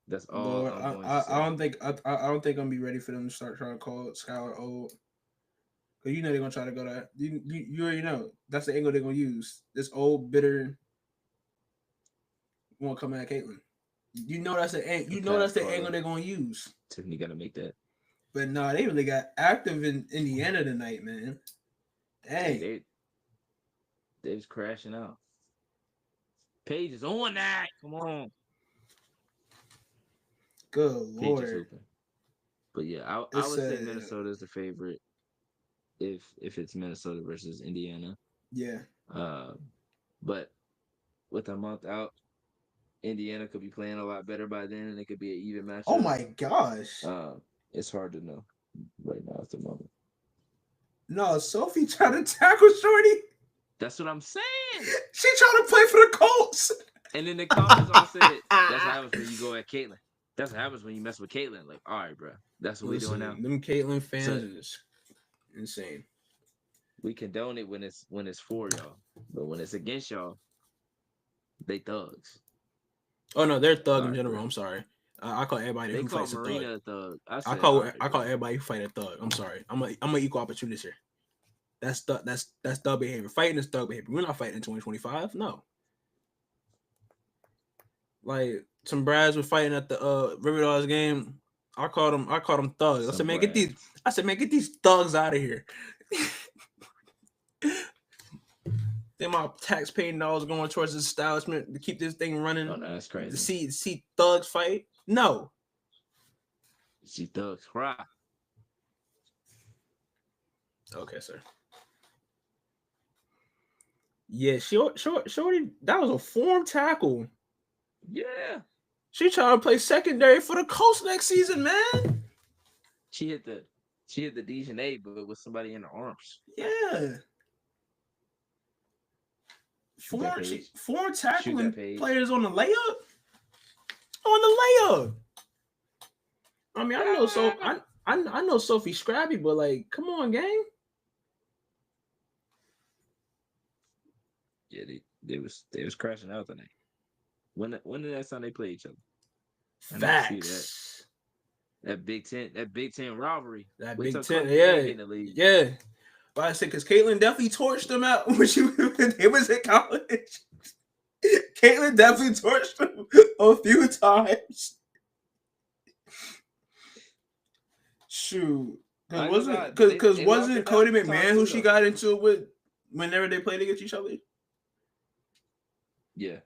That's all. Lord, I don't think I'm gonna be ready for them to start trying to call Skylar old. Cause you know they're gonna try to go that. You already know that's the angle they're gonna use. This old bitter won't come at Caitlyn. You know that's the angle they're gonna use. Tiffany gotta make that. But no, they really got active in Indiana tonight, man. Dang. They was crashing out. Paige is on that. Come on. Good Lord. But yeah, I would say Minnesota is the favorite if it's Minnesota versus Indiana. Yeah. But with a month out, Indiana could be playing a lot better by then, and it could be an even matchup. Oh my gosh. It's hard to know right now at the moment. No, Sophie trying to tackle Shorty. That's what I'm saying. She trying to play for the Colts. And then the comments all said, that's what happens when you go at Caitlyn. That's what happens when you mess with Caitlyn. Like, all right, bro. That's what we doing now. Them Caitlyn fans is insane. We condone it when it's for y'all. But when it's against y'all, they thugs. Oh no, they're thug in general. Bro. I'm sorry. I call everybody who fights Marina a thug. I call everybody who fight a thug. I'm sorry. I'm an equal opportunist here. That's thug behavior. Fighting is thug behavior. We're not fighting in 2025. No. Like some brads were fighting at the Riverdale's game. I called them thugs. I said, man, get these thugs out of here. Then my tax-paying dollars going towards the establishment to keep this thing running. Oh, no, that's crazy. To see thugs fight? No. See thugs cry. Okay, sir. Yeah, Shorty, that was a form tackle. Yeah. She trying to play secondary for the Colts next season, man. She hit the Dejanay, but with somebody in the arms. Yeah. Form tackling players on the layup. I mean, I know Sophie scrappy, but like, come on, gang. Yeah, they was crashing out tonight. When the next time they play each other? Facts. That Big Ten rivalry. That Big Ten, yeah. But I said because Caitlyn definitely torched them out when they was in college. Caitlyn definitely torched them a few times. Shoot, because wasn't Cody McMahon who she got into it with whenever they played against each other? Yeah.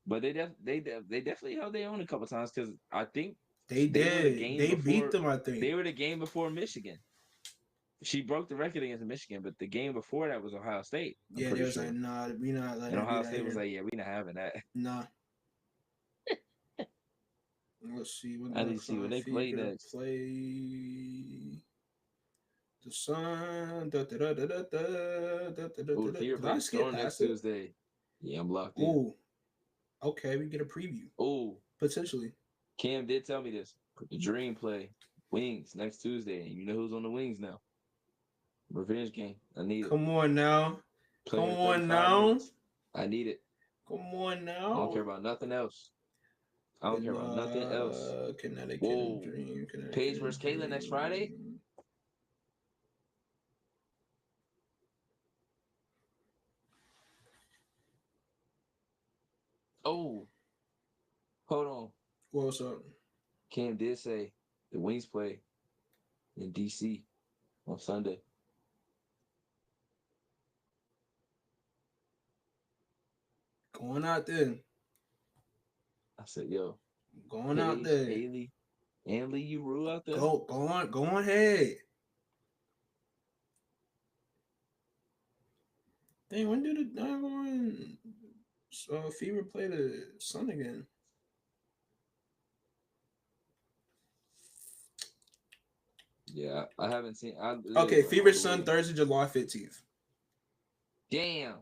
But they definitely held their own a couple times because I think they did. They beat them. I think they were the game before Michigan. She broke the record against Michigan, but the game before that was Ohio State. Yeah, they was like, nah, we not letting. And Ohio State was like, yeah, we not having that. Nah. Let's see. I didn't see when they play next. Play the Sun. Fear plays Storm next Tuesday. Yeah, I'm locked in. Ooh. Okay, we get a preview. Ooh. Potentially. Cam did tell me this. The Dream play Wings next Tuesday. And you know who's on the Wings now? Revenge game. I need it. Come on now. Minutes. I need it. Come on now. I don't care about nothing else. Connecticut Dream. Paige versus Caitlyn next Friday. Oh. Hold on. What's up? Cam did say the Wings play in DC on Sunday. Going out there. I said, yo. Going out there. Haley, and Lee, you rule out there? Go on ahead. Dang, when did the Fever play the Sun again? Yeah, I haven't seen. Okay, Fever Sun Thursday, July 15th. Damn.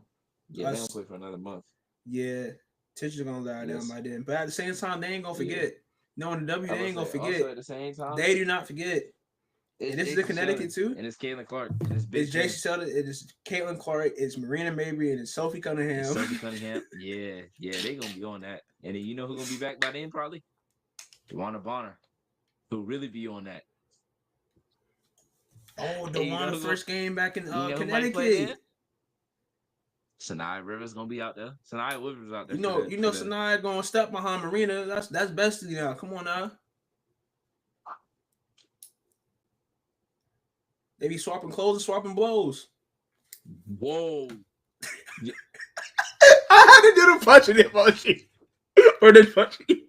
Yeah, they don't play for another month. Yeah, Teachers are gonna lie down by then, but at the same time, they ain't gonna forget. Yeah. No, in the W, they ain't gonna forget. Also at the same time, they do not forget. And this is in Connecticut too. And it's Caitlin Clark. It's Jason Sheldon. It is Caitlin Clark. It's Marina Mabry and it's Sophie Cunningham. Yeah, they gonna be on that. And then you know who's gonna be back by then? Probably DeWanna Bonner, who really be on that. Oh, DeWanna first game back in Who might play there? Sanaa Rivers gonna be out there. Sanaa Rivers out there. You know, Sanaa gonna step behind Marina. That's bestie now. Come on now. They be swapping clothes and swapping blows. Whoa. I had to do the punching emoji. Or the punching.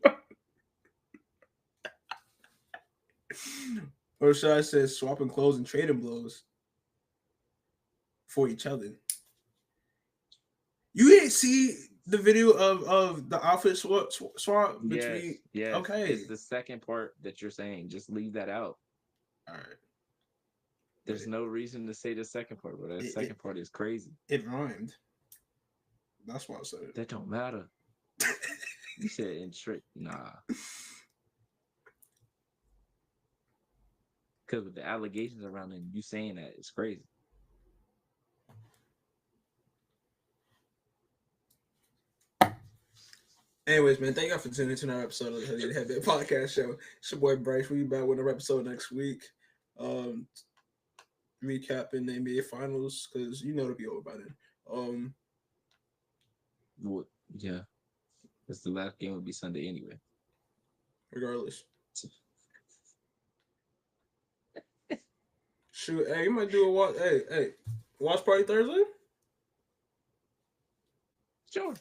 Or should I say swapping clothes and trading blows for each other? You didn't see the video of the outfit swap between. Yes. Okay, it's the second part that you're saying. Just leave that out. All right. There's no reason to say the second part, but that second part is crazy. It rhymed. That's why I said it. That don't matter. You said in straight. Nah. Because with the allegations around him, you saying that it's crazy. Anyways, man, thank y'all for tuning into another episode of the Hoodie and Headband podcast show. It's your boy Bryce. We'll be back with another episode next week. Recapping the NBA Finals because you know it'll be over by then. Yeah, because the last game would be Sunday anyway. Regardless. Shoot, hey, you might do a watch. Hey, watch party Thursday. Sure.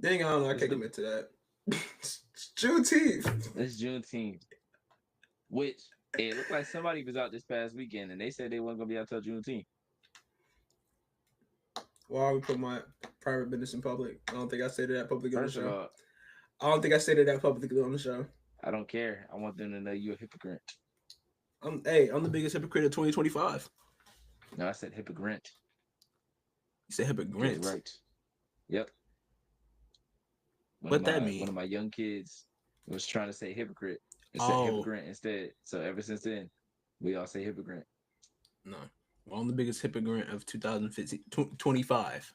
Dang, I don't know. I can't commit to that. It's Juneteenth. It's Juneteenth. Which it looked like somebody was out this past weekend and they said they weren't gonna be out till Juneteenth. Why would put my private business in public? I don't think I stated that publicly on the show. First of all, I don't think I stated that publicly on the show. I don't care. I want them to know you're a hypocrite. I'm the biggest hypocrite of 2025. No, I said hypocrite. You said hypocrite. Right. Yep. What that mean? One of my young kids was trying to say hypocrite and said hypocrite instead. So ever since then, we all say hypocrite. No. Well, I'm the biggest hypocrite of 2015, 25.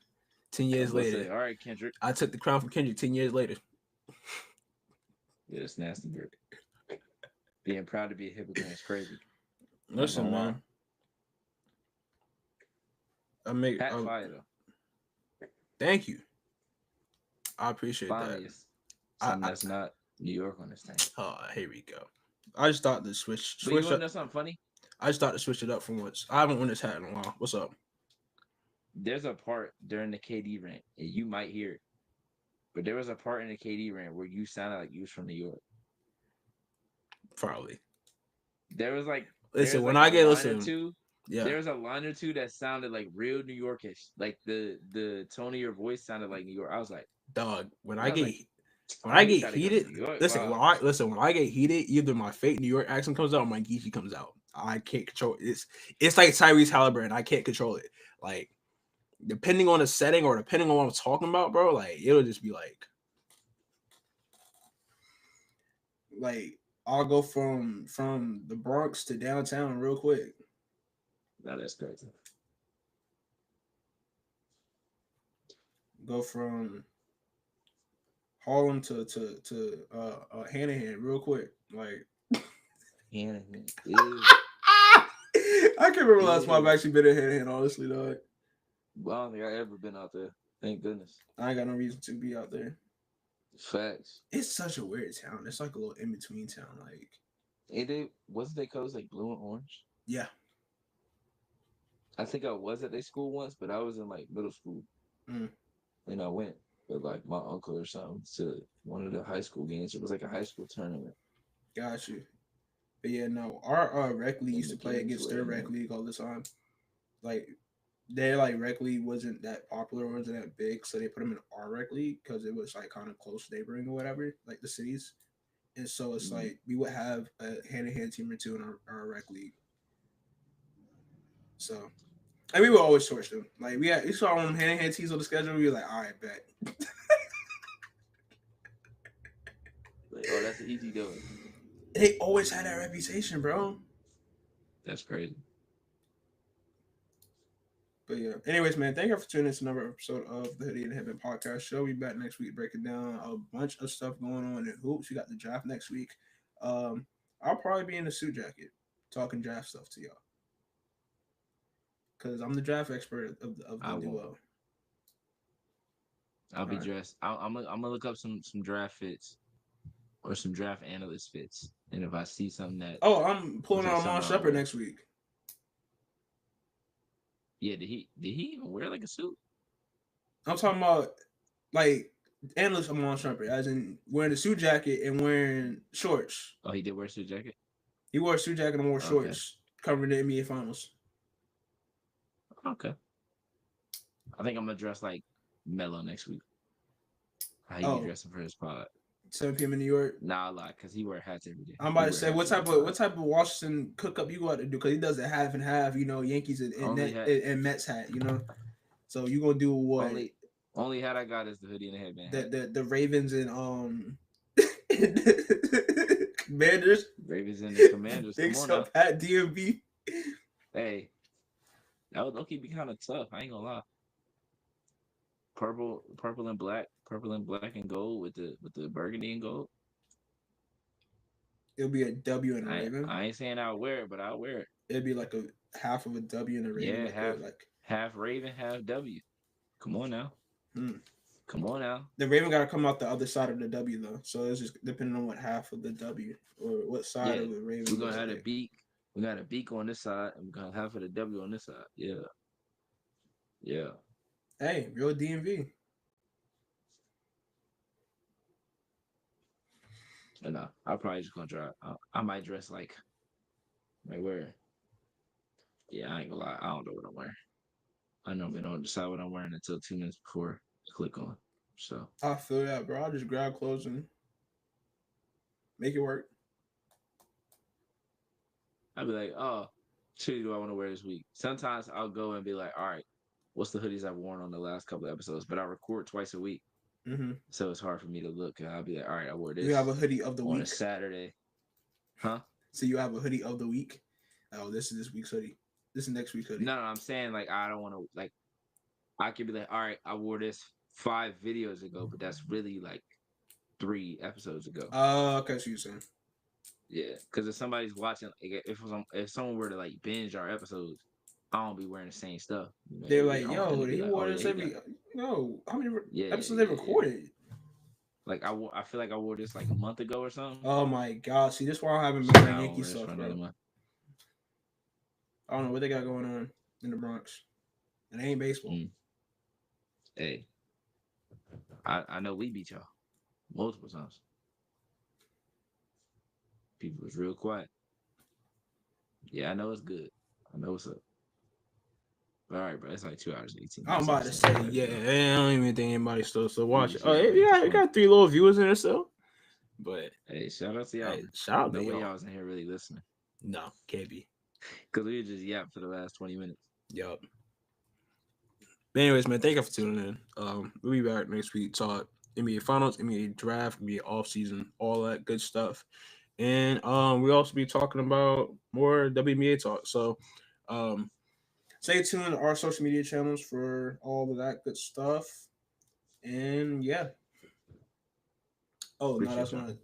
10 years later. Say, all right, Kendrick. I took the crown from Kendrick 10 years later. Yeah, it's nasty, bro. Being proud to be a hypocrite is crazy. Listen, man. Fire, though. Thank you. I appreciate that. Something that's not New York on this thing. Oh, here we go. I just thought to switch. But you want to know something funny? I just thought to switch it up from once. I haven't worn this hat in a while. What's up? There's a part during the KD rant, and you might hear it. But there was a part in the KD rant where you sounded like you was from New York. Probably. There was like there was a line or two that sounded like real New Yorkish. Like the tone of your voice sounded like New York. I was like, dog, when I get heated, when I get heated, either my fake New York accent comes out or my Geechee comes out. I can't control it. It's like Tyrese Halliburton. I can't control it. Like, depending on the setting or depending on what I'm talking about, bro, like, it'll just be like I'll go from the Bronx to downtown real quick. No, that's crazy. Go from Harlem to Hanahan real quick. Like Hanahan. I can't remember last time I've actually been in Hanahan, honestly, dog. Well, I don't think I've ever been out there. Thank goodness. I ain't got no reason to be out there. Facts. It's such a weird town. It's like a little in between town. Like, wasn't they colors like blue and orange? Yeah. I think I was at their school once, but I was in like middle school. And I went with like my uncle or something to one of the high school games. It was like a high school tournament. Got you. But yeah, no, our rec league used to play against their rec league all the time. Like, their like rec league wasn't that popular, wasn't that big, so they put them in our rec league because it was like kind of close neighboring or whatever, like the cities. And so it's like we would have a hand-to-hand team or two in our rec league. So, and we would always torch them. Like we saw them hand-to-hand teams on the schedule. We were like, all right, bet. Like, oh, that's an easy go. They always had that reputation, bro. That's crazy. But yeah. Anyways, man, thank you for tuning in to another episode of the Hoodie and Headband podcast show. We back next week breaking down a bunch of stuff going on in hoops. We got the draft next week. I'll probably be in a suit jacket talking draft stuff to y'all. Because I'm the draft expert of the duo. I'll be dressed. I'm gonna look up some draft fits or some draft analyst fits, and if I see something that I'm pulling on Mon Shepard next week. Yeah, did he even wear like a suit? I'm talking about like analyst Mon Shepard, as in wearing a suit jacket and wearing shorts. Oh, he did wear a suit jacket. He wore a suit jacket and wore shorts covering the NBA Finals. Okay. I think I'm gonna dress like Melo next week. How you be dressing for his pod? 7 p.m. in New York. Nah, a lot because he wear hats every day. I'm about to say what type of Washington cook up you got to do, because he does it half and half. You know, Yankees and Mets hat. You know, so you gonna do what? Only hat I got is the hoodie and the headband. The Ravens and Commanders. Ravens and the Commanders. Big stuff hat DMV. Hey, that would be kind of tough. I ain't gonna lie. Purple and black and gold with the burgundy and gold. It'll be a W and a Raven. I ain't saying I'll wear it, but I'll wear it. It'd be like a half of a W and a Raven. Yeah, half Raven, half W. Come on now. Come on now. The Raven got to come out the other side of the W though, so it's just depending on what half of the W or what side of the Raven. We're gonna have a beak. We got a beak on this side, and we're gonna have half of the W on this side. Yeah. Yeah. Hey, real DMV. No, I'm probably just gonna drive. I might dress like where? Yeah, I ain't gonna lie. I don't know what I'm wearing. I normally don't decide what I'm wearing until 2 minutes before I click on. So I feel that, bro. I'll just grab clothes and make it work. I'll be like, oh, shit, do I want to wear this week? Sometimes I'll go and be like, all right, what's the hoodies I've worn on the last couple of episodes? But I record twice a week. Mm-hmm. So it's hard for me to look. I'll be like, all right, I wore this. You have a hoodie of the week on a Saturday. Huh? So you have a hoodie of the week? Oh, this is this week's hoodie. This is next week's hoodie. No, I'm saying like I don't want to like. I could be like, all right, I wore this 5 videos ago, but that's really like 3 episodes ago. Oh, okay, so you're saying. Yeah, because if somebody's watching, if someone were to like binge our episodes, I don't be wearing the same stuff. You know? They're like, yo, he wore this every. No, how many episodes they recorded? Like I feel like I wore this like a month ago or something. Oh my god! See, this is why I haven't been wearing Yankee stuff, bro. I don't know what they got going on in the Bronx. It ain't baseball. Hey, I know we beat y'all multiple times. People was real quiet. Yeah, I know it's good. I know what's up. All right, bro. It's like 2 hours and 18 minutes. I'm about to say, I don't even think anybody's still watching. Oh, yeah, we got 3 little viewers in it still. But hey, shout out to y'all. Hey, shout out to y'all. Y'all was in here really listening. No, can't be. Because we were just yapping for the last 20 minutes. Yup. But anyways, man, thank you for tuning in. We'll be back next week. Talk NBA Finals, NBA Draft, NBA offseason, all that good stuff. And we'll also be talking about more WNBA talk. So stay tuned to our social media channels for all of that good stuff. And yeah. Oh, no, that's not it.